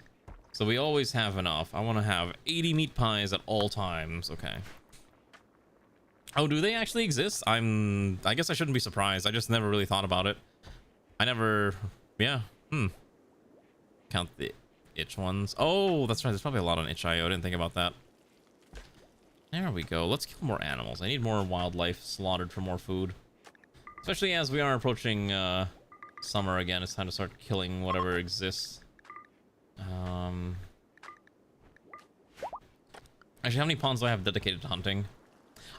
So we always have enough. I want to have 80 meat pies at all times. Okay. Oh, do they actually exist? I guess I shouldn't be surprised. I just never really thought about it. Yeah. Count the itch ones. Oh, that's right. There's probably a lot on itch.io. I didn't think about that. There we go. Let's kill more animals. I need more wildlife slaughtered for more food. Especially as we are approaching summer again. It's time to start killing whatever exists. Actually, how many pawns do I have dedicated to hunting?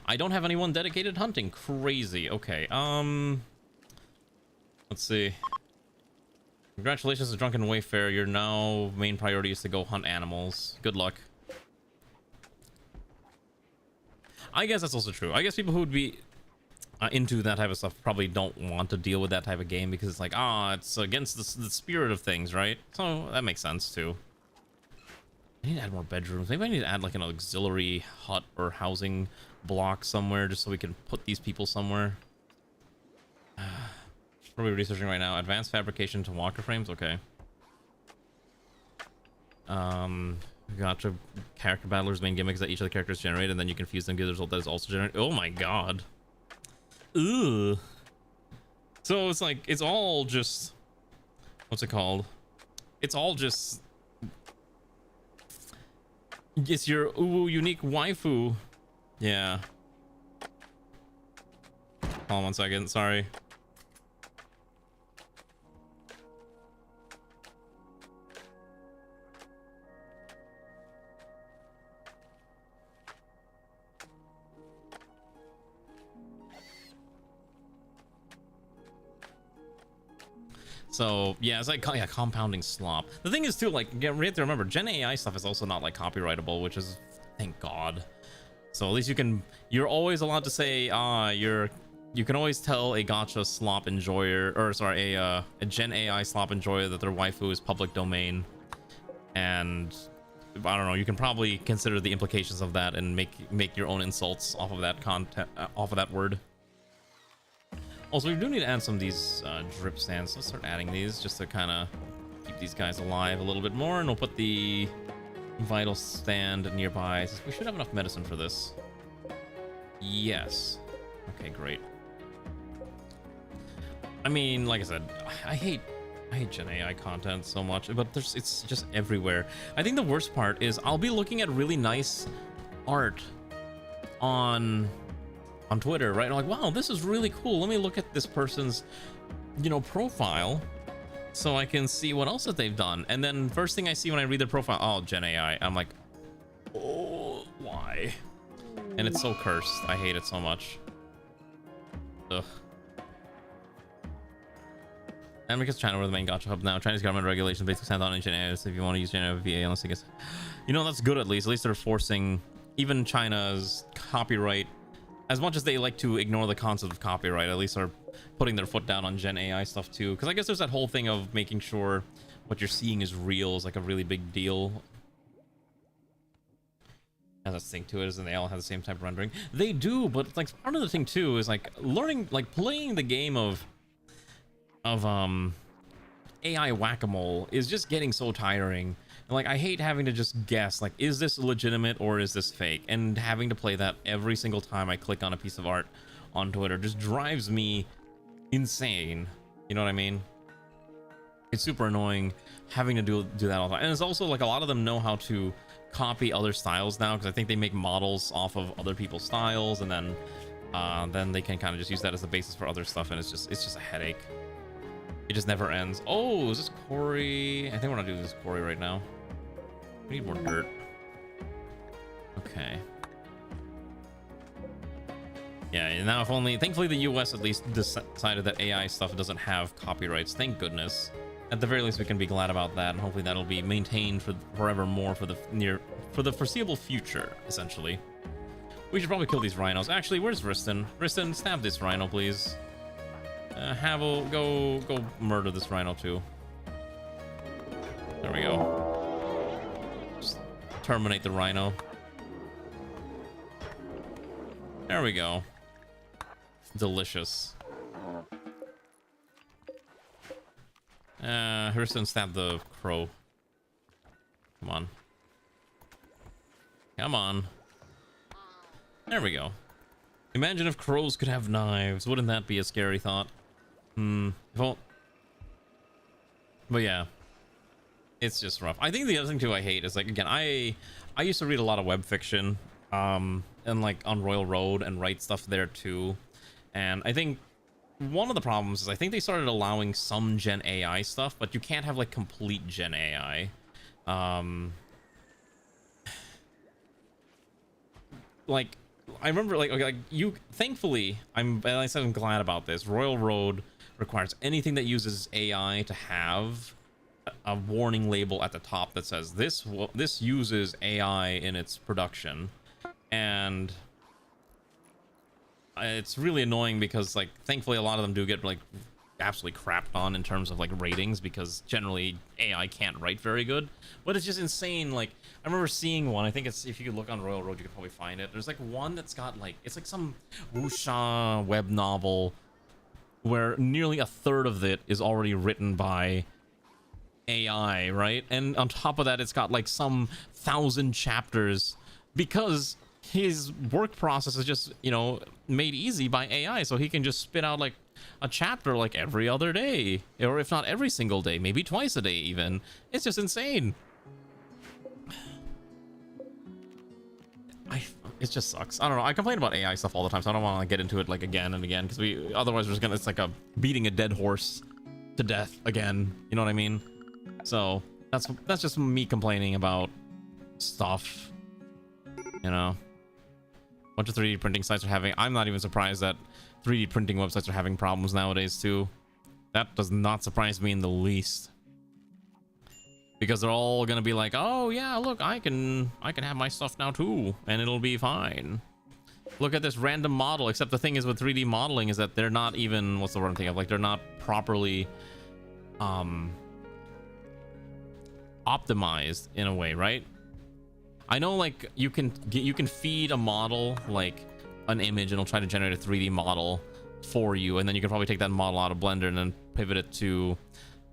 I don't have anyone dedicated to hunting. Crazy. Okay. Let's see. Congratulations to Drunken Wayfarer. Your now main priority is to go hunt animals. Good luck. I guess that's also true. I guess people who would be into that type of stuff probably don't want to deal with that type of game because it's like, it's against the spirit of things, right? So that makes sense too. I need to add more bedrooms. Maybe I need to add like an auxiliary hut or housing block somewhere just so we can put these people somewhere. What are we researching right now? Advanced fabrication to walker frames? Okay. Gotcha. Character battlers' main gimmick is that each of the characters generate, and then you can fuse them, give the result that is also generated. Oh my god. Ugh. So it's like, it's all just... What's it called? It's all just... It's your unique waifu. Yeah. Hold on 1 second, sorry. So yeah, it's like compounding slop. The thing is too, like, we have to remember, Gen AI stuff is also not like copyrightable, which is, thank God. So at least you're always allowed to say, you can always tell a gacha slop enjoyer, or sorry, a Gen AI slop enjoyer that their waifu is public domain, and I don't know, you can probably consider the implications of that and make your own insults off of that content, off of that word. Also, we do need to add some of these drip stands. Let's start adding these just to kind of keep these guys alive a little bit more. And we'll put the vital stand nearby. We should have enough medicine for this. Yes. Okay, great. I mean, like I said, I hate Gen AI content so much, but it's just everywhere. I think the worst part is I'll be looking at really nice art on Twitter, right? I'm like, wow, this is really cool. Let me look at this person's, profile. so I can see what else that they've done. And then first thing I see when I read their profile, oh, Gen AI. I'm like, oh, why? And it's so cursed. I hate it so much. Ugh. And because China were the main gotcha hub now, Chinese government regulations basically stand on Gen AI. So if you want to use Gen AI VA, unless I guess, you know, that's good at least. At least they're forcing even China's copyright. As much as they like to ignore the concept of copyright, at least are putting their foot down on Gen AI stuff too. Because I guess there's that whole thing of making sure what you're seeing is real is like a really big deal. Has a thing to it, is and they all have the same type of rendering. They do, but like part of the thing too is like learning, like playing the game of AI whack-a-mole is just getting so tiring. And like I hate having to just guess, like, is this legitimate or is this fake? And having to play that every single time I click on a piece of art on Twitter just drives me insane. You know what I mean? It's super annoying having to do that all the time. And it's also like a lot of them know how to copy other styles now, because I think they make models off of other people's styles, and then they can kind of just use that as the basis for other stuff, and it's just a headache. It just never ends. Oh, is this quarry? I think we're not doing this quarry right now. We need more dirt. Okay. Yeah, and now if only, thankfully the US at least decided that AI stuff doesn't have copyrights. Thank goodness. At the very least, we can be glad about that, and hopefully that'll be maintained for forevermore for the foreseeable future, essentially. We should probably kill these rhinos. Actually, where's Riston? Riston, stab this rhino, please. Go murder this rhino too. There we go. Just terminate the rhino. There we go. Delicious. Hurston stabbed the crow. Come on. Come on. There we go. Imagine if crows could have knives. Wouldn't that be a scary thought? Well, but yeah. It's just rough. I think the other thing too I hate is, like, again, I used to read a lot of web fiction, and like on Royal Road, and write stuff there too. And I think one of the problems is I think they started allowing some Gen AI stuff, but you can't have like complete Gen AI. Like I remember, like you. Thankfully, I'm glad about this. Royal Road requires anything that uses AI to have a warning label at the top that says this uses AI in its production, and it's really annoying because, like, thankfully a lot of them do get like absolutely crapped on in terms of like ratings, because generally AI can't write very good. But it's just insane. Like, I remember seeing one, I think it's, if you could look on Royal Road you could probably find it. There's like one that's got like, it's like some wuxia web novel where nearly a third of it is already written by AI, right? And on top of that, it's got like some 1,000 chapters because his work process is just, you know, made easy by AI, so he can just spit out like a chapter like every other day, or if not every single day, maybe twice a day even. It's just insane. It just sucks. I don't know. I complain about AI stuff all the time, so I don't want to get into it like again and again, because otherwise we're just gonna, it's like a beating a dead horse to death again. You know what I mean? So that's just me complaining about stuff. You know, a bunch of 3D printing sites are having. I'm not even surprised that 3D printing websites are having problems nowadays too. That does not surprise me in the least, because they're all gonna be like, oh yeah, look, I can have my stuff now too, and it'll be fine. Look at this random model. Except the thing is with 3D modeling is that they're not even, what's the word I'm thinking of, like, they're not properly optimized in a way, right? I know, like, you can feed a model like an image and it'll try to generate a 3D model for you, and then you can probably take that model out of Blender and then pivot it to,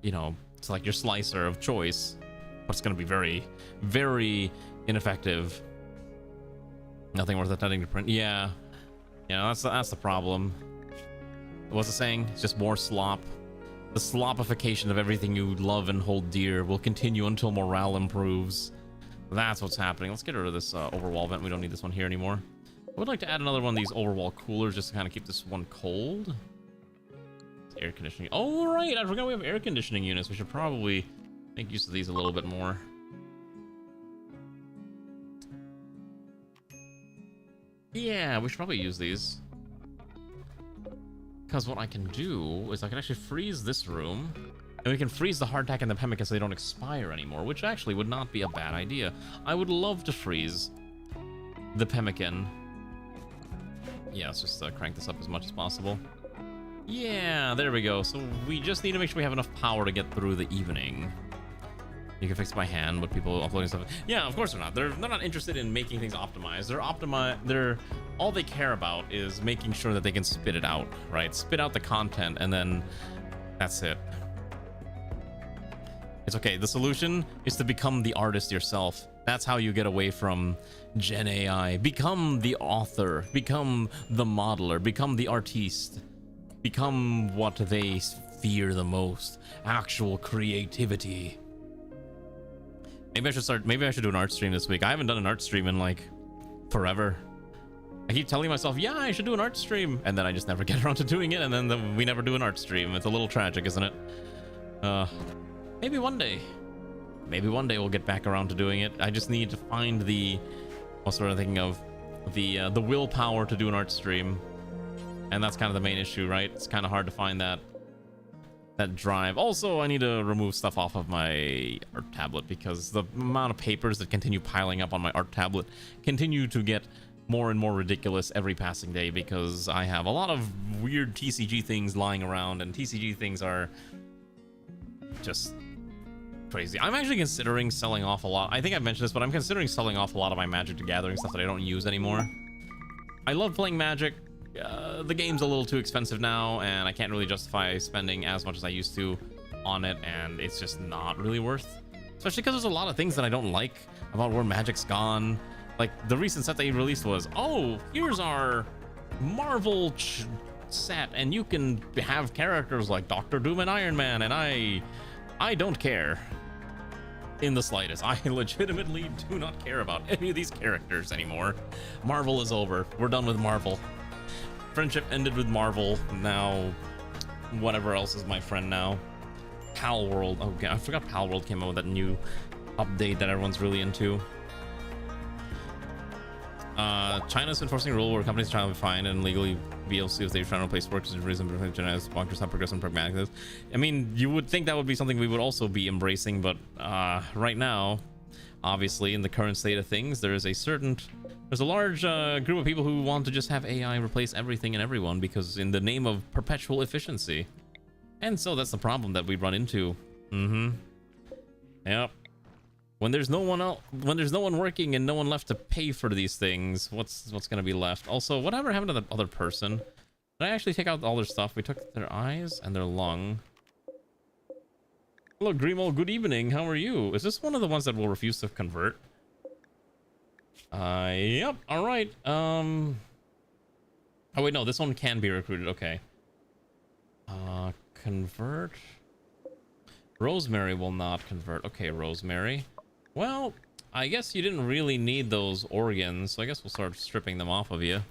you know, to like your slicer of choice, but it's going to be very, very ineffective. Nothing worth attempting to print. Yeah, that's the problem. What's the saying? It's just more slop. The slopification of everything you love and hold dear will continue until morale improves. That's what's happening. Let's get rid of this overwall vent. We don't need this one here anymore. I would like to add another one of these overwall coolers just to kind of keep this one cold. air conditioning. Oh, right. I forgot we have air conditioning units. We should probably make use of these a little bit more. Yeah, we should probably use these. Because what I can do is I can actually freeze this room. And we can freeze the hardtack and the pemmican so they don't expire anymore, which actually would not be a bad idea. I would love to freeze the pemmican. Yeah, let's just crank this up as much as possible. Yeah, there we go. So we just need to make sure we have enough power to get through the evening. You can fix it by hand, but people uploading stuff. Yeah, of course they're not. They're not interested in making things optimized. They're all they care about is making sure that they can spit it out, right? Spit out the content, and then that's it. It's okay. The solution is to become the artist yourself. That's how you get away from Gen AI. Become the author. Become the modeler. Become the artiste. Become what they fear the most. Actual creativity. Maybe I should do an art stream this week. I haven't done an art stream in like forever. I keep telling myself, yeah, I should do an art stream, and then I just never get around to doing it, and then we never do an art stream. It's a little tragic, isn't it? Maybe one day. Maybe one day we'll get back around to doing it. I just need to find the, what's what I'm thinking of, the willpower to do an art stream, and that's kind of the main issue, right? It's kind of hard to find that drive. Also, I need to remove stuff off of my art tablet because the amount of papers that continue piling up on my art tablet continue to get more and more ridiculous every passing day because I have a lot of weird TCG things lying around, and TCG things are just crazy. I'm actually considering selling off a lot. I think I've mentioned this, but I'm considering selling off a lot of my Magic the Gathering stuff that I don't use anymore. I love playing Magic. The game's a little too expensive now, and I can't really justify spending as much as I used to on it, and it's just not really worth. Especially because there's a lot of things that I don't like about where Magic's gone. Like, the recent set they released was, oh, here's our Marvel set, and you can have characters like Doctor Doom and Iron Man, and I don't care in the slightest. I legitimately do not care about any of these characters anymore. Marvel is over. We're done with Marvel. Friendship ended with Marvel. Now, whatever else is my friend now. Pal World. Okay, I forgot Pal World came out with that new update that everyone's really into. China's enforcing a rule where companies try to find and legally VLC if they're trying to replace workers in reason between genetics, bonkers, not progressive, pragmatic. I mean, you would think that would be something we would also be embracing, but right now, obviously, in the current state of things, there's a large group of people who want to just have AI replace everything and everyone because in the name of perpetual efficiency. And so that's the problem that we run into. Yep. When there's no one working and no one left to pay for these things, what's gonna be left? Also, whatever happened to the other person? Did I actually take out all their stuff? We took their eyes and their lung. Hello, Grimo. Good evening. How are you? Is this one of the ones that will refuse to convert? Yep. All right. Oh wait, no. This one can be recruited. Okay. Convert. Rosemary will not convert. Okay, Rosemary. Well, I guess you didn't really need those organs, so I guess we'll start stripping them off of you.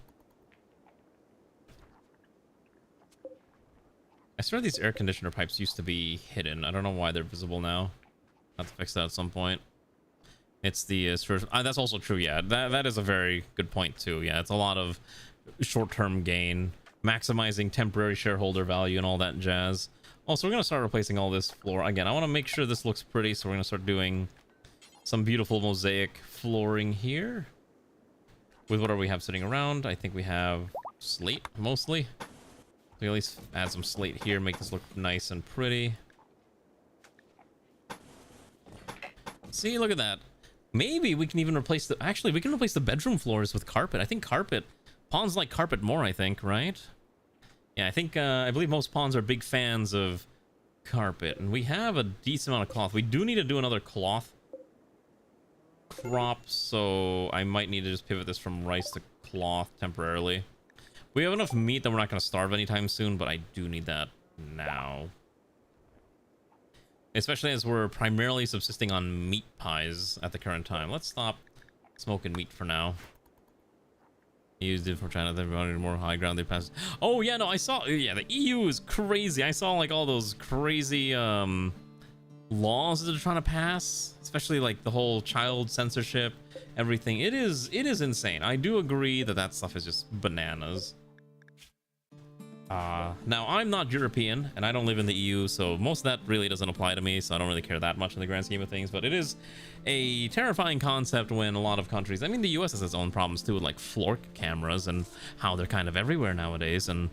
I swear these air conditioner pipes used to be hidden. I don't know why they're visible now. I'll have to fix that at some point. It's the that's also true. Yeah, that is a very good point too. Yeah, it's a lot of short-term gain, maximizing temporary shareholder value and all that jazz. Also, we're gonna start replacing all this floor again. I want to make sure this looks pretty, so we're gonna start doing some beautiful mosaic flooring here. With whatever we have sitting around, I think we have slate mostly. We at least add some slate here, make this look nice and pretty. See, look at that. Maybe we can even replace the... Actually, we can replace the bedroom floors with carpet. I think carpet... Pawns like carpet more, I think, right? Yeah, I think... I believe most pawns are big fans of carpet. And we have a decent amount of cloth. We do need to do another cloth crop, so I might need to just pivot this from rice to cloth temporarily. We have enough meat that we're not going to starve anytime soon, but I do need that now. Especially as we're primarily subsisting on meat pies at the current time. Let's stop smoking meat for now. Used it for China. They wanted more high ground. They passed. Oh yeah, no, I saw. Yeah, the EU is crazy. I saw like all those crazy laws that they're trying to pass, especially like the whole child censorship, everything. It is insane. I do agree that that stuff is just bananas. Now I'm not European and I don't live in the EU, so most of that really doesn't apply to me, so I don't really care that much in the grand scheme of things. But it is a terrifying concept when a lot of countries, I mean the US has its own problems too, with like FLORC cameras and how they're kind of everywhere nowadays, and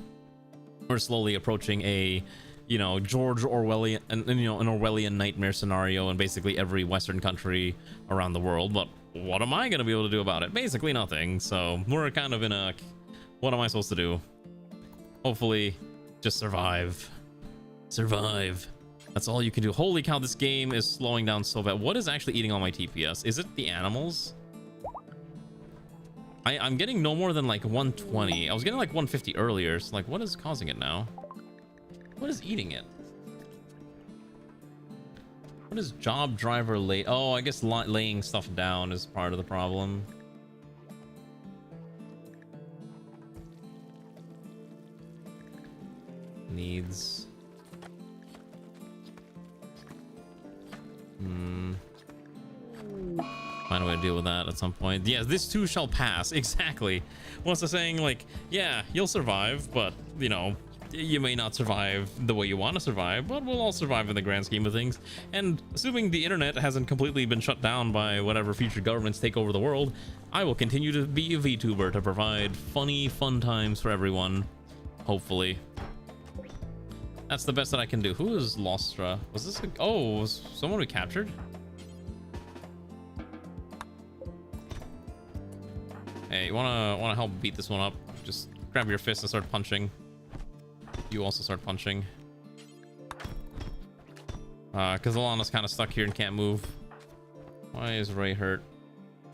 we're slowly approaching a, you know, George Orwellian, and you know, an Orwellian nightmare scenario in basically every Western country around the world. But what am I going to be able to do about it? Basically nothing. So we're kind of in a, what am I supposed to do? Hopefully just survive. Survive. That's all you can do. Holy cow, this game is slowing down so bad. What is actually eating all my TPS? Is it the animals? I'm getting no more than like 120. I was getting like 150 earlier, so like what is causing it now? What is eating it? What is job driver lay? Oh, I guess laying stuff down is part of the problem. Needs. Find a way to deal with that at some point. Yes, this too shall pass. Exactly. What's the saying? Like, yeah, you'll survive, but you know, you may not survive the way you want to survive, but we'll all survive in the grand scheme of things. And assuming the internet hasn't completely been shut down by whatever future governments take over the world, I will continue to be a VTuber to provide funny, fun times for everyone. Hopefully. That's the best that I can do. Who is Lostra? Was this oh, was someone we captured? Hey, you wanna help beat this one up? Just grab your fist and start punching. You also start punching. Because Alana's kind of stuck here and can't move. Why is Ray hurt?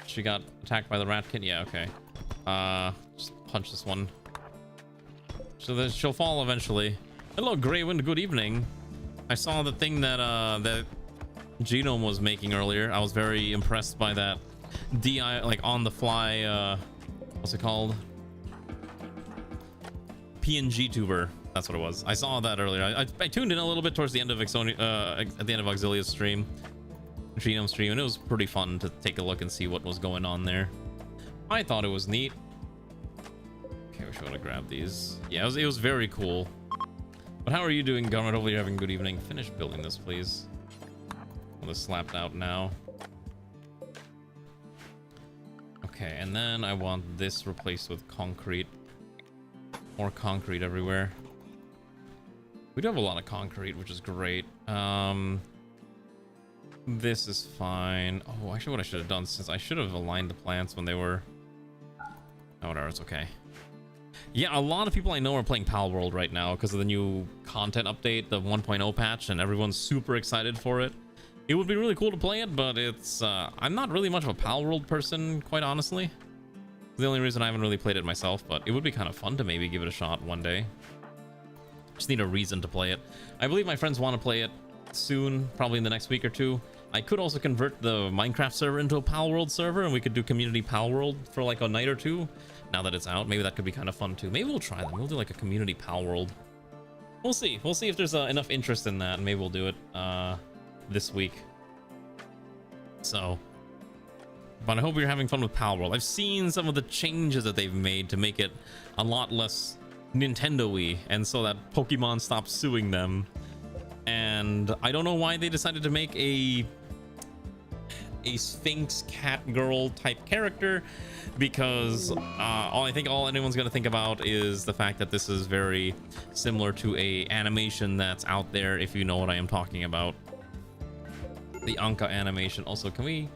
She got attacked by the rat kid? Yeah, okay. Just punch this one. So that she'll fall eventually. Hello, Greywind. Good evening. I saw the thing that that Genome was making earlier. I was very impressed by that DI, like on the fly. What's it called? PNG tuber. That's what it was. I saw that earlier. I tuned in a little bit towards the end of at the end of Auxilia's stream, Genome's stream, and it was pretty fun to take a look and see what was going on there. I thought it was neat. Okay, we should want to grab these. Yeah, it was very cool. But how are you doing, Government? Hopefully you're having a good evening. Finish building this, please. Well, this slapped out now. Okay, and then I want this replaced with concrete. More concrete everywhere. We do have a lot of concrete, which is great. This is fine. Oh, actually what I should have done, since I should have aligned the plants when they were... Oh, whatever, it's okay. Yeah, a lot of people I know are playing Palworld right now because of the new content update, the 1.0 patch, and everyone's super excited for it. It would be really cool to play it, but it's... I'm not really much of a Palworld person, quite honestly. The only reason I haven't really played it myself, but it would be kind of fun to maybe give it a shot one day. Just need a reason to play it. I believe my friends want to play it soon, probably in the next week or two. I could also convert the Minecraft server into a Palworld server, and we could do community Palworld for like a night or two. Now that it's out, maybe that could be kind of fun too. Maybe we'll try them. We'll do like a community Palworld. We'll see. We'll see if there's enough interest in that, and maybe we'll do it this week. So, but I hope you're having fun with Palworld. I've seen some of the changes that they've made to make it a lot less Nintendo-y, and so that Pokemon stops suing them. And I don't know why they decided to make a Sphinx cat girl type character, because I think all anyone's gonna think about is the fact that this is very similar to a animation that's out there, if you know what I am talking about. The Anka animation. Also, can we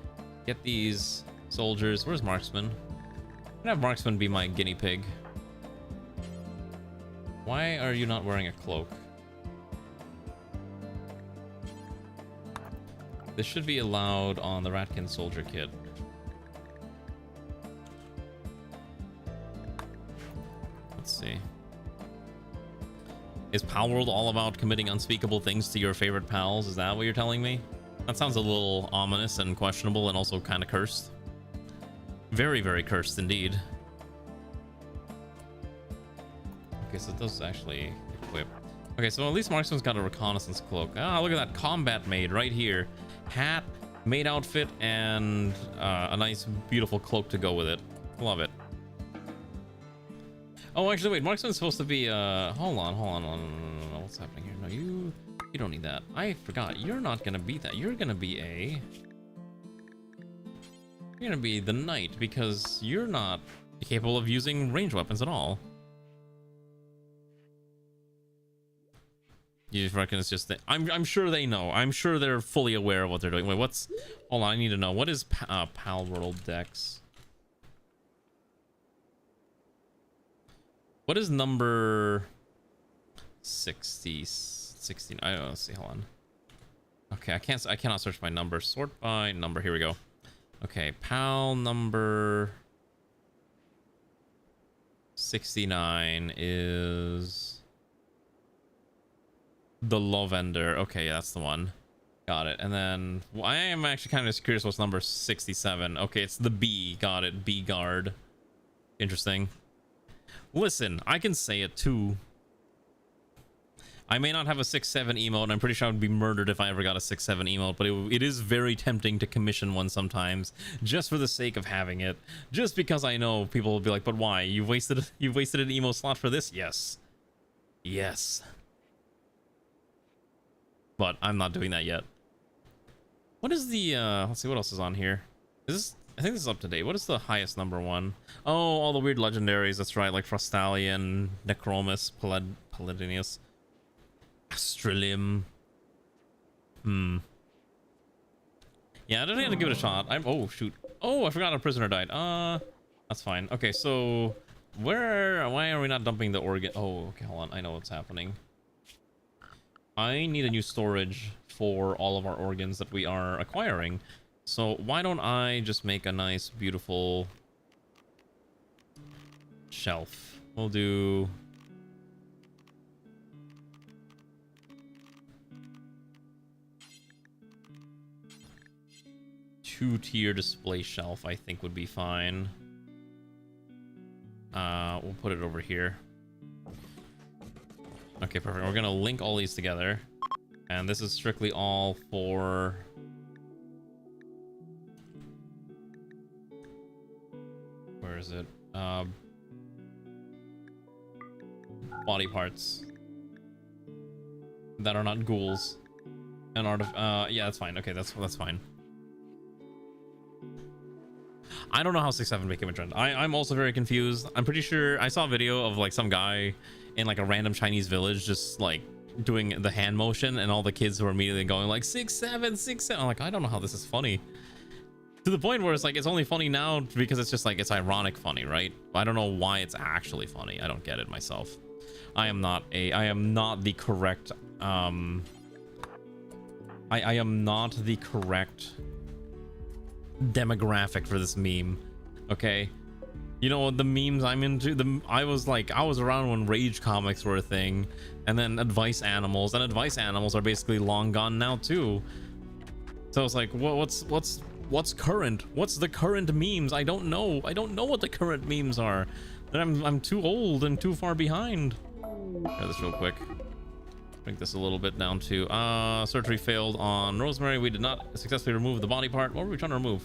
get these soldiers? Where's Marksman? I'm gonna have Marksman be my guinea pig. Why are you not wearing a cloak? This should be allowed on the Ratkin soldier kit. Let's see. Is Palworld all about committing unspeakable things to your favorite pals? Is that what you're telling me? That sounds a little ominous and questionable, and also kind of cursed. Very, very cursed indeed. Okay, so it does actually equip. Okay, so at least Marksman's got a reconnaissance cloak. Ah, look at that combat maid right here. Hat, maid outfit, and a nice, beautiful cloak to go with it. Love it. Oh, actually, wait. Marksman's supposed to be. Hold on. What's happening here? No, you don't need that. I forgot. You're not gonna be that. You're gonna be a. You're gonna be the knight because you're not capable of using ranged weapons at all. You reckon it's just that? I'm sure they know. I'm sure they're fully aware of what they're doing. Wait, what's? Hold on, I need to know. What is Pal World Dex? What is number 60? 16? I don't know. Let's see. Hold on. Okay, I cannot search by number. Sort by number. Here we go. Okay, Pal number 69 is the Lavender. Okay, yeah, that's the one. Got it. And then well, I am actually kind of curious what's number 67. Okay, it's the B. Got it. B guard. Interesting. Listen, I can say it too. I may not have a 6-7 emote, and I'm pretty sure I would be murdered if I ever got a 6-7 emote, but it is very tempting to commission one sometimes, just for the sake of having it. Just because I know people will be like, but why? You've wasted an emote slot for this? Yes. Yes. But I'm not doing that yet. What is the let's see what else is on here. Is this, I think this is up to date. What is the highest number one? Oh, all the weird legendaries, that's right, like Frostalion, Necromus, Paladinius, Astralium. Yeah, I don't have to give it a shot. Oh shoot. Oh, I forgot a prisoner died. That's fine. Okay, so why are we not dumping the organ? Oh, okay, hold on. I know what's happening. I need a new storage for all of our organs that we are acquiring. So why don't I just make a nice, beautiful shelf? We'll do... two-tier display shelf, I think would be fine. We'll put it over here. Okay, perfect. We're gonna link all these together, and this is strictly all for where is it? Body parts that are not ghouls and yeah, that's fine. Okay, that's fine. I don't know how 6-7 became a trend. I'm also very confused. I'm pretty sure I saw a video of like some guy in like a random Chinese village just like doing the hand motion, and all the kids were immediately going like 6-7, 6-7. I'm like, I don't know how this is funny. To the point where it's like, it's only funny now because it's just like, it's ironic funny, right? I don't know why it's actually funny. I don't get it myself. I am not the correct I am not the correct demographic for this meme. Okay, you know what the memes I'm into? I was around when rage comics were a thing, and then advice animals, and advice animals are basically long gone now too. So it's like, what's current? What's the current memes? I don't know what the current memes are. I'm too old and too far behind. Try this real quick. Bring this a little bit down to surgery failed on Rosemary. We did not successfully remove the body part. What were we trying to remove?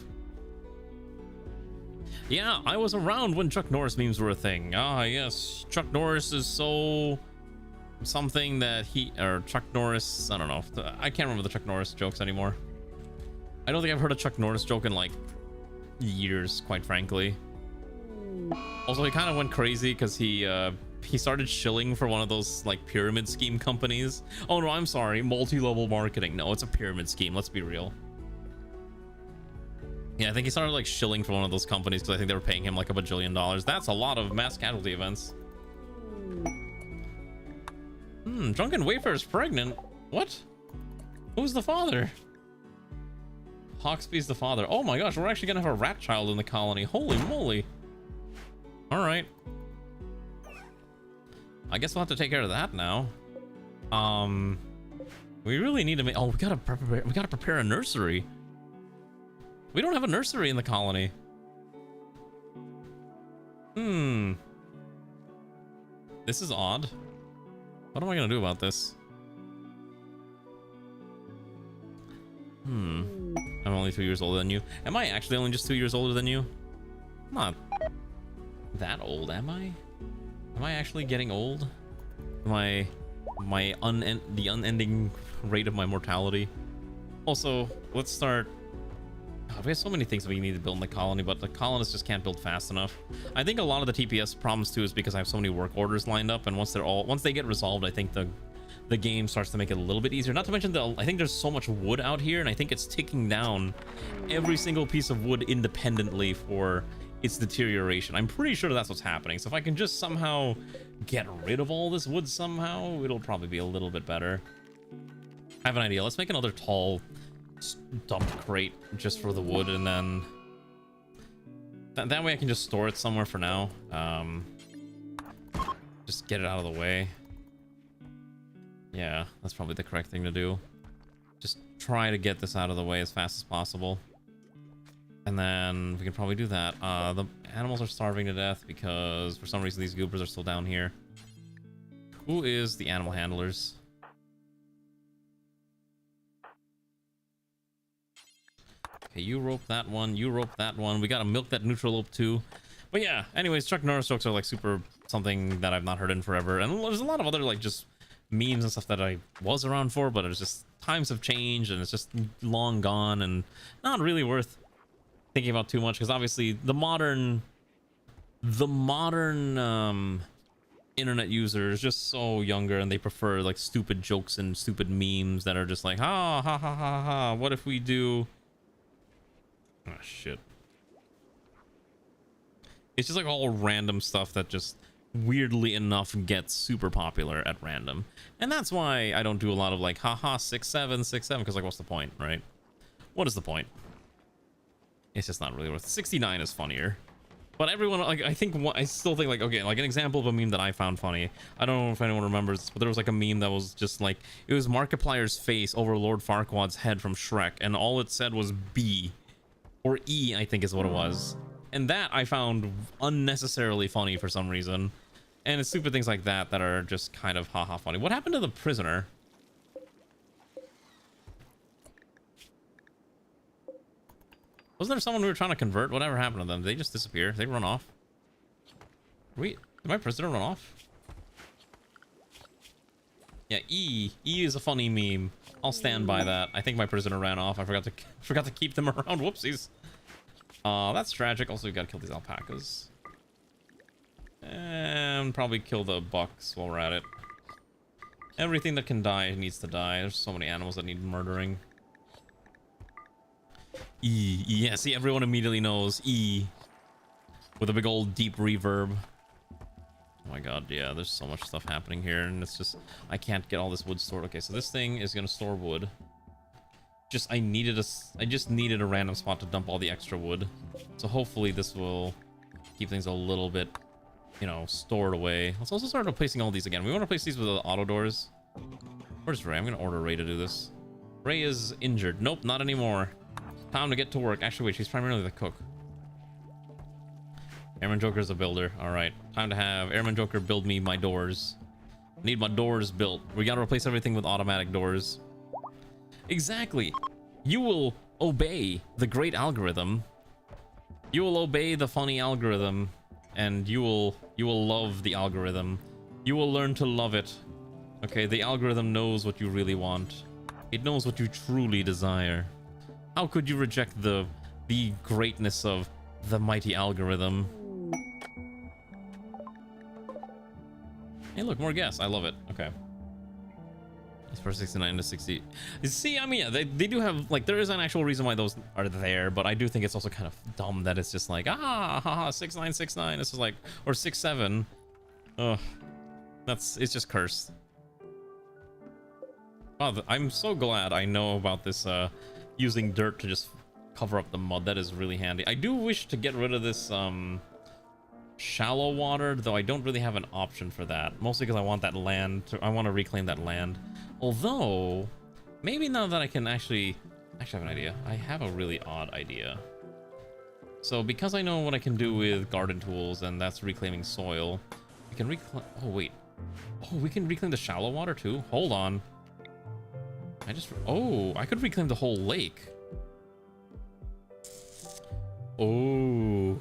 Yeah, I was around when Chuck Norris memes were a thing. Ah, yes, Chuck Norris is so something that Chuck Norris, I don't know. I can't remember the Chuck Norris jokes anymore. I don't think I've heard a Chuck Norris joke in like years, quite frankly. Also, he kind of went crazy because he started shilling for one of those like pyramid scheme companies. Oh no, I'm sorry, multi-level marketing. No, it's a pyramid scheme, let's be real. Yeah, I think he started like shilling for one of those companies because I think they were paying him like $1 bajillion. That's a lot of mass casualty events. Drunken Wayfarer is pregnant. What? Who's the father? Hawksby's the father. Oh my gosh, we're actually gonna have a rat child in the colony. Holy moly. All right. I guess we'll have to take care of that now. We really need to make... Oh, we gotta prepare a nursery. We don't have a nursery in the colony. This is odd. What am I gonna do about this? I'm only 2 years older than you. Am I actually only just 2 years older than you? I'm not that old, am I? Am I actually getting old? The unending rate of my mortality. Also, let's start. God, we have so many things we need to build in the colony, but the colonists just can't build fast enough. I think a lot of the TPS problems too is because I have so many work orders lined up, and once they get resolved, I think the game starts to make it a little bit easier. Not to mention I think there's so much wood out here, and I think it's ticking down every single piece of wood independently for its deterioration. I'm pretty sure that's what's happening. So if I can just somehow get rid of all this wood somehow, it'll probably be a little bit better. I have an idea. Let's make another tall dump crate just for the wood, and then that way I can just store it somewhere for now. Just get it out of the way. Yeah, that's probably the correct thing to do. Just try to get this out of the way as fast as possible. And then we can probably do that. The animals are starving to death because for some reason these goobers are still down here. Who is the animal handlers? Okay, you rope that one, you rope that one. We gotta milk that neutral rope too. But yeah, anyways, Chuck Norris jokes are like super something that I've not heard in forever. And there's a lot of other like just memes and stuff that I was around for, but it's just times have changed and it's just long gone and not really worth thinking about too much, because obviously the modern internet user is just so younger, and they prefer like stupid jokes and stupid memes that are just like ha ha ha ha ha. What if we do? Oh shit. It's just like all random stuff that just weirdly enough gets super popular at random. And that's why I don't do a lot of like haha 6767, because like what's the point, right? What is the point? It's just not really worth it. 69 is funnier. But everyone, like, I still think like, okay, like an example of a meme that I found funny. I don't know if anyone remembers, but there was like a meme that was just like, it was Markiplier's face over Lord Farquaad's head from Shrek, and all it said was B or E, I think is what it was. And that I found unnecessarily funny for some reason. And it's stupid things like that that are just kind of haha funny. What happened to the prisoner? Wasn't there someone we were trying to convert? Whatever happened to them? Did they just disappear? Did they run off? Did my prisoner run off? Yeah, E is a funny meme. I'll stand by that. I think my prisoner ran off. I forgot to keep them around. Whoopsies. That's tragic. Also, we gotta kill these alpacas. And probably kill the bucks while we're at it. Everything that can die needs to die. There's so many animals that need murdering. E. Yeah, see, everyone immediately knows E. With a big old deep reverb. Oh my god, yeah, there's so much stuff happening here, and it's just, I can't get all this wood stored. Okay, so this thing is gonna store wood. I just needed a random spot to dump all the extra wood. So hopefully this will keep things a little bit, you know, stored away. Let's also start replacing all these again. We want to replace these with the auto doors. Where's Ray? I'm gonna order Ray to do this. Ray is injured. Nope, not anymore. Time to get to work. Actually, wait, she's primarily the cook. Airman Joker's a builder. Alright, time to have Airman Joker build me my doors. Need my doors built. We gotta replace everything with automatic doors. Exactly. You will obey the great algorithm. You will obey the funny algorithm, and you will love the algorithm. You will learn to love it. Okay, the algorithm knows what you really want. It knows what you truly desire. How could you reject the greatness of the mighty algorithm? Hey, look, more guests. I love it. Okay. It's for 69 to 60. See, I mean, yeah, they do have, like, there is an actual reason why those are there, but I do think it's also kind of dumb that it's just like, haha, 6969. This is like, or 67. Ugh. It's just cursed. Wow, I'm so glad I know about this, using dirt to just cover up the mud. That is really handy. I do wish to get rid of this, shallow water, though I don't really have an option for that. Mostly because I want that land. I want to reclaim that land. Although, maybe now that I can actually have an idea. I have a really odd idea. So because I know what I can do with garden tools, and that's reclaiming soil, We can reclaim. Oh wait. Oh, we can reclaim the shallow water too. Hold on. Oh, I could reclaim the whole lake. Oh.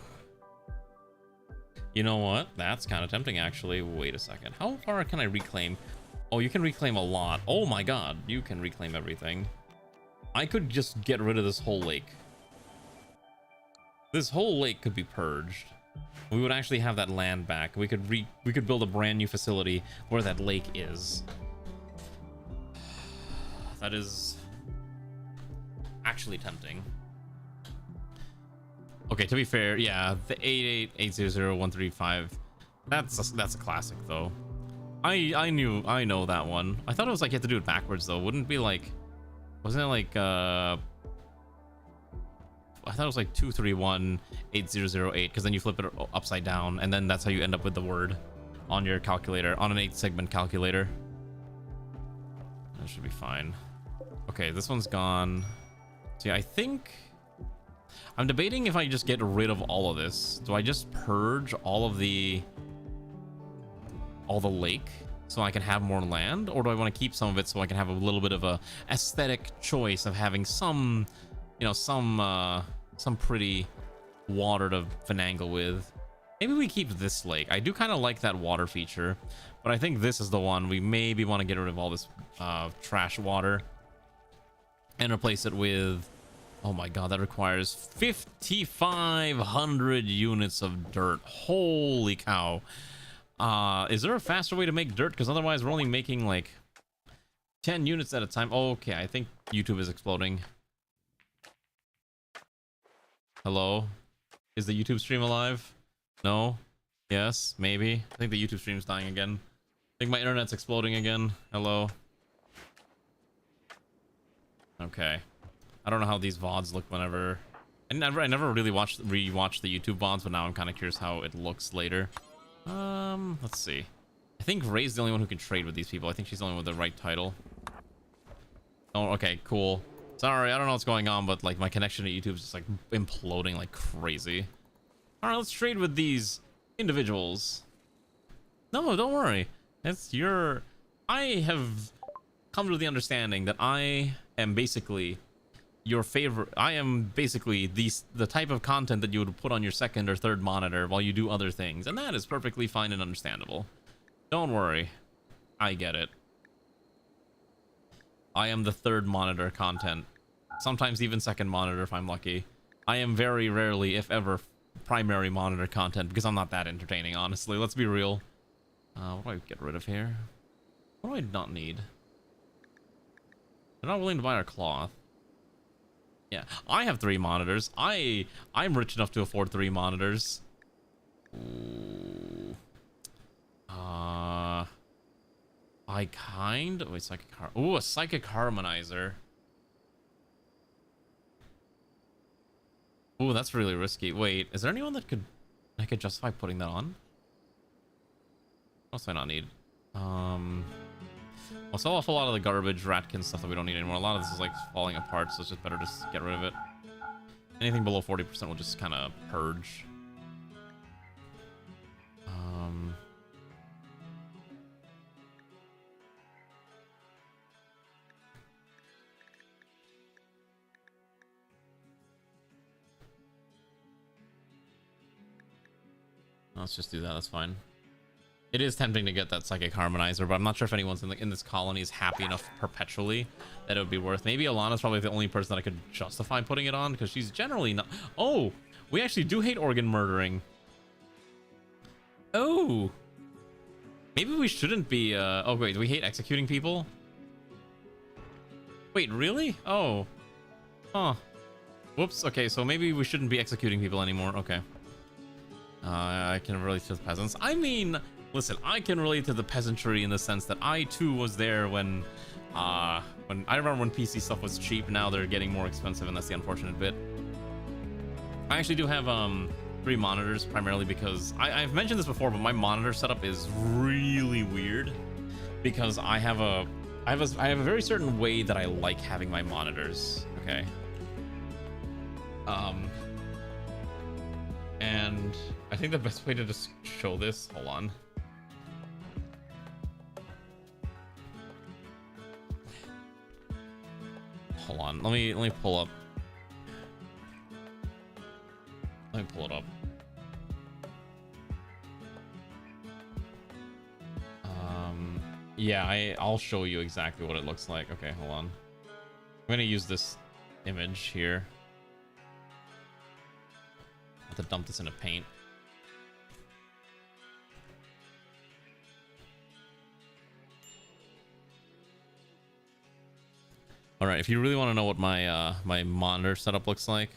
You know what? That's kind of tempting, actually. Wait a second. How far can I reclaim? Oh, you can reclaim a lot. Oh my god, you can reclaim everything. I could just get rid of this whole lake. This whole lake could be purged. We would actually have that land back. We could build a brand new facility where that lake is. That is actually tempting. Okay, to be fair, yeah, the 888000135. That's a classic though. I know that one. I thought it was like you had to do it backwards though. Wouldn't it be like, wasn't it like I thought it was like 2318008 because then you flip it upside down and then that's how you end up with the word on your calculator, on an 8-segment calculator. That should be fine. Okay, this one's gone. See, I think I'm debating if I just get rid of all of this. Do I just purge all the lake so I can have more land, or do I want to keep some of it so I can have a little bit of a aesthetic choice of having some, you know, some pretty water to finagle with? Maybe we keep this lake. I do kind of like that water feature, but I think this is the one we maybe want to get rid of all this trash water and replace it with, oh my god, that requires 5,500 units of dirt. Holy cow. Is there a faster way to make dirt? Because otherwise we're only making like 10 units at a time. Okay, I think YouTube is exploding. Hello? Is the YouTube stream alive? No? Yes? Maybe? I think the YouTube stream's dying again. I think my internet's exploding again. Hello? Okay. I don't know how these VODs look whenever... I never really rewatched the YouTube VODs, but now I'm kind of curious how it looks later. Let's see. I think Ray's the only one who can trade with these people. I think she's the only one with the right title. Oh, okay, cool. Sorry, I don't know what's going on, but like my connection to YouTube is just like imploding like crazy. All right, let's trade with these individuals. No, don't worry. It's your... I have come to the understanding that I am basically your favorite. I am basically the type of content that you would put on your second or third monitor while you do other things, and that is perfectly fine and understandable. Don't worry, I get it. I am the third monitor content, sometimes even second monitor if I'm lucky. I am very rarely, if ever, primary monitor content because I'm not that entertaining, honestly. Let's be real. What do I get rid of here? What do I not need? They're not willing to buy our cloth. Yeah, I have 3 monitors. I'm rich enough to afford 3 monitors. Ooh. Wait, a psychic harmonizer. Ooh, that's really risky. Wait, is there anyone that I could justify putting that on? What else do I not need? I'll sell off a lot of the garbage Ratkin stuff that we don't need anymore. A lot of this is like falling apart, so it's just better to just get rid of it. Anything below 40% will just kind of purge. Let's just do that. That's fine. It is tempting to get that psychic harmonizer, but I'm not sure if anyone's in this colony is happy enough perpetually that it would be worth. Maybe Alana's probably the only person that I could justify putting it on because she's generally not. Oh, we actually do hate organ murdering. Oh, maybe we shouldn't be. Oh wait, do we hate executing people? Wait, really? Oh, huh. Whoops. Okay, so maybe we shouldn't be executing people anymore. Okay. I can relate to the peasants. I mean, listen, I can relate to the peasantry in the sense that I too was there when I remember when PC stuff was cheap. Now they're getting more expensive, and that's the unfortunate bit. I actually do have 3 monitors, primarily because I've mentioned this before, but my monitor setup is really weird because I have a very certain way that I like having my monitors. Okay. And I think the best way to just show this, hold on. hold on. Let me pull up. Let me pull it up. Yeah, I'll show you exactly what it looks like. Okay, hold on. I'm gonna use this image here. I have to dump this into Paint. All right, if you really want to know what my my monitor setup looks like,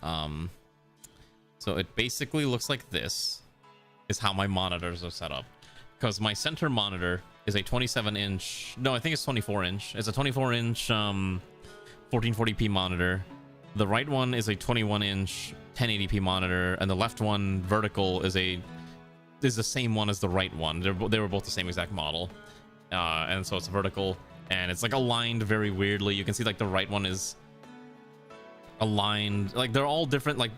so it basically looks like this. Is how my monitors are set up. Because my center monitor is a 27-inch... No, I think it's 24-inch. It's a 24-inch 1440p monitor. The right one is a 21-inch 1080p monitor, and the left one, vertical, is the same one as the right one. They were both the same exact model. And so it's vertical, and it's like aligned very weirdly. You can see like the right one is aligned. Like they're all different, like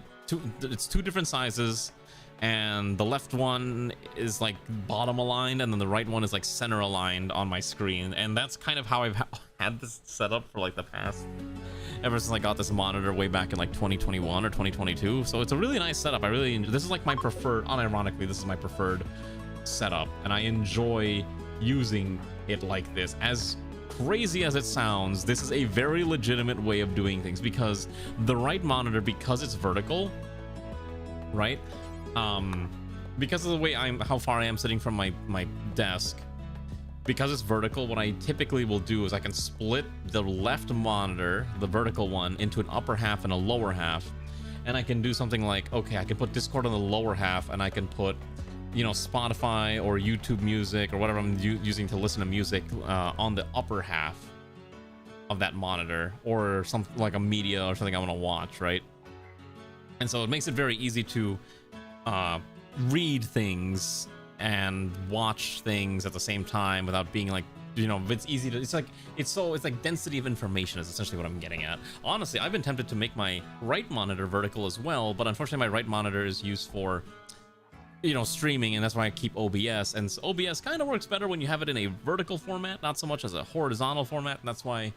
it's two different sizes. And the left one is like bottom aligned, and then the right one is like center aligned on my screen. And that's kind of how I've had this set up for like the past, ever since I got this monitor way back in like 2021 or 2022. So it's a really nice setup. I really enjoy. This is like my preferred, unironically, this is my preferred setup, and I enjoy using it like this. As crazy as it sounds, this is a very legitimate way of doing things, because the right monitor, because it's vertical, right? Because of the way how far I am sitting from my desk, because it's vertical, what I typically will do is I can split the left monitor, the vertical one, into an upper half and a lower half, and I can do something like, okay, I can put Discord on the lower half, and I can put, you know, Spotify or YouTube music or whatever I'm using to listen to music on the upper half of that monitor, or something like a media or something I want to watch, right? And so it makes it very easy to read things and watch things at the same time without being like, you know, it's easy to, it's like density of information is essentially what I'm getting at. Honestly, I've been tempted to make my right monitor vertical as well, but unfortunately my right monitor is used for, you know, streaming, and that's why I keep OBS, and so OBS kind of works better when you have it in a vertical format, not so much as a horizontal format, and that's why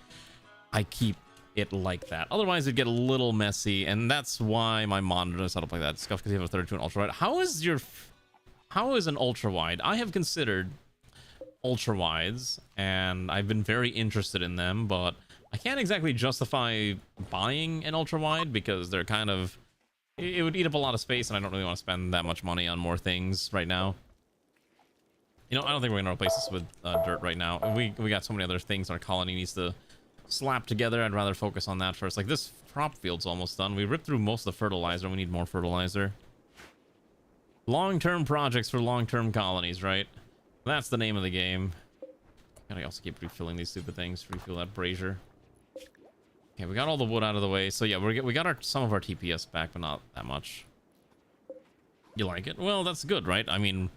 I keep it like that. Otherwise it'd get a little messy, and that's why my monitor is set up like that. Scuff, because you have a 32 and ultra wide. How is an ultra wide? I have considered ultra wides, and I've been very interested in them, but I can't exactly justify buying an ultra wide because they're kind of, it would eat up a lot of space, and I don't really want to spend that much money on more things right now. You know, I don't think we're gonna replace this with dirt right now. We got so many other things our colony needs to slap together. I'd rather focus on that first. Like this crop field's almost done. We ripped through most of the fertilizer. We need more fertilizer. Long-term projects for long-term colonies, right? That's the name of the game. Gotta also keep refilling these stupid things. Refill that brazier. Okay, we got all the wood out of the way. So yeah, we got some of our TPS back, but not that much. You like it? Well, that's good, right? I mean,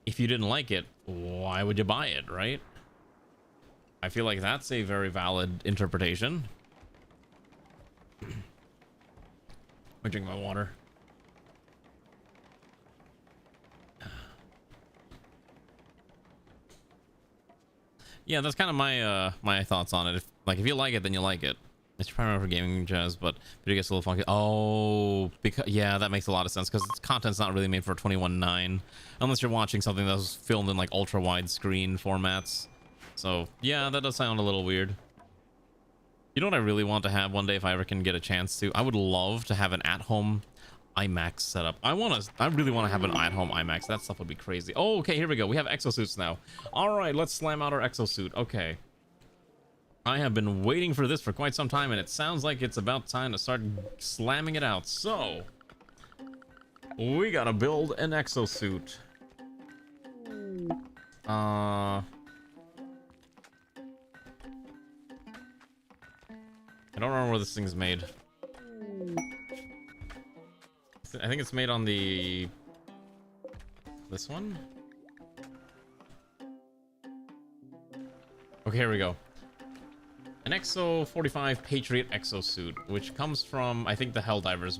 if you didn't like it, why would you buy it, right? I feel like that's a very valid interpretation. I drink my water. Yeah, that's kind of my my thoughts on it. If you like it, then you like it. It's primarily for gaming jazz, but it gets a little funky. Oh, because yeah, that makes a lot of sense, because content's not really made for 21:9 unless you're watching something that was filmed in like ultra wide screen formats. So yeah, that does sound a little weird. You know what I really want to have one day if I ever can get a chance to? I would love to have an at-home IMAX setup. I really want to have an at-home IMAX. That stuff would be crazy. Oh, okay, here we go. We have exosuits now. All right, let's slam out our exosuit. Okay. I have been waiting for this for quite some time, and it sounds like it's about time to start slamming it out. So, we gotta build an exosuit. I don't remember where this thing's made. I think it's made on the... this one? Okay, here we go. An Exo 45 Patriot exosuit, which comes from, I think, the Helldivers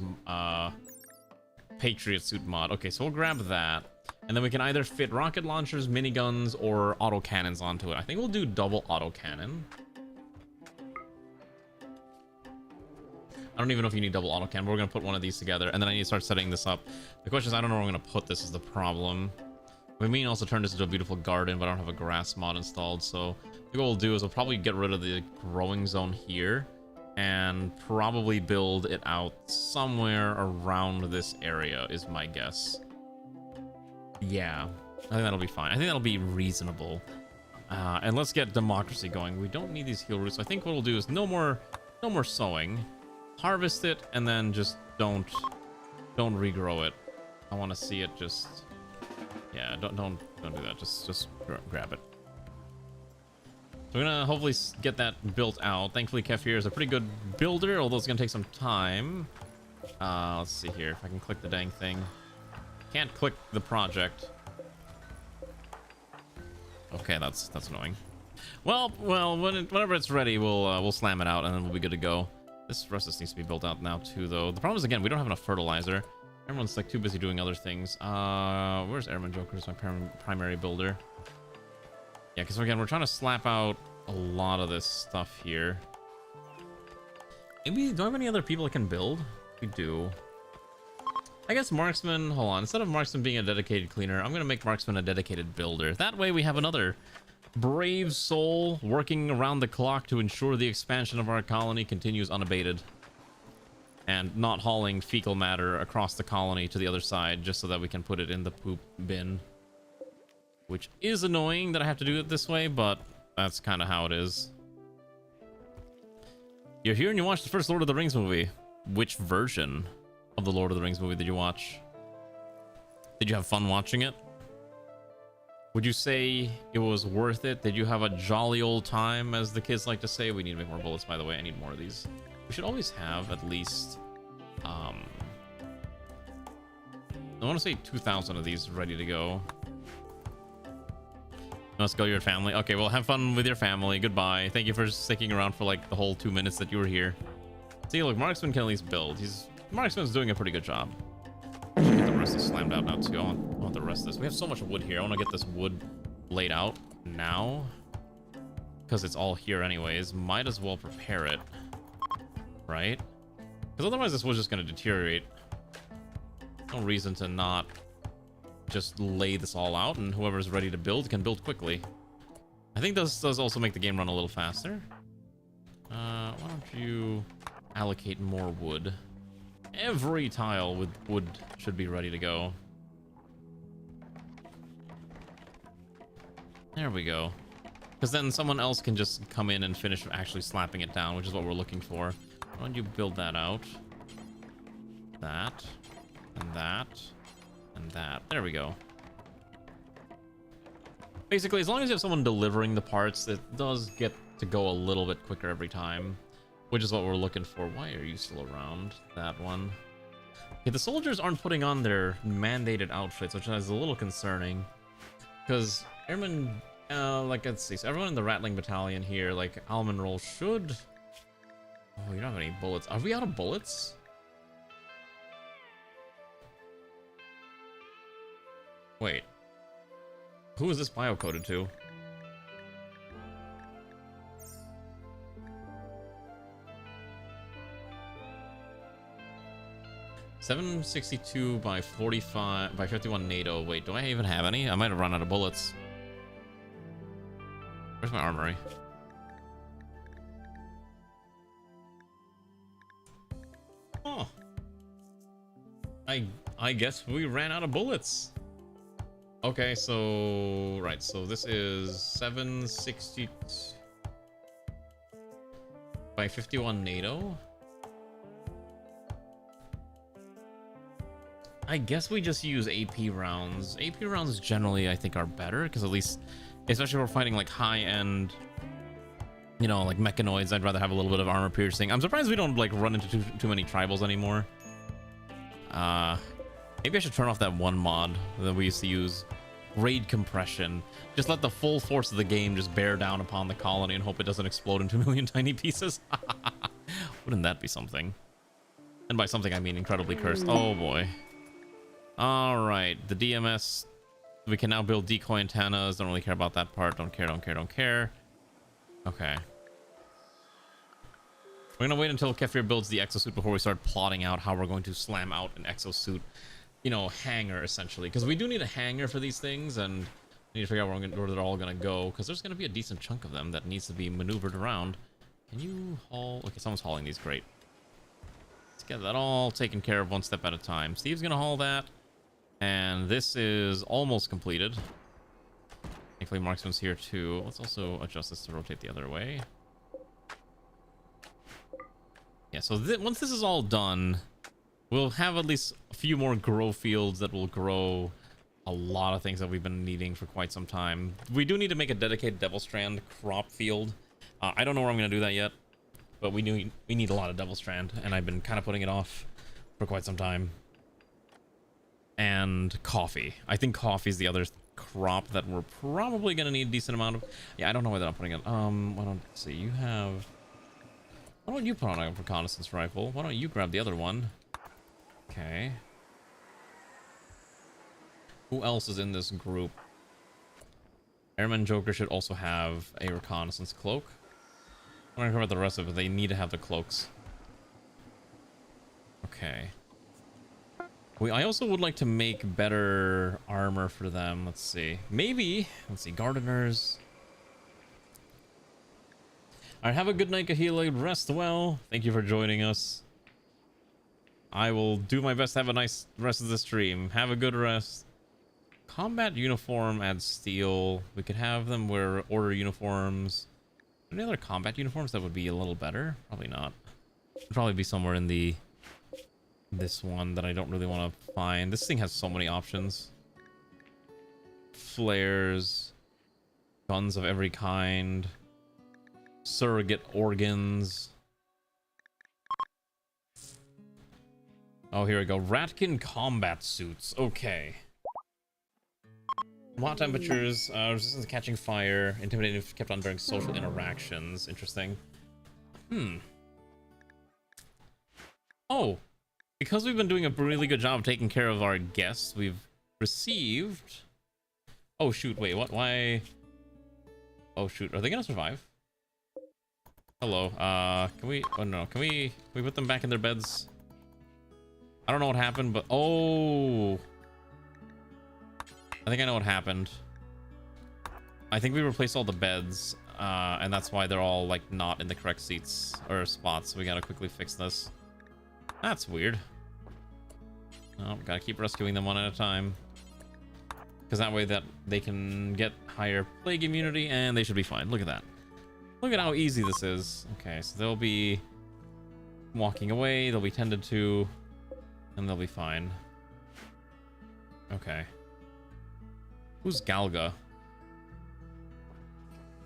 Patriot suit mod. Okay, so we'll grab that. And then we can either fit rocket launchers, miniguns, or autocannons onto it. I think we'll do double autocannon. I don't even know if you need double autocan, but we're gonna put one of these together, and then I need to start setting this up. The question is, I don't know where I'm gonna put this is the problem. We mean also turn this into a beautiful garden, but I don't have a grass mod installed, so I think what we'll do is we'll probably get rid of the growing zone here, and probably build it out somewhere around this area, is my guess. Yeah, I think that'll be fine. I think that'll be reasonable. And let's get democracy going. We don't need these heal roots. I think what we'll do is no more sowing. Harvest it, and then just don't regrow it. I want to see it just... Yeah, don't do that. Just grab it. So we're gonna hopefully get that built out. Thankfully, Kefir is a pretty good builder, although it's gonna take some time. Let's see here if I can click the dang thing. Can't click the project. Okay, that's annoying. Well, whenever it's ready, we'll slam it out, and then we'll be good to go. This rest of this needs to be built out now too, though. The problem is, again, we don't have enough fertilizer. Everyone's like too busy doing other things. Where's Airman Joker? Who's my primary builder? Yeah, because again, we're trying to slap out a lot of this stuff here. Maybe, do I have any other people that can build? We do. I guess Marksman, hold on. Instead of Marksman being a dedicated cleaner, I'm going to make Marksman a dedicated builder. That way we have another brave soul working around the clock to ensure the expansion of our colony continues unabated. And not hauling fecal matter across the colony to the other side just so that we can put it in the poop bin. Which is annoying that I have to do it this way, but that's kind of how it is. You're here and you watched the first Lord of the Rings movie. Which version of the Lord of the Rings movie did you watch? Did you have fun watching it? Would you say it was worth it? Did you have a jolly old time, as the kids like to say? We need to make more bullets, by the way. I need more of these. We should always have at least, I want to say 2,000 of these ready to go. Let's go, your family. Okay, well, have fun with your family. Goodbye. Thank you for sticking around for like the whole 2 minutes that you were here. See, look, Marksman can at least build. Marksman's doing a pretty good job. I should get the rest of this slammed out now too. I want the rest of this. We have so much wood here. I want to get this wood laid out now, because it's all here anyways. Might as well prepare it, right? Because otherwise this wood's just going to deteriorate. No reason to not just lay this all out, and whoever's ready to build can build quickly. I think this does also make the game run a little faster. Why don't you allocate more wood? Every tile with wood should be ready to go. There we go. Because then someone else can just come in and finish actually slapping it down, which is what we're looking for. Why don't you build that out? That. And that. And that. There we go. Basically, as long as you have someone delivering the parts, it does get to go a little bit quicker every time, which is what we're looking for. Why are you still around? That one. Okay, the soldiers aren't putting on their mandated outfits, which is a little concerning. Because airmen, like, let's see, so everyone in the Rattling Battalion here, like, Almond Roll should... Oh, you don't have any bullets. Are we out of bullets? Wait. Who is this bio-coded to? .762 by 45 by 51 NATO. Wait, do I even have any? I might have run out of bullets. Where's my armory? Oh. I guess we ran out of bullets. Okay, so right, so this is 760 by 51 NATO. I guess we just use AP rounds. AP rounds generally, I think, are better, because at least, especially if we're fighting like high-end, you know, like mechanoids, I'd rather have a little bit of armor piercing. I'm surprised we don't like run into too many tribals anymore. Maybe I should turn off that one mod that we used to use, raid compression. Just let the full force of the game just bear down upon the colony and hope it doesn't explode into a million tiny pieces. Wouldn't that be something? And by something, I mean incredibly cursed. Oh boy. All right, the DMS. We can now build decoy antennas. Don't really care about that part. Don't care. Okay. We're gonna wait until Kefir builds the exosuit before we start plotting out how we're going to slam out an exosuit, you know, hangar essentially. Because we do need a hangar for these things, and we need to figure out where they're all gonna go. Because there's gonna be a decent chunk of them that needs to be maneuvered around. Can you haul? Okay, someone's hauling these. Great. Let's get that all taken care of one step at a time. Steve's gonna haul that, and this is almost completed. Thankfully, Marksman's here too. Let's also adjust this to rotate the other way. Yeah, so once this is all done, we'll have at least a few more grow fields that will grow a lot of things that we've been needing for quite some time. We do need to make a dedicated Devil Strand crop field. I don't know where I'm going to do that yet, but we need a lot of Devil Strand, and I've been kind of putting it off for quite some time. And coffee. I think coffee is the other crop that we're probably going to need a decent amount of. Yeah, I don't know whether I'm putting it. Why don't see? You have. Why don't you put on a reconnaissance rifle? Why don't you grab the other one? Okay. Who else is in this group? Airman Joker should also have a reconnaissance cloak. I'm not sure about the rest of it. They need to have the cloaks. Okay. I also would like to make better armor for them. Let's see. Maybe. Let's see. Gardeners. Alright, have a good night, Kahila. Rest well. Thank you for joining us. I will do my best to have a nice rest of the stream. Have a good rest. Combat uniform adds steel. We could have them wear order uniforms. Any other combat uniforms that would be a little better? Probably not. It'd probably be somewhere in this one that I don't really want to find. This thing has so many options. Flares. Guns of every kind. Surrogate organs. Oh, here we go. Ratkin combat suits. Okay. Hot temperatures, resistance to catching fire, intimidating if kept on during social interactions. Interesting. Oh, because we've been doing a really good job of taking care of our guests, we've received. Oh shoot! Wait, what? Why? Oh shoot! Are they gonna survive? Hello. Can we? Oh no! Can we put them back in their beds? I don't know what happened, but oh. I think I know what happened. I think we replaced all the beds, and that's why they're all like not in the correct seats or spots. So we gotta quickly fix this. That's weird. Oh, gotta keep rescuing them one at a time, because that way that they can get higher plague immunity and they should be fine. Look at that. Look at how easy this is. Okay, so they'll be walking away. They'll be tended to, and they'll be fine. Okay. Who's Galga?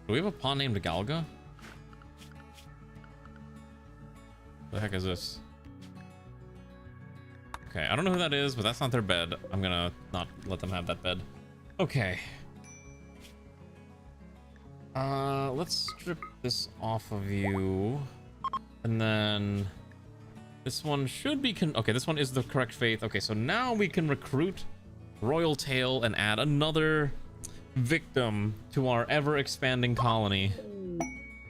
Do we have a pawn named Galga? What the heck is this? Okay, I don't know who that is, but that's not their bed. I'm gonna not let them have that bed. Okay. Let's strip this off of you. And then this one should be okay, this one is the correct faith. Okay, so now we can recruit Royal Tail and add another victim to our ever-expanding colony.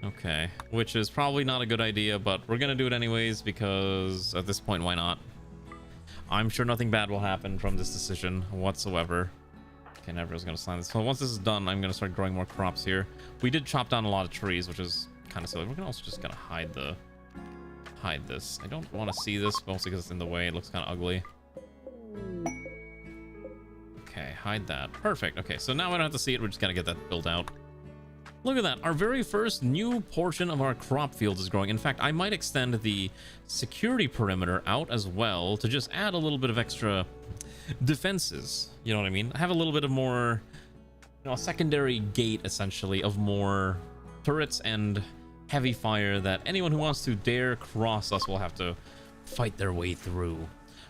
Okay, which is probably not a good idea, but we're gonna do it anyways because at this point, why not? I'm sure nothing bad will happen from this decision whatsoever. Okay, Nevro's gonna sign this. So once this is done, I'm gonna start growing more crops here. We did chop down a lot of trees, which is kind of silly. We're gonna also just gonna hide this. I don't want to see this, mostly because it's in the way. It looks kind of ugly. Okay, hide that. Perfect. Okay, so now I don't have to see it. We're just gonna get that built out. Look at that. Our very first new portion of our crop field is growing. In fact, I might extend the security perimeter out as well to just add a little bit of extra defenses. You know what I mean? Have a little bit of more, you know, a secondary gate, essentially, of more turrets and heavy fire that anyone who wants to dare cross us will have to fight their way through.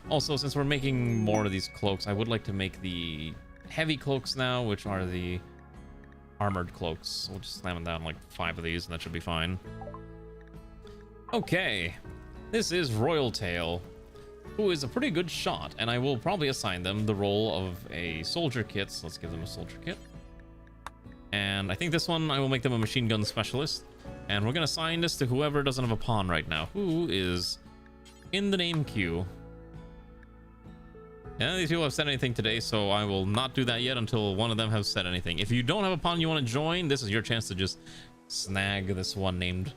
Also, since we're making more of these cloaks, I would like to make the heavy cloaks now, which are the armored cloaks. We'll just slam them down like 5 of these and that should be fine. Okay, this is Royal Tail, who is a pretty good shot, and I will probably assign them the role of a soldier kit. So let's give them a soldier kit. And I think this one, I will make them a machine gun specialist. And we're going to assign this to whoever doesn't have a pawn right now. Who is in the name queue? None of these people have said anything today, so I will not do that yet until one of them has said anything. If you don't have a pawn you want to join, this is your chance to just snag this one named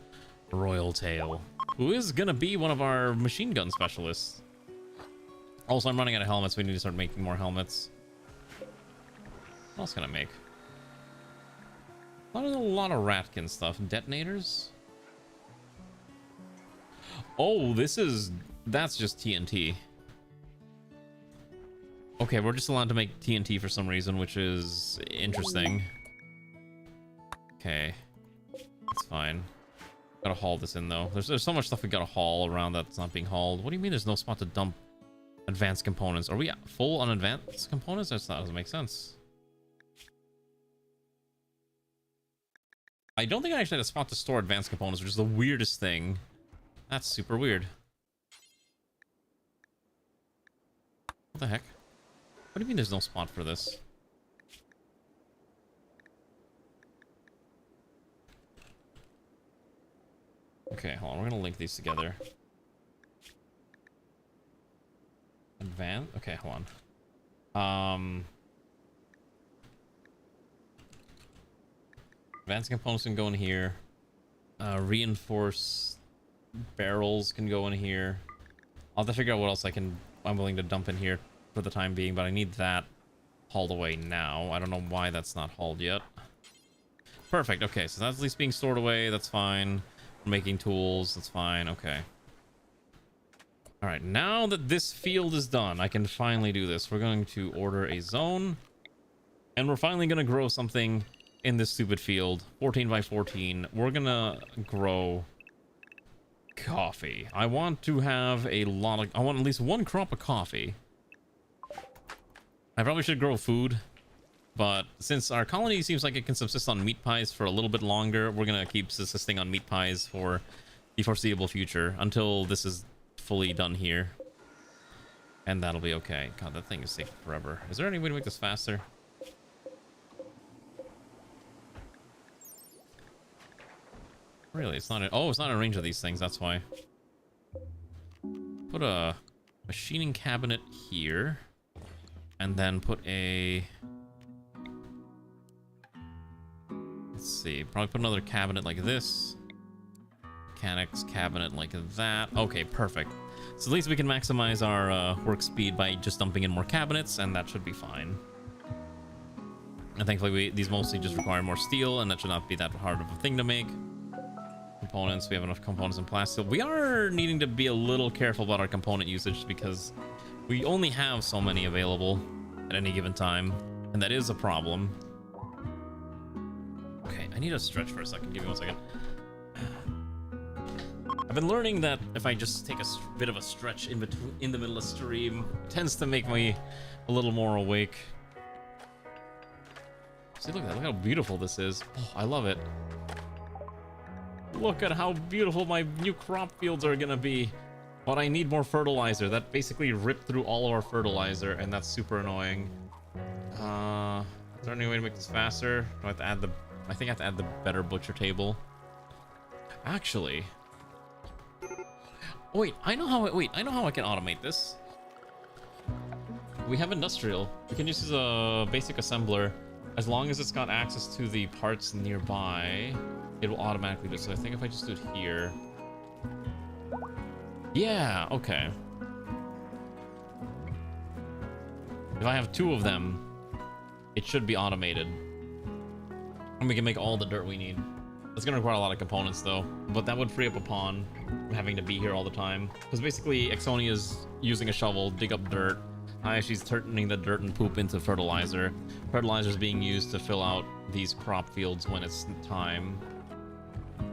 Royal Tail, who is going to be one of our machine gun specialists. Also, I'm running out of helmets. We need to start making more helmets. What else can I make? A lot of Ratkin stuff. Detonators? Oh, that's just TNT. Okay, we're just allowed to make TNT for some reason, which is interesting. Okay, that's fine. Gotta haul this in though. There's so much stuff we gotta haul around that's not being hauled. What do you mean there's no spot to dump advanced components? Are we full on advanced components? That doesn't make sense. I don't think I actually had a spot to store advanced components, which is the weirdest thing. That's super weird. What the heck? What do you mean there's no spot for this? Okay, hold on. We're gonna link these together. Advanced? Okay, hold on. Advanced components can go in here. Reinforced barrels can go in here. I'll have to figure out what else I'm willing to dump in here for the time being, but I need that hauled away now. I don't know why that's not hauled yet. Perfect. Okay, so that's at least being stored away. That's fine. We're making tools. That's fine. Okay. All right, now that this field is done, I can finally do this. We're going to order a zone, and we're finally going to grow something in this stupid field. 14 by 14. We're going to grow coffee. I want to have I want at least one crop of coffee. I probably should grow food, but since our colony seems like it can subsist on meat pies for a little bit longer, we're gonna keep subsisting on meat pies for the foreseeable future until this is fully done here. And that'll be okay. God, that thing is taking forever. Is there any way to make this faster? Really, it's not it's not in range of these things, that's why. Put a machining cabinet here. And then put a... Let's see. Probably put another cabinet like this. Mechanics cabinet like that. Okay, perfect. So at least we can maximize our work speed by just dumping in more cabinets, and that should be fine. And thankfully, these mostly just require more steel, and that should not be that hard of a thing to make. Components. We have enough components in plastic. We are needing to be a little careful about our component usage because we only have so many available at any given time, and that is a problem. Okay, I need to stretch for a second. Give me 1 second. I've been learning that if I just take a bit of a stretch in the middle of stream, it tends to make me a little more awake. See, look at that. Look how beautiful this is. Oh, I love it. Look at how beautiful my new crop fields are gonna be. But I need more fertilizer. That basically ripped through all of our fertilizer, and that's super annoying. Is there any way to make this faster? Do I have to add I think I have to add the better butcher table. Actually. Wait, I know how I can automate this. We have industrial. We can just use a basic assembler. As long as it's got access to the parts nearby, it will automatically do it. So I think if I just do it here. Yeah, okay. If I have 2 of them, it should be automated. And we can make all the dirt we need. It's gonna require a lot of components though, but that would free up a pawn from having to be here all the time. Because basically, Общение is using a shovel, dig up dirt. She's turning the dirt and poop into fertilizer. Fertilizer is being used to fill out these crop fields when it's time.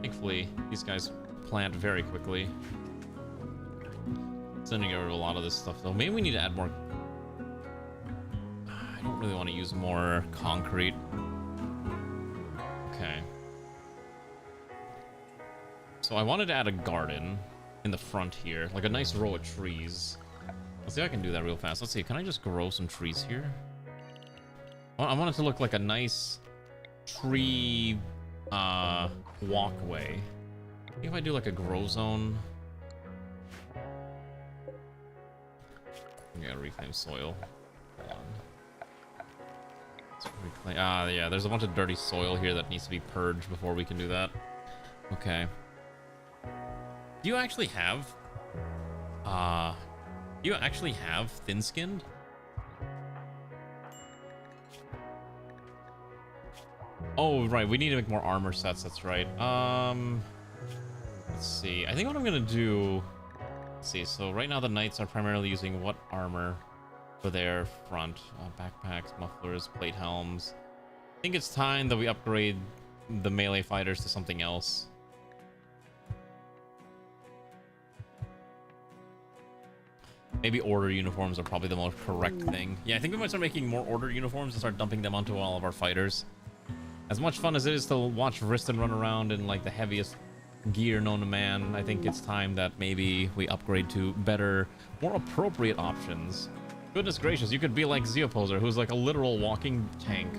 Thankfully, these guys plant very quickly. It's gonna get rid of a lot of this stuff though. Maybe we need to add more. I don't really want to use more concrete. Okay. So I wanted to add a garden in the front here, like a nice row of trees. Let's see if I can do that real fast. Let's see, can I just grow some trees here? I want it to look like a nice tree walkway. I think if I do like a grow zone. Yeah, reclaim soil. Hold on. Let's reclaim. Yeah, there's a bunch of dirty soil here that needs to be purged before we can do that. Okay. Do you actually have thin-skinned? Oh, right, we need to make more armor sets, that's right. Let's see. I think what I'm gonna do... Let's see, so right now the knights are primarily using what armor for their front? Backpacks, mufflers, plate helms. I think it's time that we upgrade the melee fighters to something else. Maybe order uniforms are probably the most correct thing. Yeah, I think we might start making more order uniforms and start dumping them onto all of our fighters. As much fun as it is to watch Riston run around in like the heaviest gear known to man, I think it's time that maybe we upgrade to better, more appropriate options. Goodness gracious, you could be like Zeoposer, who's like a literal walking tank.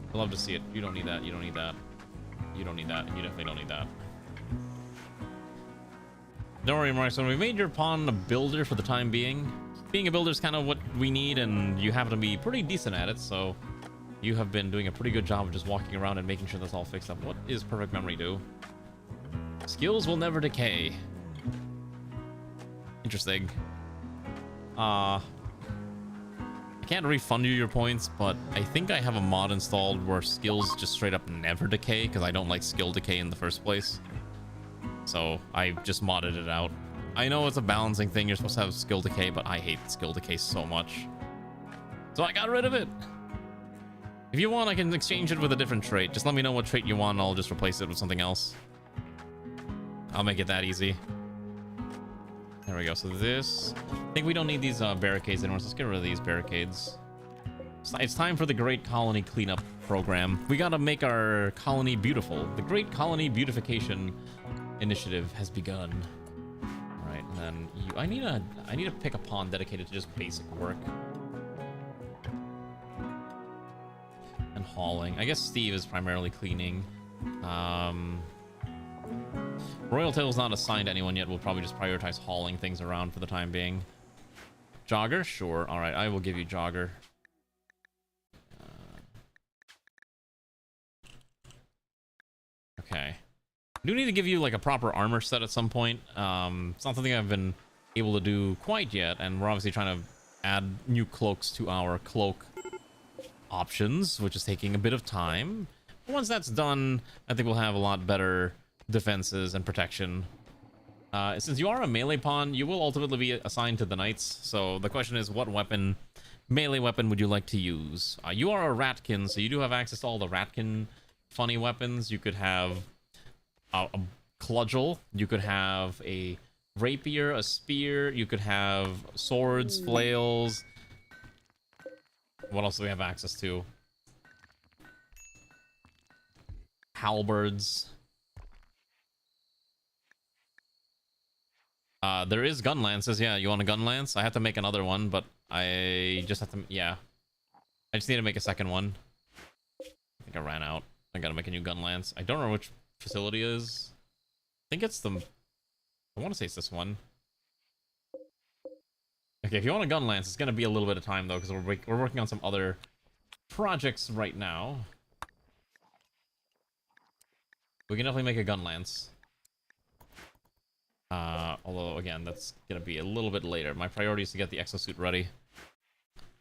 I'd love to see it. You don't need that, you don't need that. You don't need that, and you definitely don't need that. Don't worry, Morrison, we made your pawn a builder for the time being. Being a builder is kind of what we need, and you happen to be pretty decent at it, so you have been doing a pretty good job of just walking around and making sure that's all fixed up. What is perfect memory do? Skills will never decay. Interesting. I can't refund you your points, but I think I have a mod installed where skills just straight up never decay, because I don't like skill decay in the first place. So I just modded it out. I know it's a balancing thing, you're supposed to have skill decay, but I hate skill decay so much. So I got rid of it. If you want, I can exchange it with a different trait. Just let me know what trait you want, and I'll just replace it with something else. I'll make it that easy. There we go. So this... I think we don't need these barricades anymore, so let's get rid of these barricades. It's time for the Great Colony Cleanup Program. We gotta make our colony beautiful. The Great Colony Beautification Initiative has begun. Alright, and then you... I need to pick a pawn dedicated to just basic work. And hauling. I guess Steve is primarily cleaning. Royal Tail's not assigned to anyone yet. We'll probably just prioritize hauling things around for the time being. Jogger? Sure. Alright, I will give you Jogger. Okay. I do need to give you like a proper armor set at some point. It's not something I've been able to do quite yet, and we're obviously trying to add new cloaks to our cloak options, which is taking a bit of time. But once that's done, I think we'll have a lot better defenses and protection. Since you are a melee pawn, you will ultimately be assigned to the knights. So the question is, what melee weapon would you like to use? You are a ratkin, so you do have access to all the ratkin funny weapons. You could have a cudgel, you could have a rapier, a spear, you could have swords, flails. What else do we have access to? Halberds. There is gun lances. Yeah, you want a gun lance? I have to make another one, but I just have to... Yeah. I just need to make a second one. I think I ran out. I gotta make a new gun lance. I don't know which facility it is. I think it's the... I want to say it's this one. Okay, if you want a gun lance, it's gonna be a little bit of time, though, because we're working on some other projects right now. We can definitely make a gun lance. Although, again, that's gonna be a little bit later. My priority is to get the exosuit ready.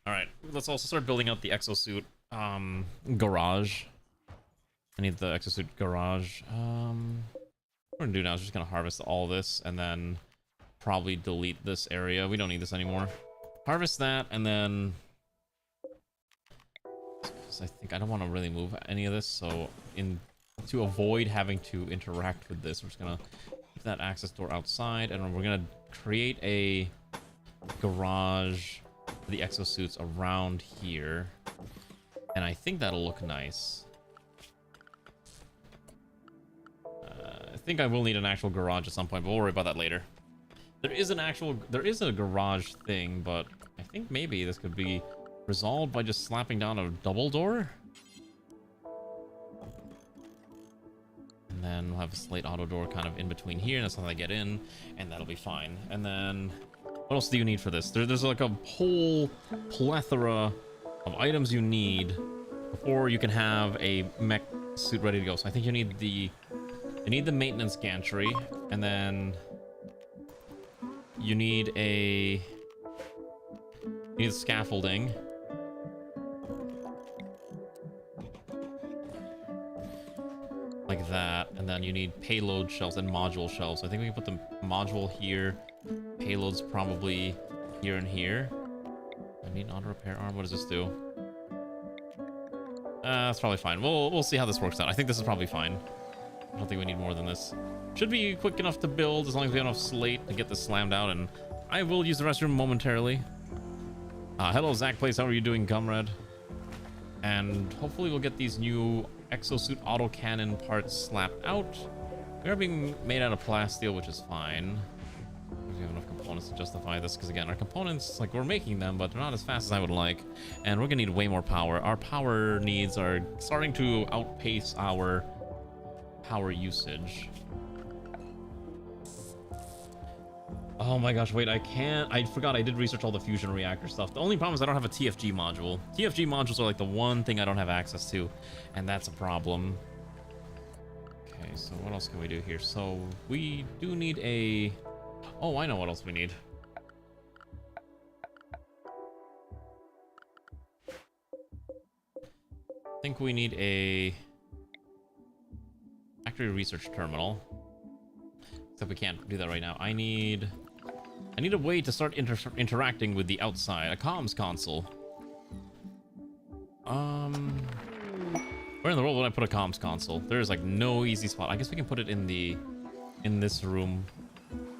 Alright, let's also start building out the exosuit garage. I need the exosuit garage. What we're gonna do now is just gonna harvest all this and then probably delete this area. We don't need this anymore. Harvest that, and then... I think I don't want to really move any of this, so to avoid having to interact with this, we're just gonna keep that access door outside, and we're gonna create a garage for the exosuits around here, and I think that'll look nice. I think I will need an actual garage at some point, but we'll worry about that later. There is a garage thing, but I think maybe this could be resolved by just slapping down a double door. And then we'll have a slate auto door kind of in between here, and that's how I get in, and that'll be fine. And then, what else do you need for this? There's like a whole plethora of items you need before you can have a mech suit ready to go. So I think you need the maintenance gantry, and then you need scaffolding. Like that, and then you need payload shelves and module shelves. I think we can put the module here, payloads probably here and here. I need an auto repair arm. What does this do? That's probably fine. We'll see how this works out. I think this is probably fine. I don't think we need more than this. Should be quick enough to build as long as we have enough slate to get this slammed out, and I will use the restroom momentarily. Hello, Zach Place. How are you doing, comrade? And hopefully we'll get these new exosuit autocannon parts slapped out. They're being made out of plasteel, which is fine. We have enough components to justify this, because again, our components, like, we're making them, but they're not as fast as I would like, and we're gonna need way more power. Our power needs are starting to outpace our power usage. Oh my gosh, wait, I forgot I did research all the fusion reactor stuff. The only problem is I don't have a TFG module. TFG modules are like the one thing I don't have access to, and that's a problem. Okay, so what else can we do here? So we do need a... Oh, I know what else we need. I think we need a factory research terminal. Except we can't do that right now. I need a way to start interacting with the outside. A comms console. Where in the world would I put a comms console? There's like no easy spot. I guess we can put it in this room.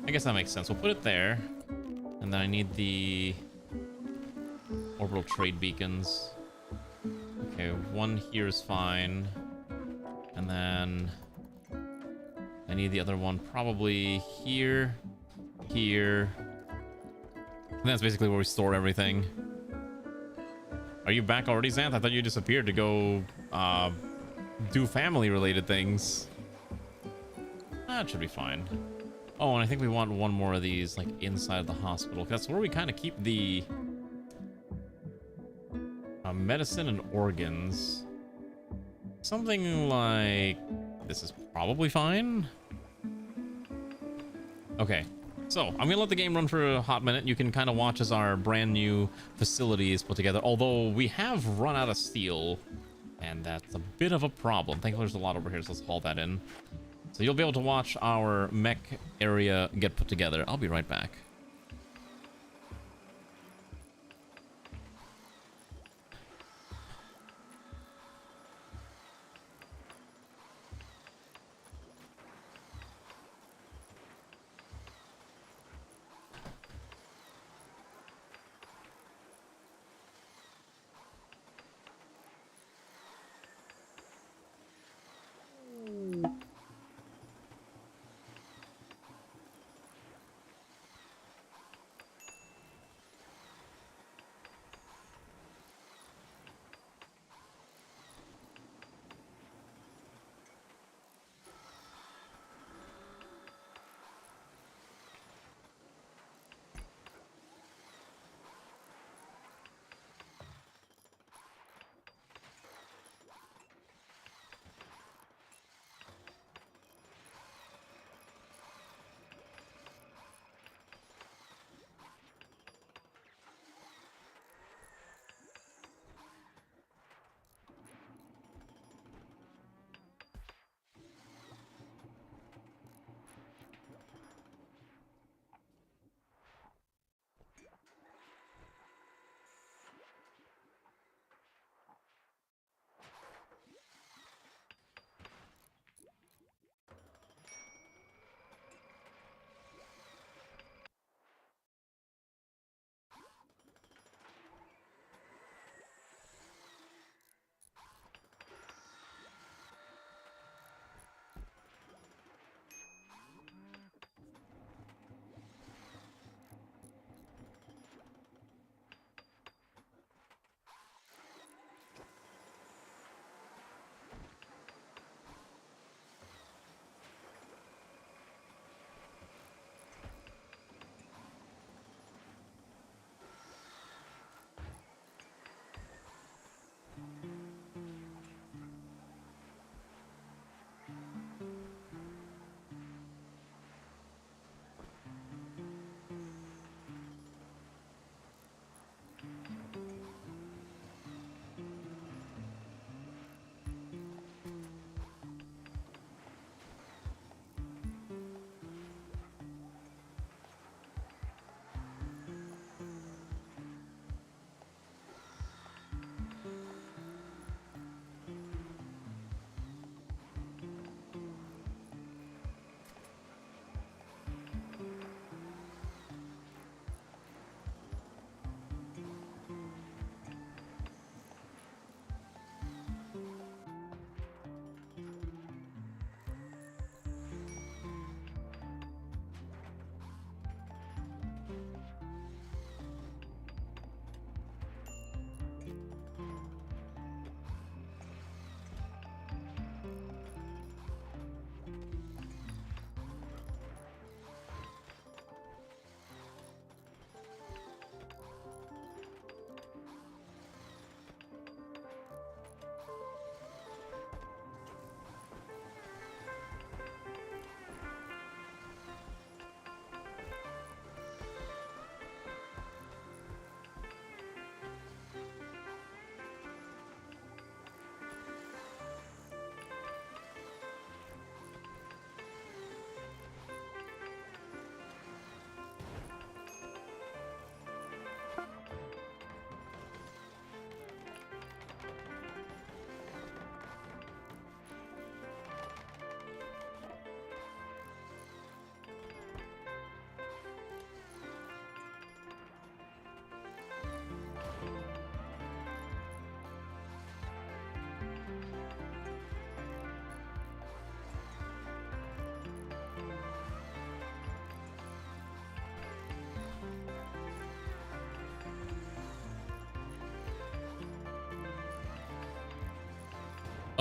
I guess that makes sense. We'll put it there. And then I need the orbital trade beacons. Okay, one here is fine. And then I need the other one probably here, here. And that's basically where we store everything. Are you back already, Xanth? I thought you disappeared to go do family-related things. That should be fine. Oh, and I think we want one more of these, like, inside the hospital. That's where we kind of keep the medicine and organs. Something like... This is probably fine. Okay, so I'm gonna let the game run for a hot minute. You can kind of watch as our brand new facility is put together, although we have run out of steel, and that's a bit of a problem. Thankfully there's a lot over here, so let's haul that in. So you'll be able to watch our mech area get put together. I'll be right back.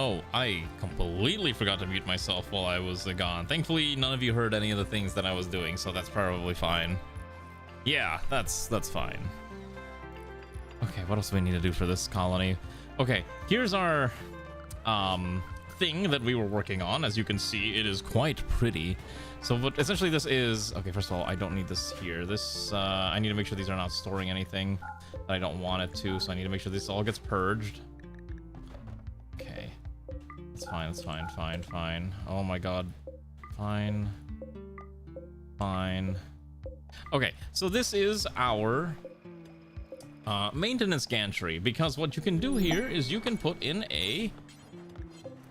Oh, I completely forgot to mute myself while I was gone. Thankfully, none of you heard any of the things that I was doing, so that's probably fine. Yeah, that's fine. Okay, what else do we need to do for this colony? Okay, here's our thing that we were working on. As you can see, it is quite pretty. So what essentially this is, okay, first of all, I don't need this here. This I need to make sure these are not storing anything that I don't want it to, so I need to make sure this all gets purged. Okay, it's fine, it's fine, fine, fine. Oh my god, fine, fine. Okay, so this is our maintenance gantry, because what you can do here is you can put in an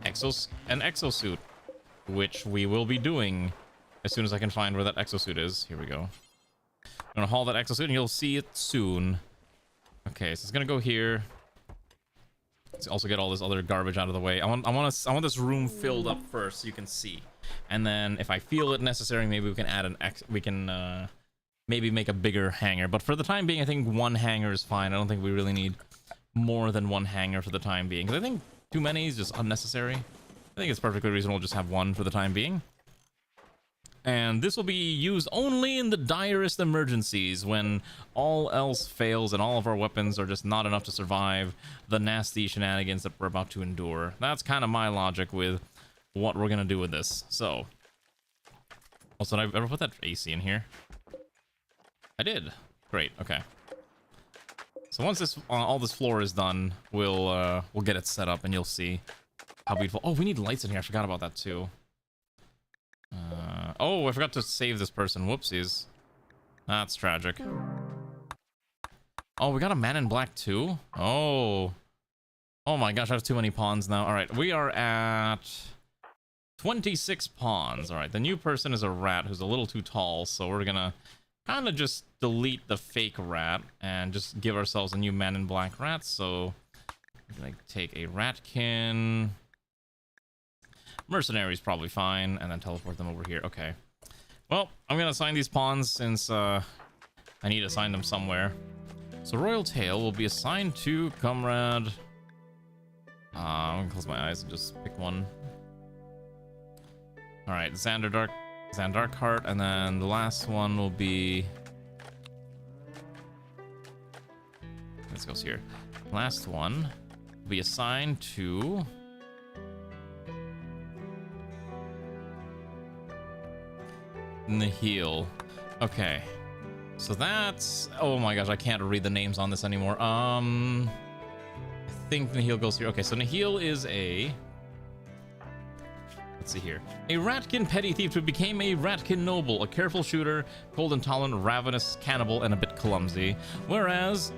exosuit, which we will be doing as soon as I can find where that exosuit is. Here we go. I'm gonna haul that exosuit and you'll see it soon. Okay, so it's gonna go here. Let's also get all this other garbage out of the way. I want this room filled up first so you can see, and then if I feel it necessary, maybe we can add maybe make a bigger hangar. But for the time being, I think one hangar is fine. I don't think we really need more than one hangar for the time being, because I think too many is just unnecessary. I think it's perfectly reasonable to just have one for the time being. And this will be used only in the direst emergencies, when all else fails and all of our weapons are just not enough to survive the nasty shenanigans that we're about to endure. That's kind of my logic with what we're going to do with this. So, also, did I ever put that AC in here? I did. Great. Okay. So once this all this floor is done, we'll get it set up and you'll see how beautiful. Oh, we need lights in here. I forgot about that too. Oh, I forgot to save this person. Whoopsies. That's tragic. Oh, we got a man in black too? Oh. Oh my gosh, I have too many pawns now. All right, we are at 26 pawns. All right, the new person is a rat who's a little too tall, so we're gonna kind of just delete the fake rat and just give ourselves a new man in black rat. So we're gonna take a ratkin. Mercenary's probably fine, and then teleport them over here. Okay. Well, I'm gonna assign these pawns since I need to assign them somewhere. So Royal Tail will be assigned to Comrade. I'm gonna close my eyes and just pick one. All right, Zandarkheart, and then the last one will be. Let's go here. Last one will be assigned to. Nihil. Okay. So that's... Oh my gosh, I can't read the names on this anymore. I think Nihil goes here. Okay, so Nihil is a... Let's see here. A Ratkin petty thief who became a Ratkin noble, a careful shooter, cold intolerant, ravenous cannibal, and a bit clumsy. Whereas,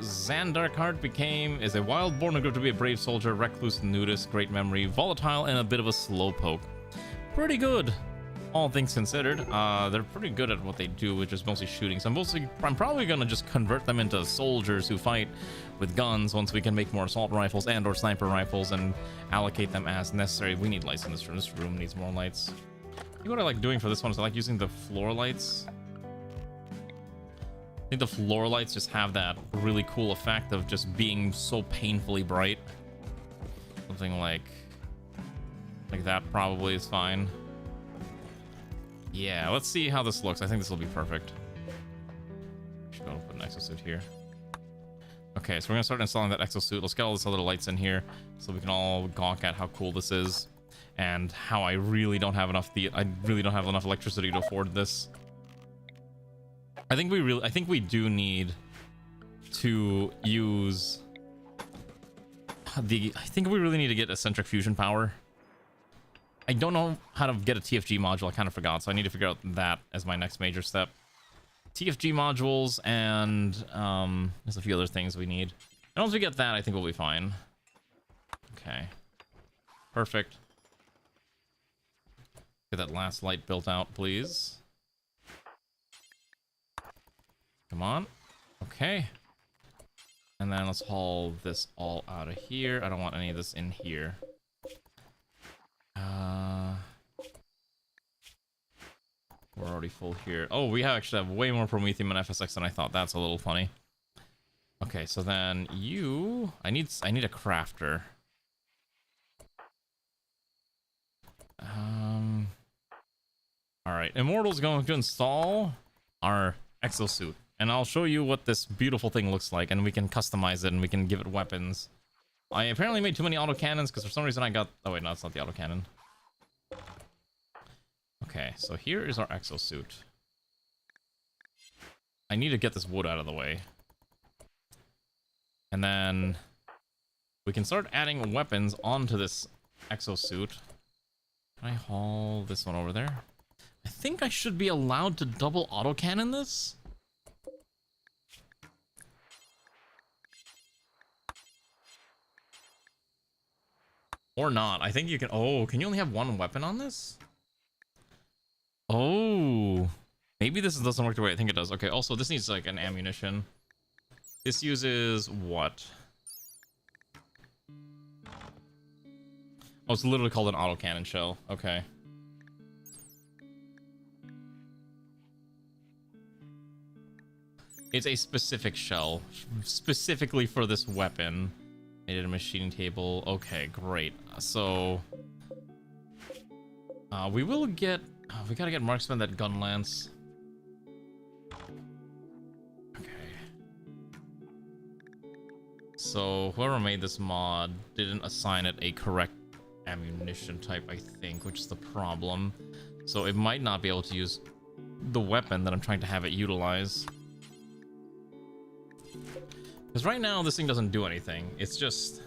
Zandarkheart is a wild-born who grew to be a brave soldier, recluse, nudist, great memory, volatile, and a bit of a slowpoke. Pretty good, all things considered. They're pretty good at what they do, which is mostly shooting. So I'm probably gonna just convert them into soldiers who fight with guns once we can make more assault rifles and or sniper rifles and allocate them as necessary. We need lights in this room. This room needs more lights. I think what I like doing for this one is I like using the floor lights. I think the floor lights just have that really cool effect of just being so painfully bright. Something like that probably is fine. Yeah, let's see how this looks. I think this will be perfect. Should go and put an exosuit here. Okay, so we're gonna start installing that exosuit. Let's get all these other lights in here so we can all gawk at how cool this is and how I really don't have enough electricity to afford this. I think we do need to use I think we really need to get eccentric fusion power. I don't know how to get a TFG module. I kind of forgot, so I need to figure out that as my next major step. TFG modules and there's a few other things we need. And once we get that, I think we'll be fine. Okay. Perfect. Get that last light built out, please. Come on. Okay. And then let's haul this all out of here. I don't want any of this in here. We're already full here. Oh, we actually have way more Promethium and FSX than I thought. That's a little funny. Okay, so then you... I need a crafter. Alright, Immortal's going to install our exosuit. And I'll show you what this beautiful thing looks like, and we can customize it, and we can give it weapons. I apparently made too many autocannons, because for some reason I got... Oh wait, no, it's not the autocannon. Okay, so here is our exosuit. I need to get this wood out of the way. And then we can start adding weapons onto this exosuit. Can I haul this one over there? I think I should be allowed to double autocannon this. Or not. I think you can... Oh, can you only have one weapon on this? Oh. Maybe this doesn't work the way I think it does. Okay, also, this needs, like, an ammunition. This uses what? Oh, it's literally called an autocannon shell. Okay. It's a specific shell, specifically for this weapon. Made it a machining table. Okay, great. So we will get... we gotta get marksman that gun lance. Okay. So whoever made this mod didn't assign it a correct ammunition type, I think, which is the problem. So it might not be able to use the weapon that I'm trying to have it utilize. Because right now, this thing doesn't do anything. It's just...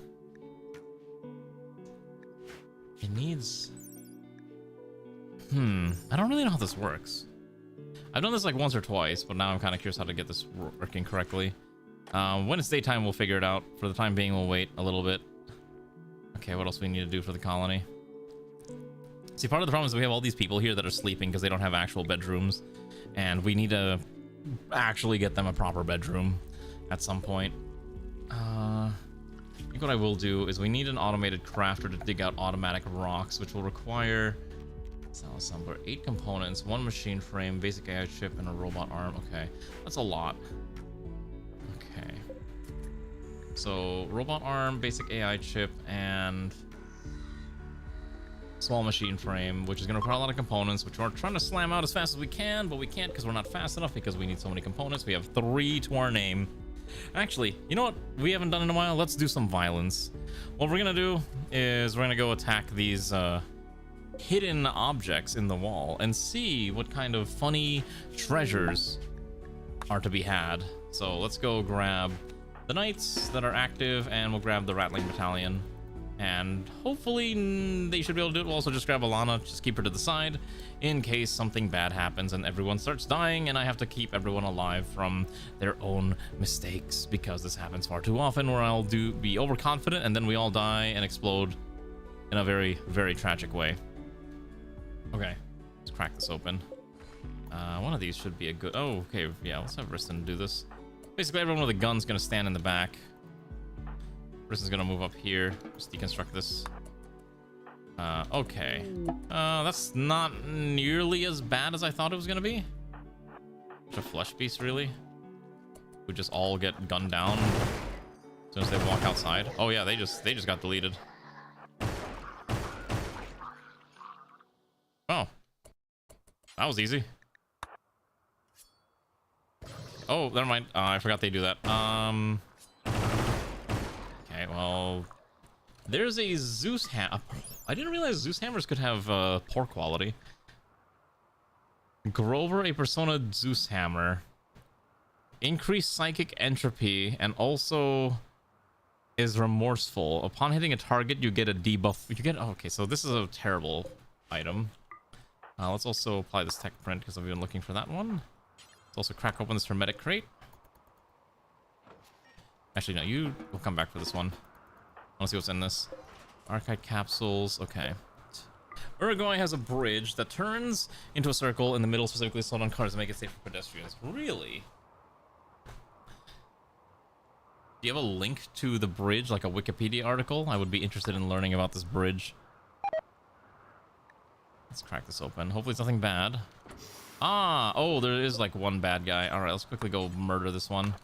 It needs... I don't really know how this works. I've done this like once or twice, but now I'm kind of curious how to get this working correctly. When it's daytime, we'll figure it out. For the time being, we'll wait a little bit. Okay, what else we need to do for the colony? See, part of the problem is we have all these people here that are sleeping because they don't have actual bedrooms. And we need to actually get them a proper bedroom at some point. I think what I will do is we need an automated crafter to dig out automatic rocks, which will require assembler 8 components, 1 machine frame, basic AI chip, and a robot arm. Okay, that's a lot. Okay, so robot arm, basic AI chip, and small machine frame, which is going to require a lot of components, which we're trying to slam out as fast as we can, but we can't because we're not fast enough because we need so many components. We have 3 to our name. Actually, you know what we haven't done in a while? Let's do some violence. What we're gonna do is we're gonna go attack these hidden objects in the wall and see what kind of funny treasures are to be had. So let's go grab the knights that are active, and we'll grab the rattling battalion, and hopefully they should be able to do it. We'll also just grab Alana, just keep her to the side in case something bad happens and everyone starts dying and I have to keep everyone alive from their own mistakes, because this happens far too often where I'll be overconfident and then we all die and explode in a very, very tragic way. Okay, let's crack this open. One of these should be a good... Oh, okay, yeah, let's have Riston do this. Basically, everyone with a gun's gonna stand in the back. Riston's gonna move up here, just deconstruct this. Okay. That's not nearly as bad as I thought it was gonna be. It's a flesh piece, really. We just all get gunned down as soon as they walk outside. Oh yeah, they just got deleted. Oh, that was easy. Oh, never mind. I forgot they do that. Okay, well, there's a Zeus hammer. I didn't realize Zeus hammers could have poor quality. Grover, a Persona Zeus hammer. Increase psychic entropy and also is remorseful. Upon hitting a target, you get a debuff. You get... Oh, okay, so this is a terrible item. Let's also apply this tech print because I've been looking for that one. Let's also crack open this hermetic crate. Actually, no, you will come back for this one. I want to see what's in this. Archive capsules. Okay. Uruguay has a bridge that turns into a circle in the middle, specifically sold on cars to make it safe for pedestrians. Really? Do you have a link to the bridge, like a Wikipedia article? I would be interested in learning about this bridge. Let's crack this open. Hopefully it's nothing bad. Ah, oh, there is like one bad guy. All right, let's quickly go murder this one.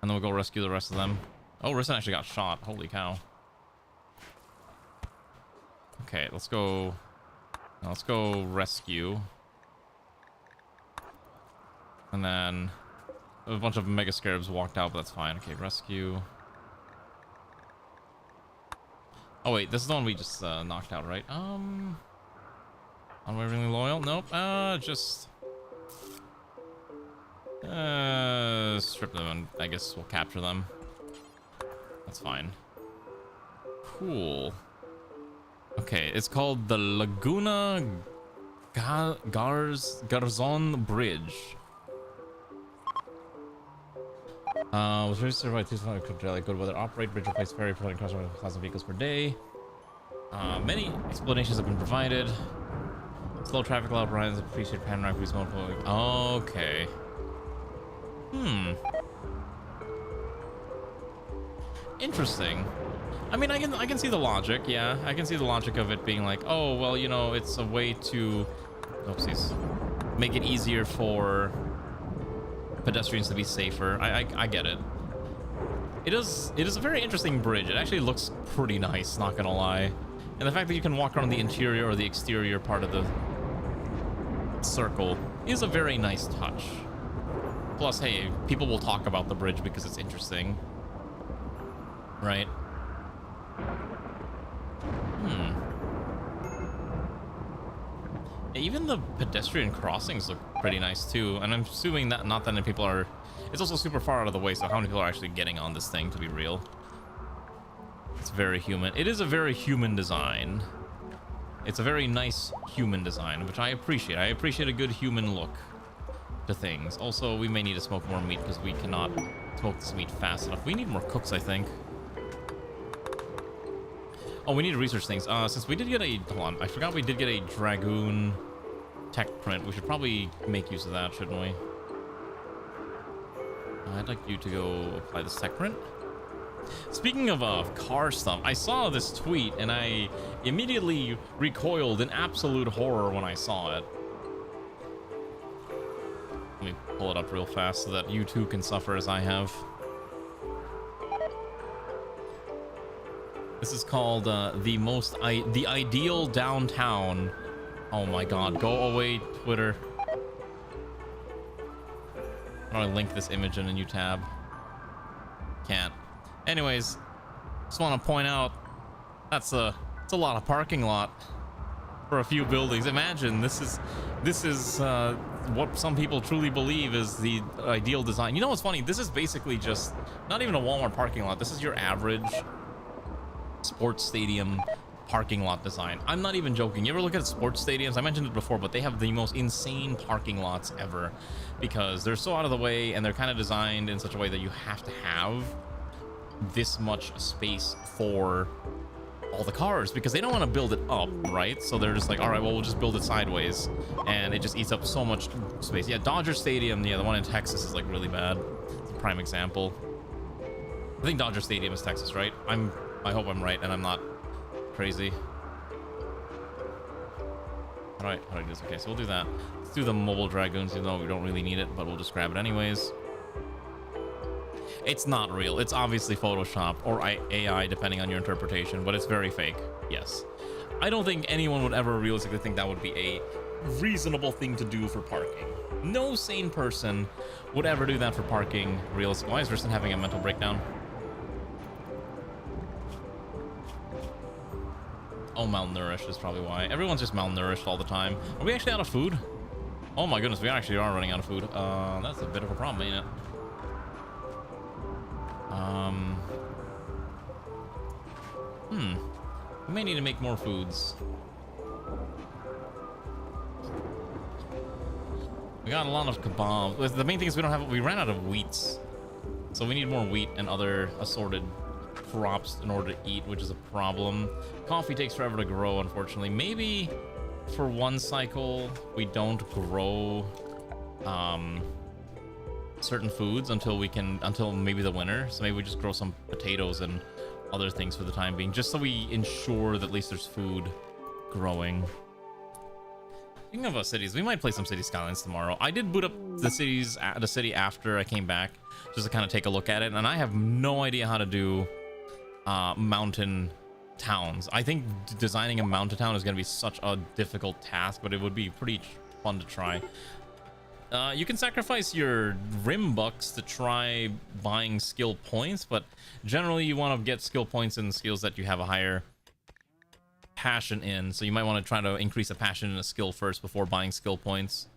And then we'll go rescue the rest of them. Oh, Risson actually got shot. Holy cow. Okay, let's go rescue. And then a bunch of mega scarabs walked out, but that's fine. Okay, rescue. Oh wait, this is the one we just knocked out, right? Unwaveringly loyal? Nope. Just strip them and I guess we'll capture them. That's fine. Cool. Okay, it's called the Laguna Garzon Bridge. Was registered by 2,000 good weather operate bridge replace ferry providing cross 1,000 vehicles per day. Many explanations have been provided. Slow traffic allow Brian's appreciate panoramic views multiple. Okay. Interesting. I mean, I can see the logic. Yeah, I can see the logic of it being like, oh well, you know, it's a way to, oopsies, make it easier for pedestrians to be safer. I get it. It is a very interesting bridge. It actually looks pretty nice, not gonna lie. And the fact that you can walk around the interior or the exterior part of the circle is a very nice touch. Plus, hey, people will talk about the bridge because it's interesting, right? Even the pedestrian crossings look pretty nice too, and I'm assuming that not that many people are. It's also super far out of the way, so how many people are actually getting on this thing, to be real? It's very human. It is a very human design. It's a very nice human design, which I appreciate. I appreciate a good human look to things. Also, we may need to smoke more meat because we cannot smoke this meat fast enough. We need more cooks, I think. Oh, we need to research things. Since we did get a... Hold on. I forgot we did get a Dragoon tech print. We should probably make use of that, shouldn't we? I'd like you to go apply this tech print. Speaking of car stuff, I saw this tweet and I immediately recoiled in absolute horror when I saw it. Let me pull it up real fast so that you too can suffer as I have. This is called the ideal downtown. Oh my god, go away, Twitter. How do I link this image in a new tab? Can't. Anyways, just want to point out it's a lot of parking lot for a few buildings. Imagine this is what some people truly believe is the ideal design. You know what's funny? This is basically just not even a Walmart parking lot. This is your average sports stadium parking lot design. I'm not even joking. You ever look at sports stadiums? I mentioned it before, but they have the most insane parking lots ever because they're so out of the way and they're kind of designed in such a way that you have to have this much space for all the cars because they don't want to build it up, right? So they're just like, all right, well, we'll just build it sideways, and it just eats up so much space. Yeah, Dodger Stadium, yeah, the one in Texas is like really bad. It's a prime example. I think Dodger Stadium is Texas, right? I hope I'm right and I'm not crazy. How do I do this? Okay, so we'll do that. Let's do the mobile dragoons, even though we don't really need it, but we'll just grab it anyways. It's not real. It's obviously Photoshopped or AI, depending on your interpretation, but it's very fake. Yes. I don't think anyone would ever realistically think that would be a reasonable thing to do for parking. No sane person would ever do that for parking realistically. Why is Riston having a mental breakdown? Oh, malnourished is probably why. Everyone's just malnourished all the time. Are we actually out of food? Oh my goodness, we actually are running out of food. That's a bit of a problem, ain't it? We may need to make more foods. We got a lot of kebabs. The main thing is we ran out of wheats. So we need more wheat and other assorted crops in order to eat, which is a problem. Coffee takes forever to grow, unfortunately. Maybe for one cycle we don't grow certain foods until maybe the winter. So maybe we just grow some potatoes and other things for the time being, just so we ensure that at least there's food growing. Speaking of cities, we might play some City Skylines tomorrow. I did boot up the city after I came back, just to kind of take a look at it, and I have no idea how to do mountain towns. I think designing a mountain town is going to be such a difficult task, but it would be pretty fun to try. You can sacrifice your rim bucks to try buying skill points, but generally you want to get skill points in skills that you have a higher passion in, so you might want to try to increase a passion in a skill first before buying skill points.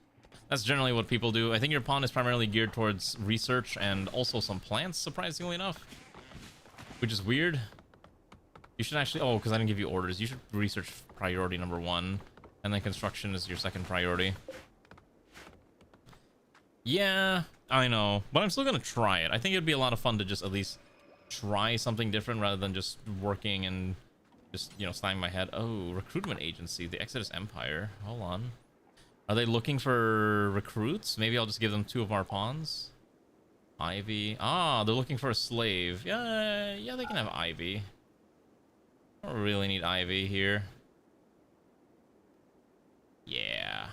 That's generally what people do. I think your pawn is primarily geared towards research and also some plants, surprisingly enough, which is weird. You should actually, oh, because I didn't give you orders, you should research priority number 1, and then construction is your second priority. Yeah, I know, but I'm still gonna try it. I think it'd be a lot of fun to just at least try something different rather than just working and just, you know, slamming my head. Oh, recruitment agency, the Exodus Empire. Hold on. Are they looking for recruits? Maybe I'll just give them 2 of our pawns. Ivy. Ah, they're looking for a slave. Yeah, they can have Ivy. I don't really need Ivy here. Yeah.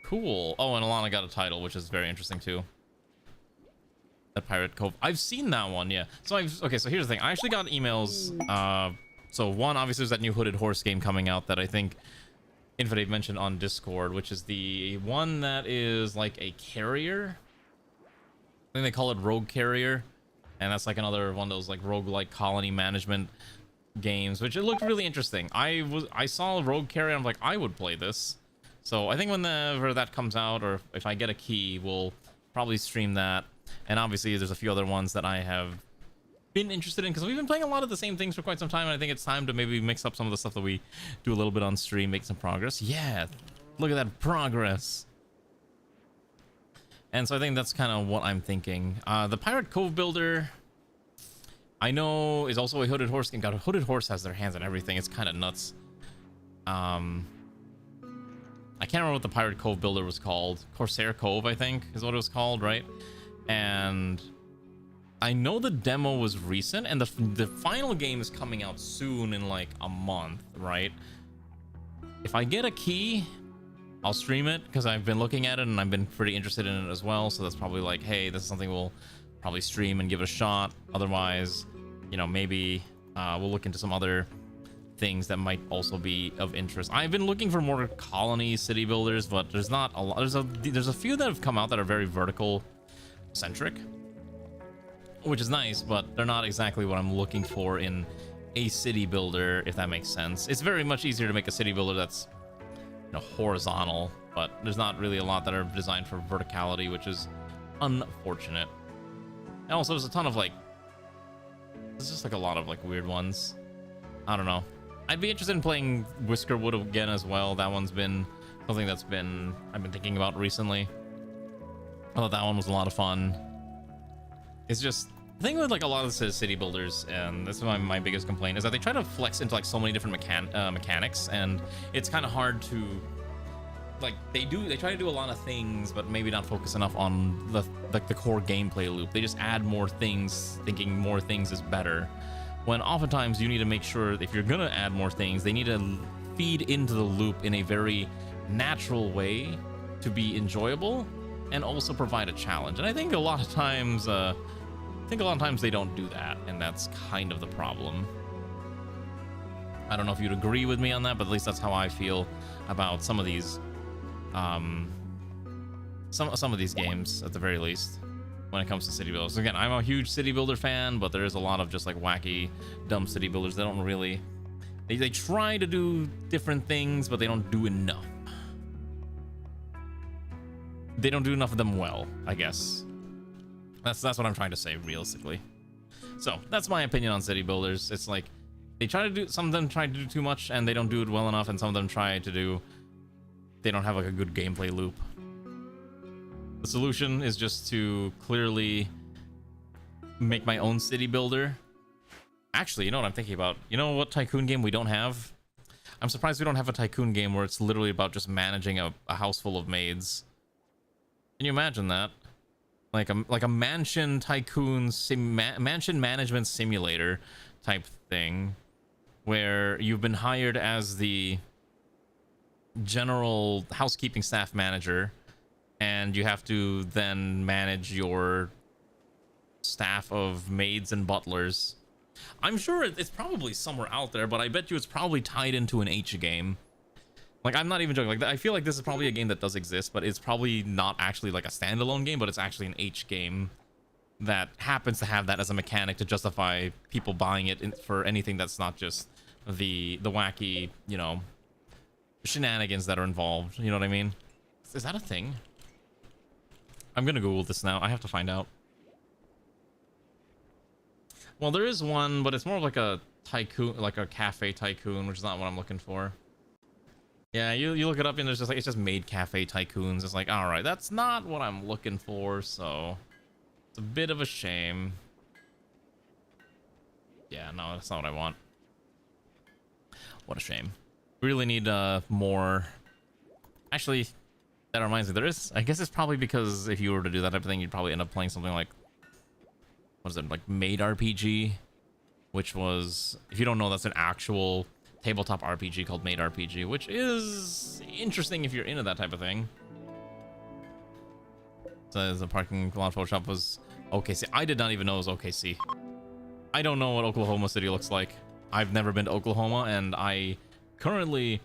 Cool. Oh, and Alana got a title, which is very interesting too. That Pirate Cove. I've seen that one, yeah. So okay, so here's the thing. I actually got emails. So one, obviously, there's that new Hooded Horse game coming out that I think Infidate mentioned on Discord, which is the one that is like a carrier. I think they call it Rogue Carrier. And that's like another one of those like roguelike colony management games, which it looked really interesting. I saw Rogue Carrier, I'm like, I would play this. So I think whenever that comes out, or if I get a key, we'll probably stream that. And obviously there's a few other ones that I have been interested in, because we've been playing a lot of the same things for quite some time, and I think it's time to maybe mix up some of the stuff that we do a little bit on stream, make some progress. Yeah, look at that progress. And so I think that's kind of what I'm thinking. The Pirate Cove Builder, I know, is also a Hooded Horse game. God, a Hooded Horse has their hands on everything. It's kind of nuts. I can't remember what the Pirate Cove Builder was called. Corsair Cove, I think, is what it was called, right? And I know the demo was recent, and the final game is coming out soon in like a month, right? If I get a key, I'll stream it, because I've been looking at it and I've been pretty interested in it as well. So that's probably like, hey, this is something we'll probably stream and give it a shot. Otherwise, you know, maybe we'll look into some other things that might also be of interest. I've been looking for more colony city builders, but there's not a lot. There's a few that have come out that are very vertical centric, which is nice, but they're not exactly what I'm looking for in a city builder, if that makes sense. It's very much easier to make a city builder that's, you know, horizontal, but there's not really a lot that are designed for verticality, which is unfortunate. And also there's a ton of like, there's just like a lot of like weird ones. I don't know. I'd be interested in playing Whiskerwood again as well. That one's been something that's been I've been thinking about recently. I thought that one was a lot of fun. It's just the thing with like a lot of the city builders, and this is my biggest complaint, is that they try to flex into like so many different mechanics, and it's kind of hard to like they try to do a lot of things, but maybe not focus enough on the core gameplay loop. They just add more things, thinking more things is better. When oftentimes you need to make sure if you're gonna add more things, they need to feed into the loop in a very natural way to be enjoyable and also provide a challenge. And I think a lot of times, they don't do that, and that's kind of the problem. I don't know if you'd agree with me on that, but at least that's how I feel about some of these, some of these games at the very least. When it comes to city builders. Again, I'm a huge city builder fan, but there is a lot of just like wacky, dumb city builders that don't really... They try to do different things, but they don't do enough. They don't do enough of them well, I guess. That's what I'm trying to say, realistically. So, that's my opinion on city builders. It's like, they try to do... Some of them try to do too much, and they don't do it well enough, and some of them try to do... They don't have like a good gameplay loop. The solution is just to clearly make my own city builder. Actually, you know what I'm thinking about? You know what tycoon game we don't have? I'm surprised we don't have a tycoon game where it's literally about just managing a house full of maids. Can you imagine that? Like a mansion tycoon mansion management simulator type thing, where you've been hired as the general housekeeping staff manager, and you have to then manage your staff of maids and butlers. I'm sure it's probably somewhere out there, but I bet you it's probably tied into an H game. Like, I'm not even joking. Like, I feel like this is probably a game that does exist, but it's probably not actually like a standalone game, but it's actually an H game that happens to have that as a mechanic to justify people buying it for anything that's not just the wacky, you know, shenanigans that are involved. You know what I mean? Is that a thing? I'm gonna Google this now. I have to find out. Well, there is one, but it's more of like a tycoon, like a cafe tycoon, which is not what I'm looking for. Yeah, you look it up and there's just like, it's just MAID cafe tycoons. It's like, all right, that's not what I'm looking for, so it's a bit of a shame. Yeah, no, that's not what I want. What a shame. We really need more. Actually, that reminds me, there is, I guess it's probably because if you were to do that type of thing, you'd probably end up playing something like, what is it, like MAID RPG, which was, if you don't know, that's an actual tabletop RPG called MAID RPG, which is interesting if you're into that type of thing. Says the parking lot Photoshop was OKC. I did not even know it was OKC. I don't know what Oklahoma City looks like. I've never been to Oklahoma, and I currently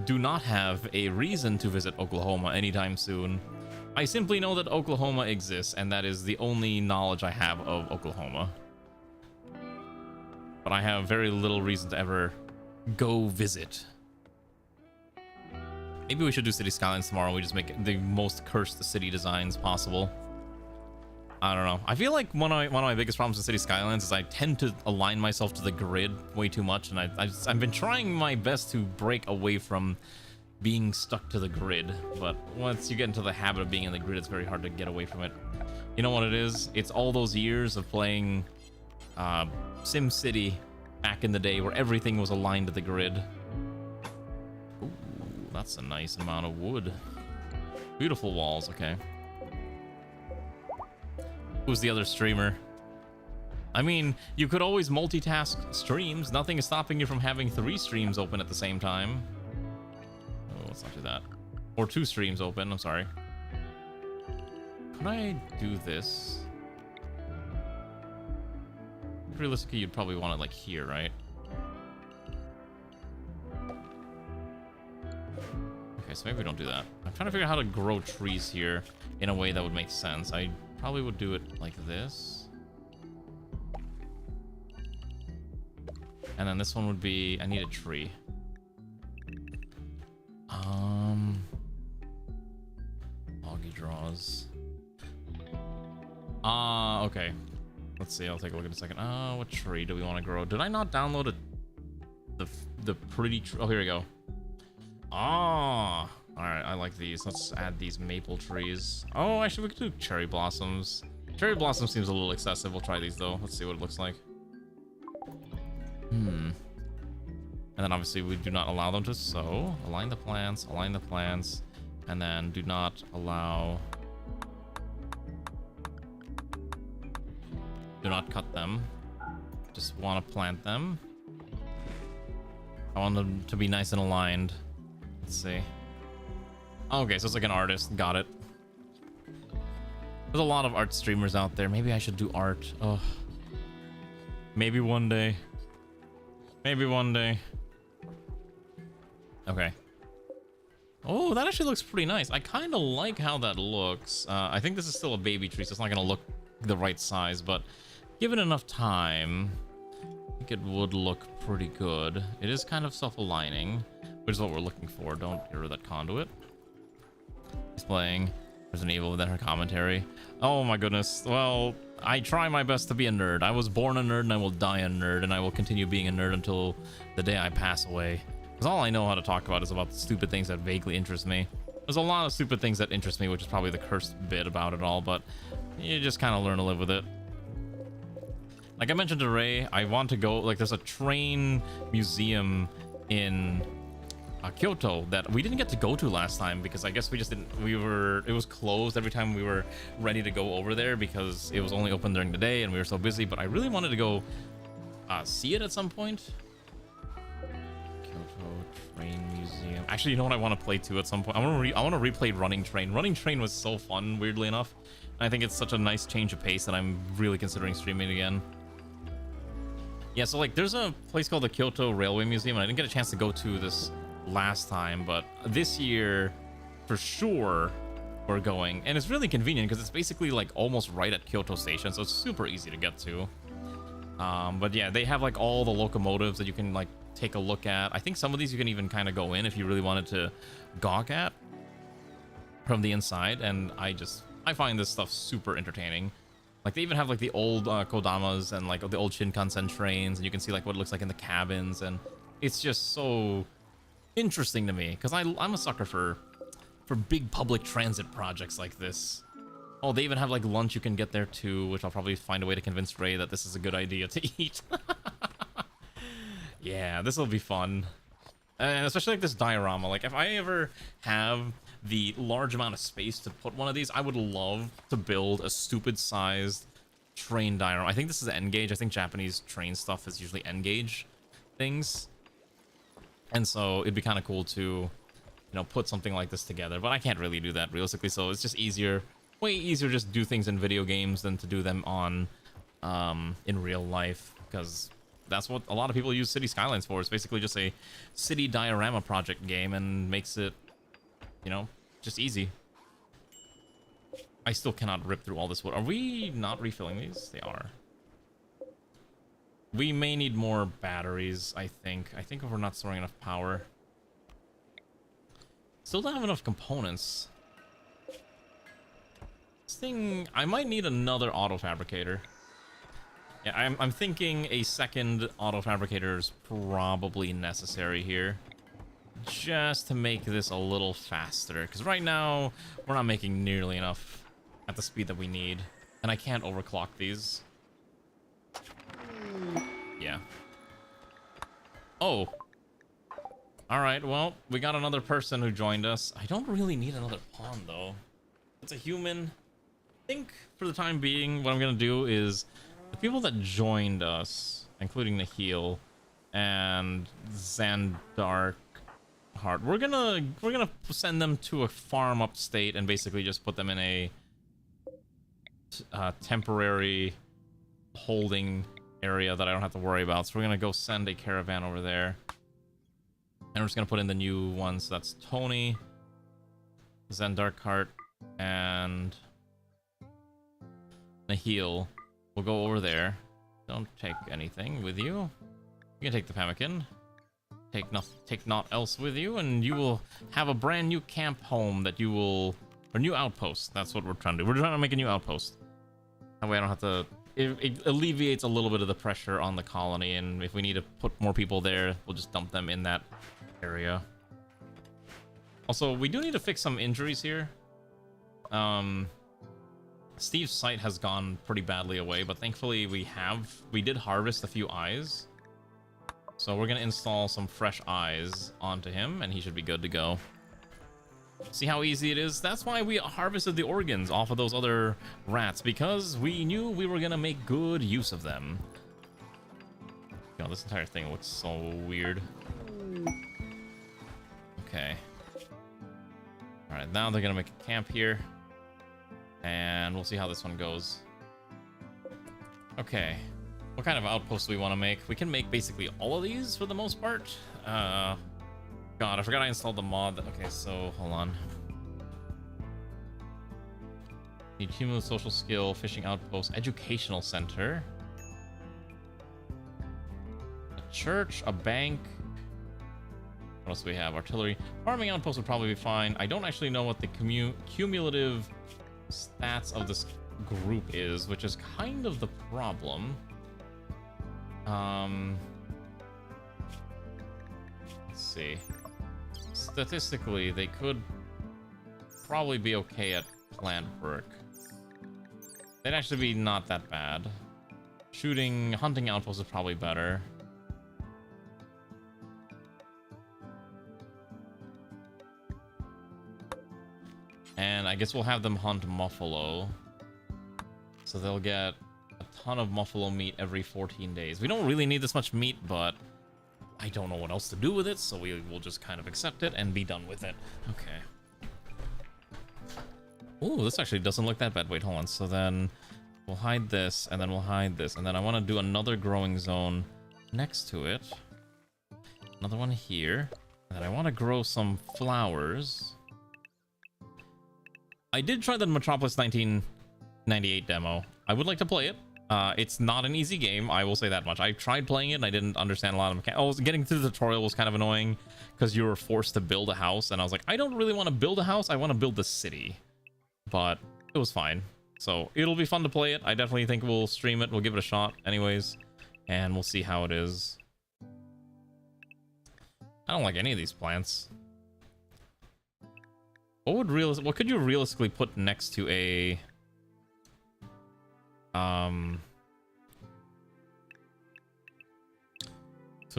do not have a reason to visit Oklahoma anytime soon. I simply know that Oklahoma exists, and that is the only knowledge I have of Oklahoma. But I have very little reason to ever go visit. Maybe we should do city skylines tomorrow. We just make the most cursed city designs possible. I don't know. I feel like one of my biggest problems in city skylines is I tend to align myself to the grid way too much, and I've been trying my best to break away from being stuck to the grid, but once you get into the habit of being in the grid, it's very hard to get away from it. You know what it is? It's all those years of playing Sim City back in the day where everything was aligned to the grid. Ooh, that's a nice amount of wood. Beautiful walls, okay. Who's the other streamer? I mean, you could always multitask streams. Nothing is stopping you from having 3 streams open at the same time. Oh, let's not do that. Or 2 streams open, I'm sorry. Could I do this? Realistically, you'd probably want it like here, right? Okay, so maybe we don't do that. I'm trying to figure out how to grow trees here in a way that would make sense. I probably would do it like this. And then this one would be, I need a tree. Loggy draws. Okay. Let's see, I'll take a look in a second. What tree do we want to grow? Did I not download the pretty tree? Oh, here we go. All right, I like these. Let's add these maple trees. Oh, actually, we could do cherry blossoms. Cherry blossom seems a little excessive. We'll try these, though. Let's see what it looks like. And then, obviously, we do not allow them to sow. Align the plants, and then do not allow... Do not cut them. Just want to plant them. I want them to be nice and aligned. Let's see. Okay, so it's like an artist. Got it. There's a lot of art streamers out there. Maybe I should do art. Oh. Maybe one day. Maybe one day. Okay. Oh, that actually looks pretty nice. I kind of like how that looks. I think this is still a baby tree, so it's not going to look the right size, but given enough time, I think it would look pretty good. It is kind of self-aligning, which is what we're looking for. Don't get rid of that conduit. He's playing Resident Evil with her commentary. Oh my goodness. Well, I try my best to be a nerd. I was born a nerd and I will die a nerd, and I will continue being a nerd until the day I pass away. Because all I know how to talk about is about the stupid things that vaguely interest me. There's a lot of stupid things that interest me, which is probably the cursed bit about it all, but you just kind of learn to live with it. Like I mentioned to Ray, I want to go, like there's a train museum in Kyoto that we didn't get to go to last time because I guess we just didn't, it was closed every time we were ready to go over there because it was only open during the day and we were so busy, but I really wanted to go see it at some point. Train Museum. Actually, you know what I want to play too at some point? I want to replay Running Train. Running Train was so fun, weirdly enough. I think it's such a nice change of pace that I'm really considering streaming it again. Yeah, so like there's a place called the Kyoto Railway Museum, and I didn't get a chance to go to this last time, but this year for sure we're going, and it's really convenient because it's basically like almost right at Kyoto Station, so it's super easy to get to. But yeah, they have like all the locomotives that you can like take a look at. I think some of these you can even kind of go in if you really wanted to gawk at from the inside, and I find this stuff super entertaining. Like they even have like the old Kodamas and like the old Shinkansen trains, and you can see like what it looks like in the cabins, and it's just so interesting to me because I'm a sucker for big public transit projects like this. Oh, they even have like lunch you can get there too, which I'll probably find a way to convince Ray that this is a good idea to eat. Yeah, this will be fun. And especially like this diorama. Like if I ever have the large amount of space to put one of these, I would love to build a stupid sized train diorama. I think this is N gauge. I think Japanese train stuff is usually N gauge things. And so it'd be kind of cool to, you know, put something like this together. But I can't really do that realistically, so it's just easier, way easier just to do things in video games than to do them on in real life, because that's what a lot of people use City Skylines for. It's basically just a city diorama project game and makes it, you know, just easy. I still cannot rip through all this wood. Are we not refilling these? They are. We may need more batteries, I think. I think if we're not storing enough power. Still don't have enough components. This thing, I might need another auto fabricator. Yeah, I'm thinking a second auto fabricator is probably necessary here, just to make this a little faster, because right now we're not making nearly enough at the speed that we need, and I can't overclock these. Yeah. Oh. Alright, well, we got another person who joined us. I don't really need another pawn, though. It's a human. I think, for the time being, what I'm gonna do is the people that joined us, including Nahil and Zandark Heart, we're gonna send them to a farm upstate and basically just put them in a temporary holding area that I don't have to worry about. So we're gonna go send a caravan over there, and we're just gonna put in the new ones. So that's Tony, Zandark Heart, and Nahil. We'll go over there. Don't take anything with you. You can take the pemmican. Take naught else with you, and you will have a brand new camp home that you will, or new outpost. That's what we're trying to do. We're trying to make a new outpost. That way I don't have to. It alleviates a little bit of the pressure on the colony, and if we need to put more people there, we'll just dump them in that area. Also, we do need to fix some injuries here. Steve's sight has gone pretty badly away, but thankfully we did harvest a few eyes. So we're gonna install some fresh eyes onto him, and he should be good to go. See how easy it is? That's why we harvested the organs off of those other rats, because we knew we were gonna make good use of them. You know, this entire thing looks so weird. Okay. Alright, now they're gonna make a camp here. And we'll see how this one goes. Okay. What kind of outpost do we want to make? We can make basically all of these for the most part. God, I forgot I installed the mod. Okay, so hold on. Need human social skill, fishing outpost, educational center, a church, a bank. What else do we have? Artillery. Farming outpost would probably be fine. I don't actually know what the cumulative stats of this group is, which is kind of the problem. Let's see. Statistically, they could probably be okay at plant work. They'd actually be not that bad. Shooting, hunting outposts is probably better. And I guess we'll have them hunt buffalo. So they'll get a ton of buffalo meat every 14 days. We don't really need this much meat, but I don't know what else to do with it, so we will just kind of accept it and be done with it. Okay. Ooh, this actually doesn't look that bad. Wait, hold on. So then we'll hide this, and then we'll hide this, and then I want to do another growing zone next to it. Another one here. And then I want to grow some flowers. I did try the Metropolis 1998 demo. I would like to play it. It's not an easy game, I will say that much. I tried playing it and I didn't understand a lot of mechanics. Getting through the tutorial was kind of annoying because you were forced to build a house, and I was like, I don't really want to build a house, I want to build the city. But it was fine. So it'll be fun to play it. I definitely think we'll stream it. We'll give it a shot anyways, and we'll see how it is. I don't like any of these plants. What could you realistically put next to a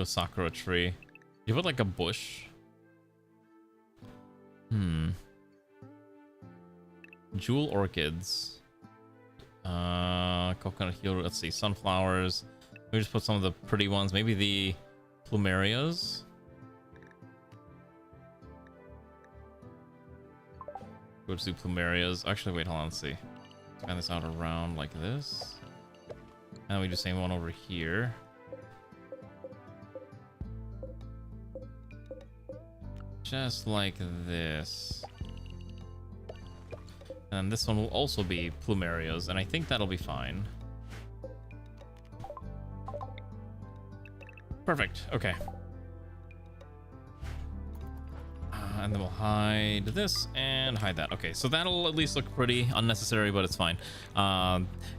sakura tree? You put like a bush. Jewel orchids. Coconut heel. Let's see. Sunflowers. We just put some of the pretty ones. Maybe the plumerias. We'll just do plumerias. Actually, wait, hold on. Let's see. Expand this out around like this. And we do the same one over here. Just like this. And this one will also be plumerias, and I think that'll be fine. Perfect. Okay. And then we'll hide this and hide that. Okay, so that'll at least look pretty unnecessary, but it's fine.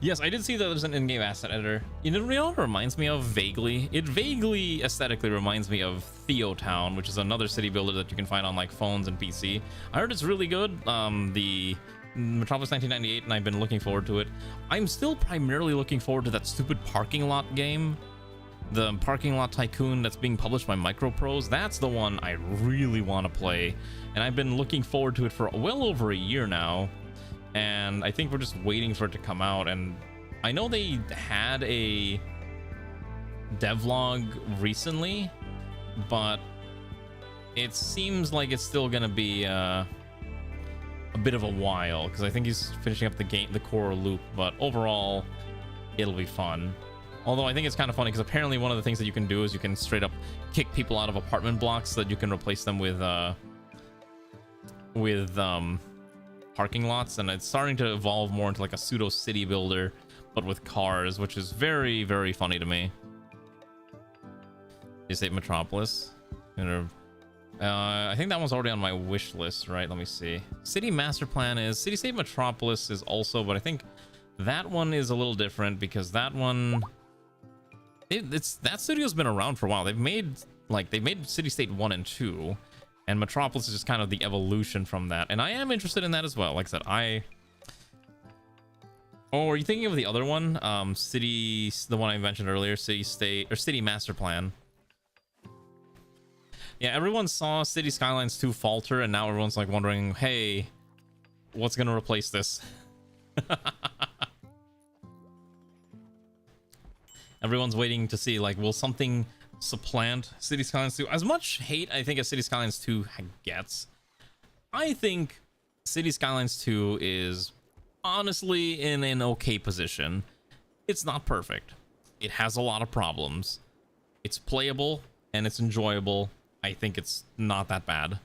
Yes, I did see that there's an in-game asset editor. You know what it reminds me of vaguely? It vaguely aesthetically reminds me of Theotown, which is another city builder that you can find on like phones and PC. I heard it's really good. The Metropolis 1998, and I've been looking forward to it. I'm still primarily looking forward to that stupid parking lot game. The Parking Lot Tycoon that's being published by Microprose. That's the one I really want to play, and I've been looking forward to it for well over a year now, and I think we're just waiting for it to come out. And I know they had a devlog recently, but it seems like it's still gonna be a bit of a while, because I think he's finishing up the core loop, but overall it'll be fun. Although I think it's kind of funny because apparently one of the things that you can do is you can straight up kick people out of apartment blocks so that you can replace them with parking lots, and it's starting to evolve more into like a pseudo city builder but with cars, which is very, very funny to me. Is it Metropolis? I think that one's already on my wish list, right? Let me see. City Master Plan is City State Metropolis is also, but I think that one is a little different because that one. That studio's been around for a while. They've made City State 1 and 2, and Metropolis is just kind of the evolution from that. And I am interested in that as well. Like I said, Oh, are you thinking of the other one? The one I mentioned earlier, City State or City Master Plan. Yeah, everyone saw City Skylines 2 falter, and now everyone's like wondering, hey, what's gonna replace this? Everyone's waiting to see, like, will something supplant City Skylines 2? As much hate, I think, as City Skylines 2 gets, I think City Skylines 2 is honestly in an okay position. It's not perfect. It has a lot of problems. It's playable, and it's enjoyable. I think it's not that bad.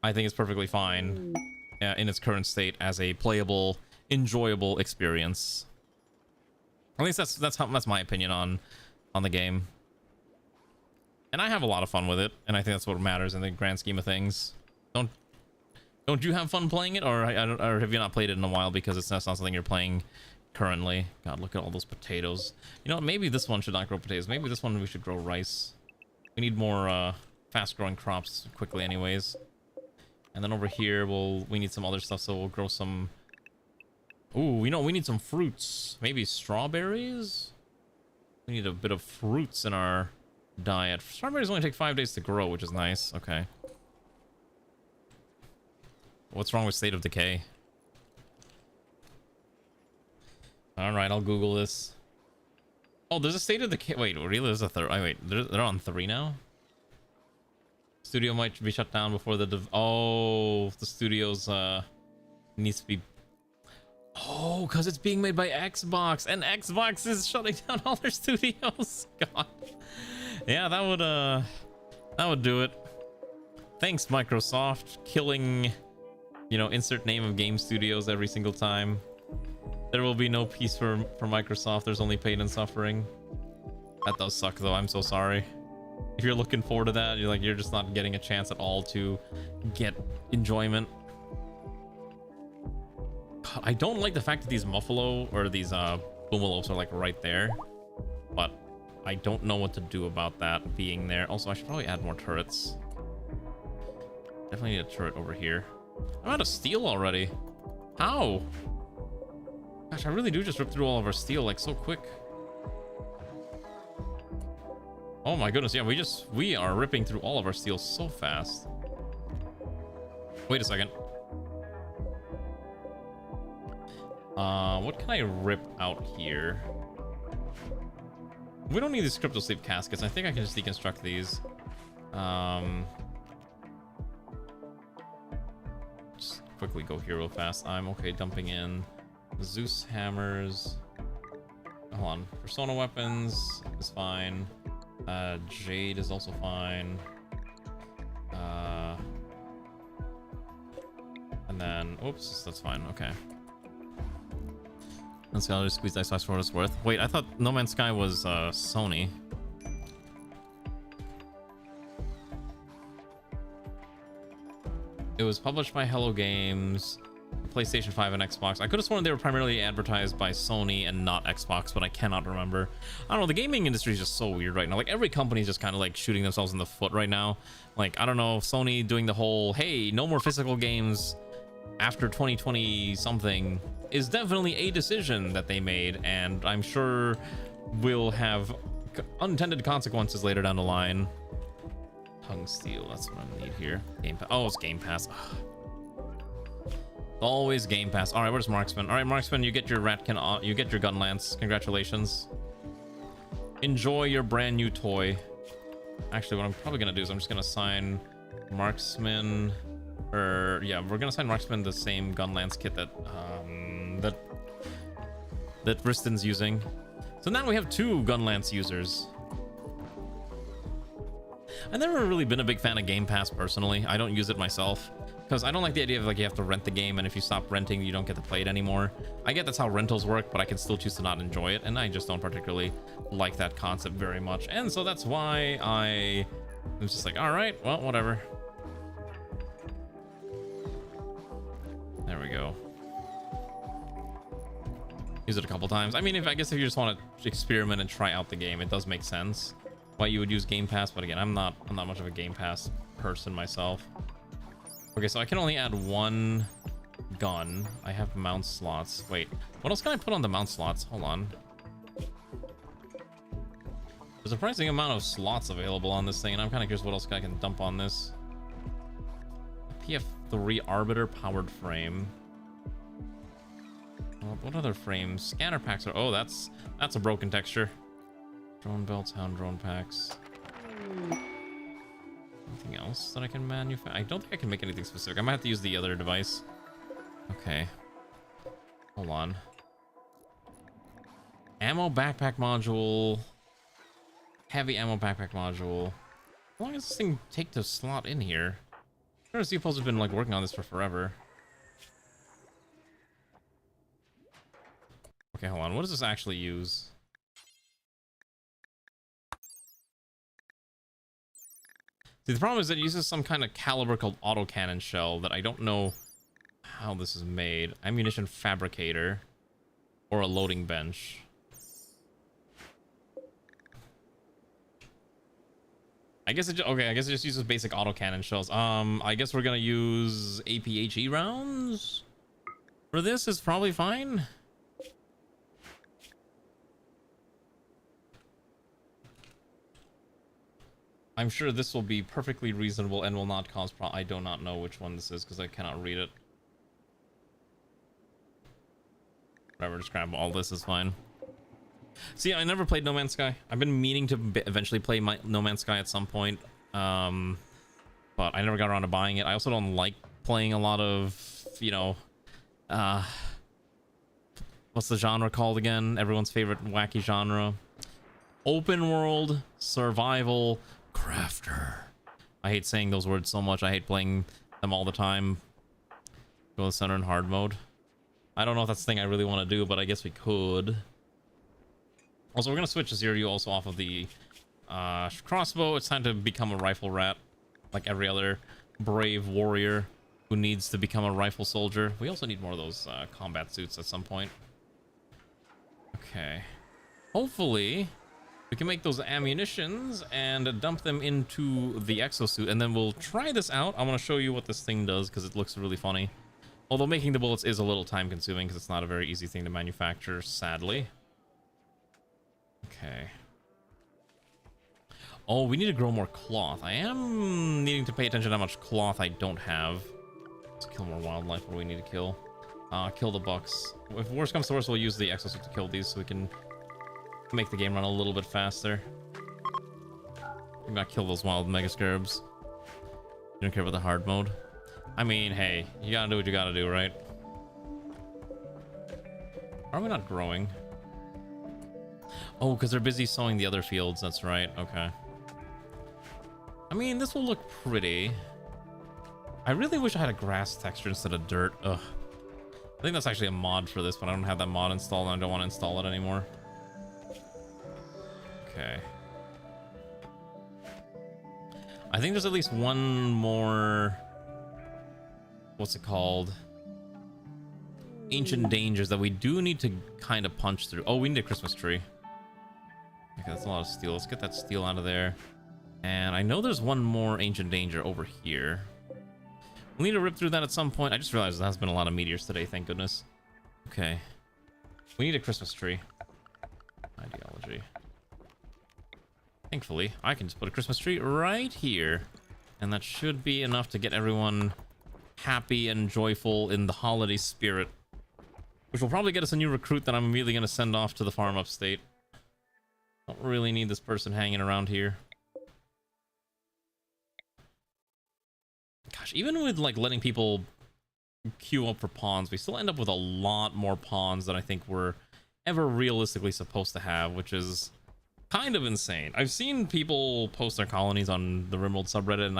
I think it's perfectly fine in its current state as a playable, enjoyable experience. At least that's my opinion on the game, and I have a lot of fun with it, and I think that's what matters in the grand scheme of things. Don't you have fun playing it, or have you not played it in a while because it's not something you're playing currently? God, look at all those potatoes. You know what? Maybe this one should not grow potatoes. Maybe this one we should grow rice. We need more fast-growing crops quickly, anyways. And then over here, we need some other stuff, so we'll grow some. Ooh, you know, we need some fruits. Maybe strawberries? We need a bit of fruits in our diet. Strawberries only take 5 days to grow, which is nice. Okay. What's wrong with State of Decay? Alright, I'll Google this. Oh, there's a state of the wait, really? There's a third. Oh, wait, they're on 3 now. Studio might be shut down before the oh, the studios needs to be. Oh, because it's being made by Xbox, and Xbox is shutting down all their studios. God. Yeah, that would do it. Thanks, Microsoft, killing, you know, insert name of game studios every single time. There will be no peace for Microsoft. There's only pain and suffering. That does suck, though. I'm so sorry. If you're looking forward to that, you're just not getting a chance at all to get enjoyment. God, I don't like the fact that these Muffalo or these Boomalopes are like right there, but I don't know what to do about that being there. Also, I should probably add more turrets. Definitely need a turret over here. I'm out of steel already. How? Gosh, I really do just rip through all of our steel like so quick. Oh my goodness, yeah, we are ripping through all of our steel so fast. Wait a second. What can I rip out here? We don't need these crypto sleep caskets. I think I can just deconstruct these. Just quickly go here real fast. I'm okay dumping in Zeus hammers. Hold on. Persona weapons is fine. Jade is also fine. And then, oops, that's fine. Okay. Let's see, I'll just squeeze Icebox for what it's worth. Wait, I thought No Man's Sky was Sony. It was published by Hello Games, PlayStation 5 and Xbox. I could have sworn they were primarily advertised by Sony and not Xbox, but I cannot remember. I don't know, the gaming industry is just so weird right now. Like, every company is just kind of like shooting themselves in the foot right now. Like, I don't know, Sony doing the whole, hey, no more physical games after 2020 something is definitely a decision that they made, and I'm sure will have unintended consequences later down the line. Tongue steel, that's what I need here. Game Pass. Oh, it's Game Pass. Ugh. Always Game Pass. All right, where's Marksman? All right, Marksman, you get your Ratkin, you get your gun lance. Congratulations. Enjoy your brand new toy. Actually, what I'm probably gonna do is I'm just gonna assign Marksman, or yeah, we're gonna assign Marksman the same gun lance kit that that Risten's using. So now we have 2 gun lance users. I've never really been a big fan of Game Pass personally. I don't use it myself because I don't like the idea of like you have to rent the game, and if you stop renting you don't get to play it anymore. I get that's how rentals work, but I can still choose to not enjoy it, and I just don't particularly like that concept very much. And so that's why I was just like, all right, well, whatever. There we go. Use it a couple times. I mean, I guess if you just want to experiment and try out the game, it does make sense why you would use Game Pass, but again, I'm not much of a Game Pass person myself. Okay, so I can only add 1 gun. I have mount slots. Wait, what else can I put on the mount slots? Hold on. There's a surprising amount of slots available on this thing, and I'm kind of curious what else I can dump on this. PF3 Arbiter powered frame. What other frames? Scanner packs are... Oh, that's a broken texture. Drone belts, hound drone packs. Anything else that I can manufacture? I don't think I can make anything specific. I might have to use the other device. Okay. Hold on. Ammo backpack module. Heavy ammo backpack module. How long does this thing take to slot in here? I noticed you folks have been like working on this for forever. Okay, hold on. What does this actually use? See, the problem is that it uses some kind of caliber called autocannon shell that I don't know how this is made. Ammunition fabricator or a loading bench. I guess it okay, I guess it just uses basic autocannon shells. I guess we're gonna use APHE rounds for this. Is probably fine. I'm sure this will be perfectly reasonable and will not cause I do not know which one this is because I cannot read it. Whatever, just grab all this is fine. See, I never played No Man's Sky. I've been meaning to eventually play No Man's Sky at some point, but I never got around to buying it. I also don't like playing a lot of, you know, what's the genre called again? Everyone's favorite wacky genre. Open world, survival, crafter. I hate saying those words so much. I hate playing them all the time. Go to the center in hard mode. I don't know if that's the thing I really want to do, but I guess we could. Also, we're going to switch Ziryu also off of the crossbow. It's time to become a rifle rat, like every other brave warrior who needs to become a rifle soldier. We also need more of those combat suits at some point. Okay. Hopefully, we can make those ammunitions and dump them into the exosuit, and then we'll try this out. I want to show you what this thing does because it looks really funny. Although making the bullets is a little time consuming because it's not a very easy thing to manufacture, sadly. Okay. Oh, we need to grow more cloth. I am needing to pay attention to how much cloth I don't have. Let's kill more wildlife. What do we need to kill? Kill the bucks. If worst comes to worst, we'll use the exosuit to kill these so we can make the game run a little bit faster. We gotta kill those wild mega scarabs. You don't care about the hard mode? I mean, hey, you gotta do what you gotta do, right? Are we not growing? Oh, because they're busy sowing the other fields. That's right. Okay. I mean, this will look pretty. I really wish I had a grass texture instead of dirt. Ugh. I think that's actually a mod for this, but I don't have that mod installed and I don't want to install it anymore. Okay. I think there's at least one more... What's it called? Ancient dangers that we do need to kind of punch through. Oh, we need a Christmas tree. Okay, that's a lot of steel. Let's get that steel out of there. And I know there's one more ancient danger over here. We'll need to rip through that at some point. I just realized there has been a lot of meteors today, thank goodness. Okay. We need a Christmas tree. Ideology. Thankfully, I can just put a Christmas tree right here. And that should be enough to get everyone happy and joyful in the holiday spirit. Which will probably get us a new recruit that I'm immediately going to send off to the farm upstate. Don't really need this person hanging around here. Gosh, even with like letting people queue up for pawns, we still end up with a lot more pawns than I think we're ever realistically supposed to have, which is kind of insane. I've seen people post their colonies on the Rimworld subreddit, and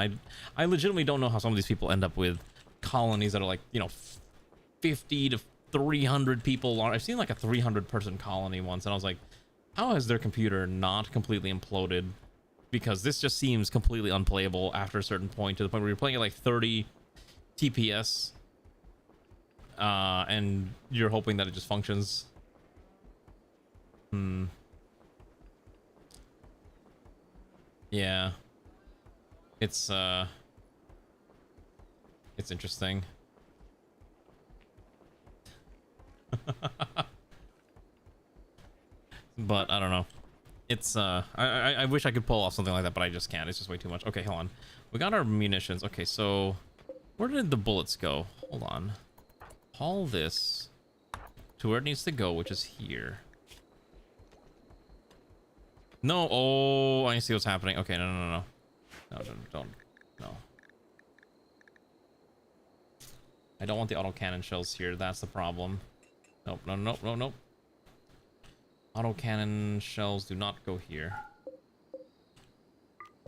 I legitimately don't know how some of these people end up with colonies that are like, you know, 50 to 300 people. I've seen like a 300 person colony once, and I was like, how has their computer not completely imploded? Because this just seems completely unplayable after a certain point, to the point where you're playing at like 30 TPS and you're hoping that it just functions. Yeah. It's interesting. But I don't know. It's I wish I could pull off something like that, but I just can't. It's just way too much. Okay, hold on. We got our munitions. Okay, so where did the bullets go? Hold on. Haul this to where it needs to go, which is here. No, oh, I see what's happening. Okay, no. Don't. No. I don't want the autocannon shells here. That's the problem. Nope. Autocannon shells do not go here.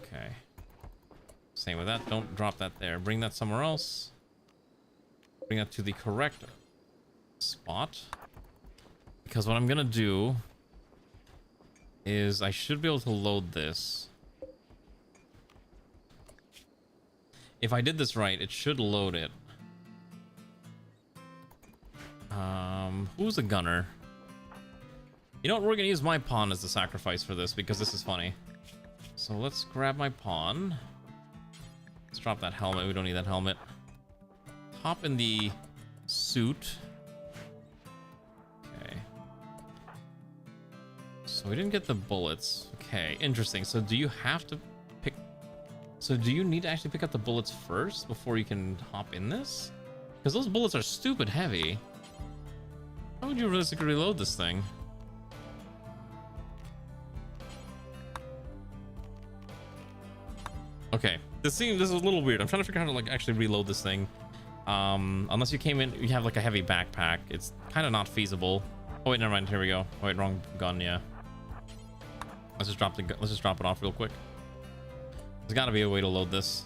Okay. Same with that. Don't drop that there. Bring that somewhere else. Bring that to the correct spot. Because what I'm gonna do is I should be able to load this. If I did this right, it should load it. Who's a gunner? You know what? We're gonna use my pawn as the sacrifice for this because this is funny. So let's grab my pawn. Let's drop that helmet. We don't need that helmet. Hop in the suit. Okay. So we didn't get the bullets. Okay, interesting. So do you have to pick... So do you need to actually pick up the bullets first before you can hop in this? Because those bullets are stupid heavy. How would you realistically reload this thing? Okay, this is a little weird. I'm trying to figure out how to like actually reload this thing. Unless you came in, you have like a heavy backpack. It's kind of not feasible. Oh wait, never mind. Here we go. Oh, wait, wrong gun. Yeah. Let's just drop it off real quick. There's got to be a way to load this.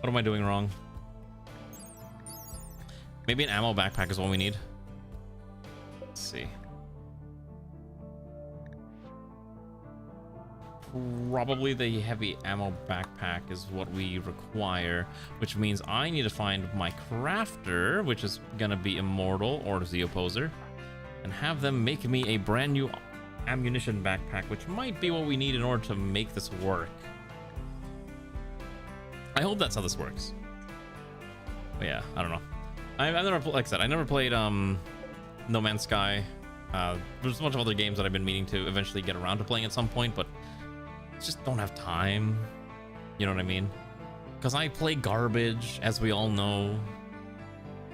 What am I doing wrong? Maybe an ammo backpack is what we need. Let's see. Probably the heavy ammo backpack is what we require, which means I need to find my crafter, which is gonna be Immortal or the Opposer, and have them make me a brand new ammunition backpack, which might be what we need in order to make this work. I hope that's how this works. But yeah, I don't know. I've never, like I said, I never played No Man's Sky. There's a bunch of other games that I've been meaning to eventually get around to playing at some point, but just don't have time. You know what I mean? Because I play garbage, as we all know.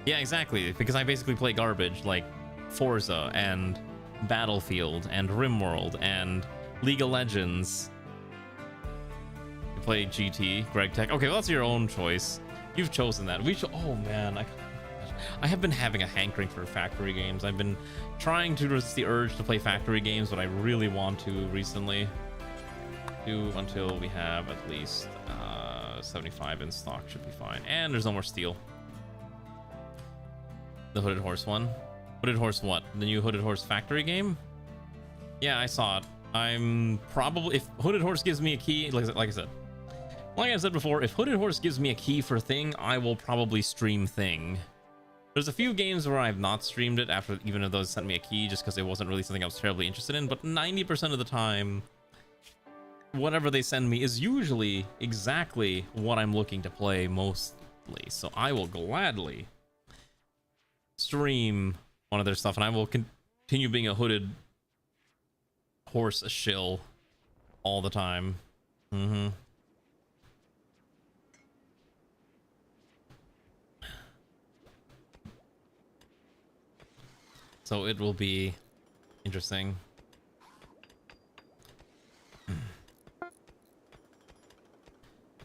Yeah, exactly. Because I basically play garbage like Forza and Battlefield and Rimworld and League of Legends. You play GT, Greg Tech. Okay, well, that's your own choice. You've chosen that. Oh man, I have been having a hankering for factory games. I've been trying to resist the urge to play factory games, but I really want to recently. Until we have at least 75 in stock should be fine. And there's no more steel. The Hooded Horse one. Hooded Horse what? The new Hooded Horse factory game? Yeah, I saw it. I'm probably, if Hooded Horse gives me a key, like I said before, if Hooded Horse gives me a key for Thing, I will probably stream Thing. There's a few games where I've not streamed it after, even if those sent me a key, just because it wasn't really something I was terribly interested in, but 90% of the time, whatever they send me is usually exactly what I'm looking to play mostly. So I will gladly stream one of their stuff, and I will continue being a Hooded Horse shill all the time. So it will be interesting.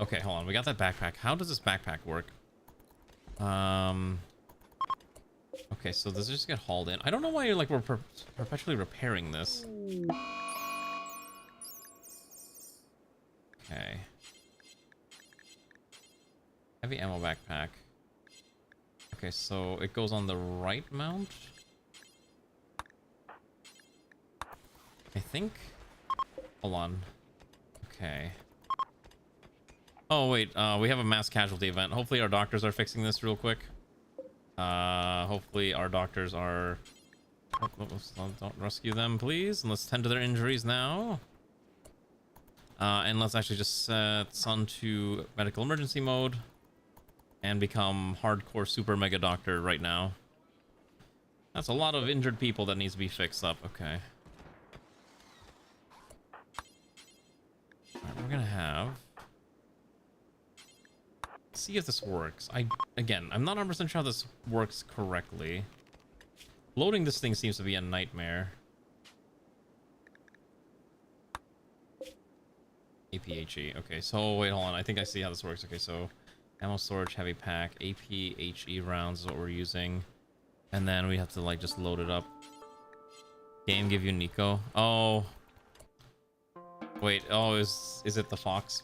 Okay, hold on. We got that backpack. How does this backpack work? Okay, so does it just get hauled in? I don't know why you're like we're perpetually repairing this. Okay. Heavy ammo backpack. Okay, so it goes on the right mount. I think. Hold on. Okay. Oh wait, we have a mass casualty event. Hopefully our doctors are fixing this real quick. Hopefully our doctors are... don't rescue them, please. And let's tend to their injuries now. And let's actually just set Sun to medical emergency mode. And become hardcore super mega doctor right now. That's a lot of injured people that needs to be fixed up. Okay. Alright, we're gonna have... see if this works. Again, I'm not 100% sure how this works correctly. Loading this thing seems to be a nightmare. APHE. Okay, so wait, hold on. I think I see how this works. Okay, so ammo storage, heavy pack, APHE rounds is what we're using. And then we have to like just load it up. Game give you Nico. Oh. Wait, oh, is it the Fox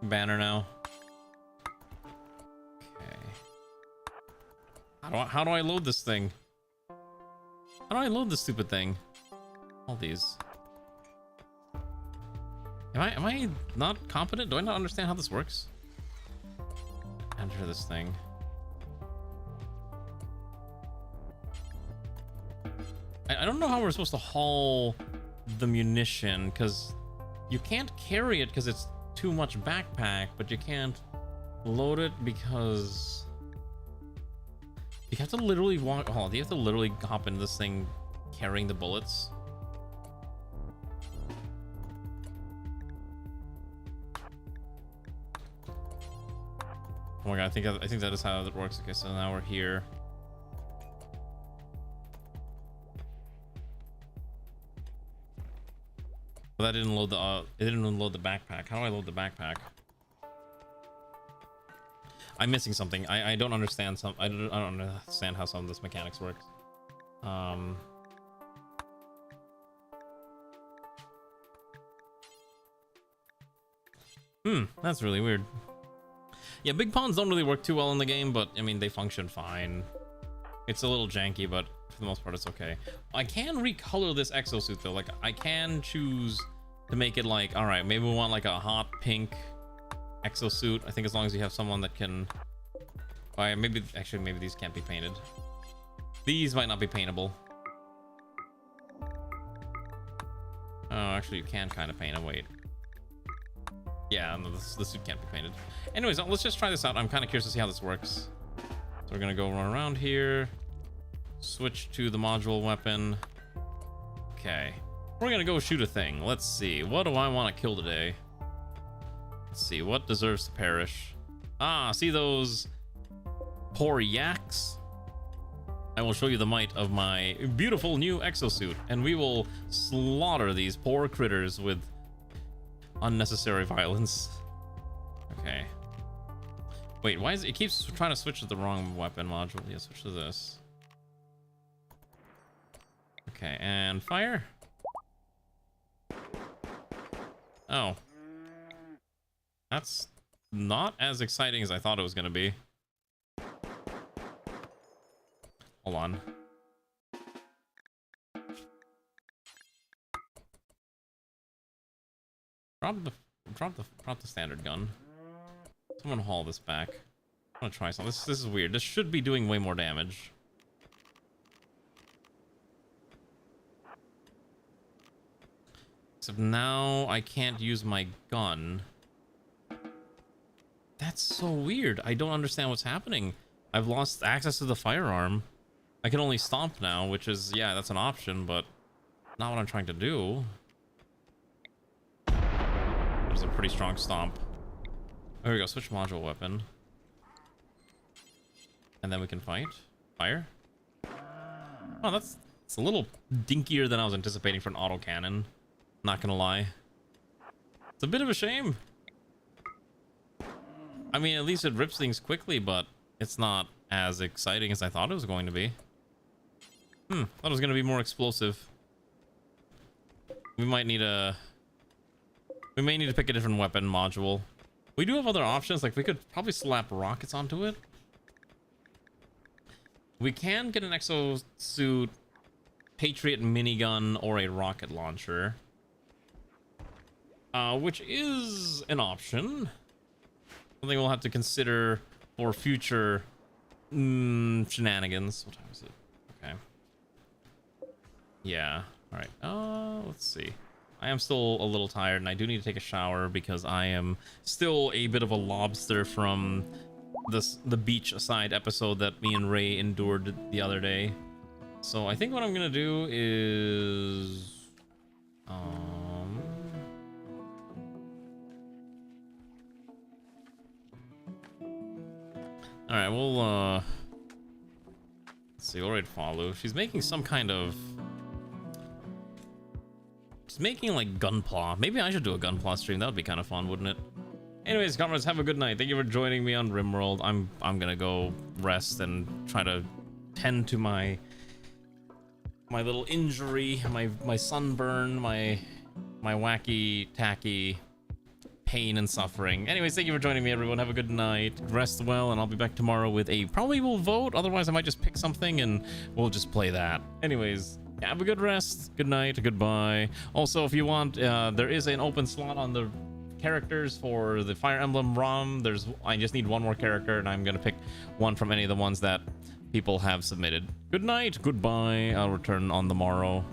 banner now? How do I load this thing? How do I load this stupid thing? All these. Am I not competent? Do I not understand how this works? Enter this thing. I don't know how we're supposed to haul the munition, because you can't carry it because it's too much backpack, but you can't load it because... you have to literally walk. Oh, do you have to literally hop into this thing carrying the bullets? Oh my god, I think that is how it works. Okay, so now we're here. But that didn't load the it didn't load the backpack. How do I load the backpack? I'm missing something. I don't understand I don't understand how some of this mechanics works. That's really weird. Yeah, big ponds don't really work too well in the game, but I mean they function fine. It's a little janky, but for the most part it's okay. I can recolor this exosuit though. Like I can choose to make it like, all right, maybe we want like a hot pink exosuit. I think as long as you have someone that can maybe these can't be painted. These might not be paintable. Oh, actually you can kind of paint them. Wait. Yeah, no, the suit can't be painted. Anyways, let's just try this out. I'm kind of curious to see how this works. So we're gonna go run around here, switch to the module weapon. Okay, we're gonna go shoot a thing. Let's see, what do I want to kill today? Let's see, what deserves to perish? Ah, see those poor yaks? I will show you the might of my beautiful new exosuit, and we will slaughter these poor critters with unnecessary violence. Okay. Wait, why is it keeps trying to switch to the wrong weapon module? Yeah, switch to this. Okay, and fire. Oh. That's not as exciting as I thought it was gonna be. Hold on. Drop the standard gun. Someone haul this back. I'm gonna try something. This is weird. This should be doing way more damage. Except now I can't use my gun. That's so weird. I don't understand what's happening. I've lost access to the firearm. I can only stomp now, which is, yeah, that's an option, but not what I'm trying to do. There's a pretty strong stomp. There we go. Switch module weapon. And then we can fight. Fire. Oh, it's a little dinkier than I was anticipating for an autocannon. Not gonna lie. It's a bit of a shame. I mean, at least it rips things quickly, but it's not as exciting as I thought it was going to be. Thought it was gonna be more explosive. We may need to pick a different weapon module. We do have other options, like we could probably slap rockets onto it. We can get an exosuit, Patriot minigun, or a rocket launcher. Which is an option. Something we'll have to consider for future shenanigans. What time is it? Okay. Yeah. All right. Let's see. I am still a little tired, and I do need to take a shower because I am still a bit of a lobster from the beachside episode that me and Ray endured the other day. So I think what I'm gonna do is all right, we'll let's see, alright, follow. She's making some kind of, she's making like gunpla. Maybe I should do a gunpla stream. That would be kind of fun, wouldn't it? Anyways, comrades, have a good night. Thank you for joining me on Rimworld. I'm gonna go rest and try to tend to my little injury, my sunburn, my wacky tacky pain and suffering. Anyways, thank you for joining me, everyone. Have a good night. Rest well, and I'll be back tomorrow with probably we'll vote. Otherwise, I might just pick something and we'll just play that. Anyways, have a good rest. Good night. Goodbye. Also, if you want, there is an open slot on the characters for the Fire Emblem ROM. I just need one more character, and I'm gonna pick one from any of the ones that people have submitted. Good night. Goodbye. I'll return on the morrow.